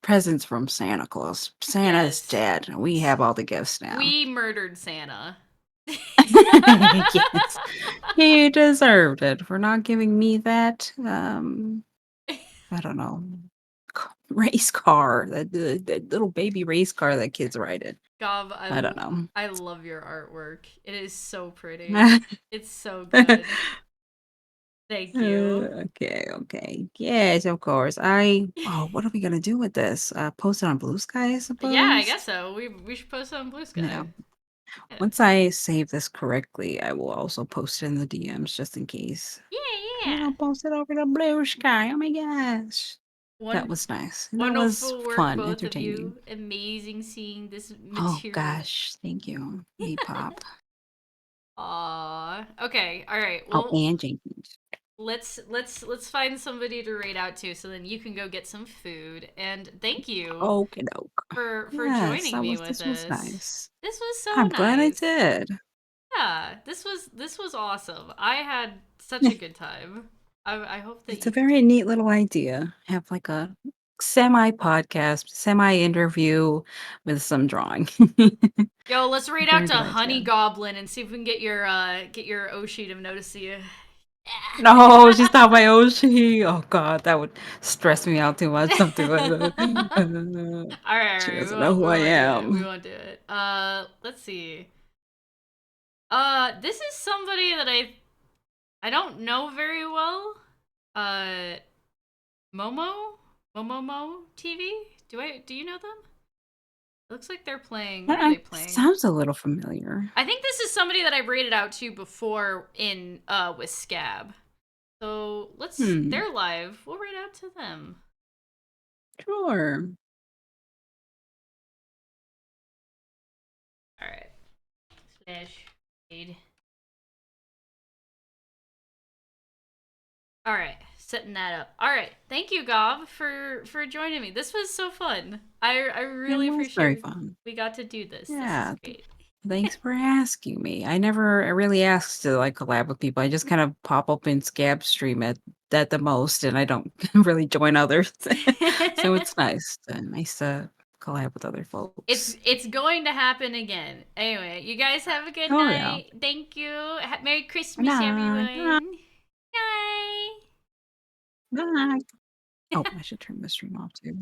presents from Santa Claus. Santa's Yes. dead. We have all the gifts now. We murdered Santa. Yes. He deserved it for not giving me that. I don't know. Race car, that little baby race car that kids ride in. Gob, I don't know. I love your artwork. It is so pretty. It's so good. Thank you. Okay. Yes, of course. What are we gonna do with this? Post it on Blue Sky, I suppose? Yeah, I guess so. We should post it on Blue Sky. No. Yeah. Once I save this correctly, I will also post it in the DMs just in case. Yeah. I'll post it over to Blue Sky. Oh my gosh. That was nice. That was Wonderful work, fun, both entertaining. of you. Amazing seeing this Oh material. gosh, thank you. Hey Pop. Aww. Okay, alright. Oh, Well, and Jenkins. let's find somebody to raid out to so then you can go get some food. And thank you Okie doke. for Yes, joining me with this was nice. This was so I'm nice. glad I did. Yeah, this was awesome. I had such a good time. I hope that It's a very neat little idea. Have like a semi-podcast, semi-interview with some drawing. Yo, let's raid Very out to good Honey idea. Goblin and see if we can get your Oshi to notice you. No, she's not my Oshi. Oh god, that would stress me out too much. I'm doing Alright, She we doesn't know who I We am. won't do it. Let's see. This is somebody that I don't know very well. Momo TV? Do you know them? It looks like they're playing. What are they playing? Sounds a little familiar. I think this is somebody that I rated out to before in with Scab. So they're live. We'll raid out to them. Sure. Alright. /raid. Alright, setting that up. Alright, thank you, Gob, for joining me. This was so fun. I really appreciate Very fun. we got to do this. Yeah. This is great. Thanks for asking me. I never really asked to like collab with people. I just kind of pop up in Scab stream at the most, and I don't really join others. So it's nice. Nice to collab with other folks. It's going to happen again. Anyway, you guys have a good Oh, night. yeah. Thank you. Merry Christmas, Night. everyone. Bye. Oh, I should turn the stream off too.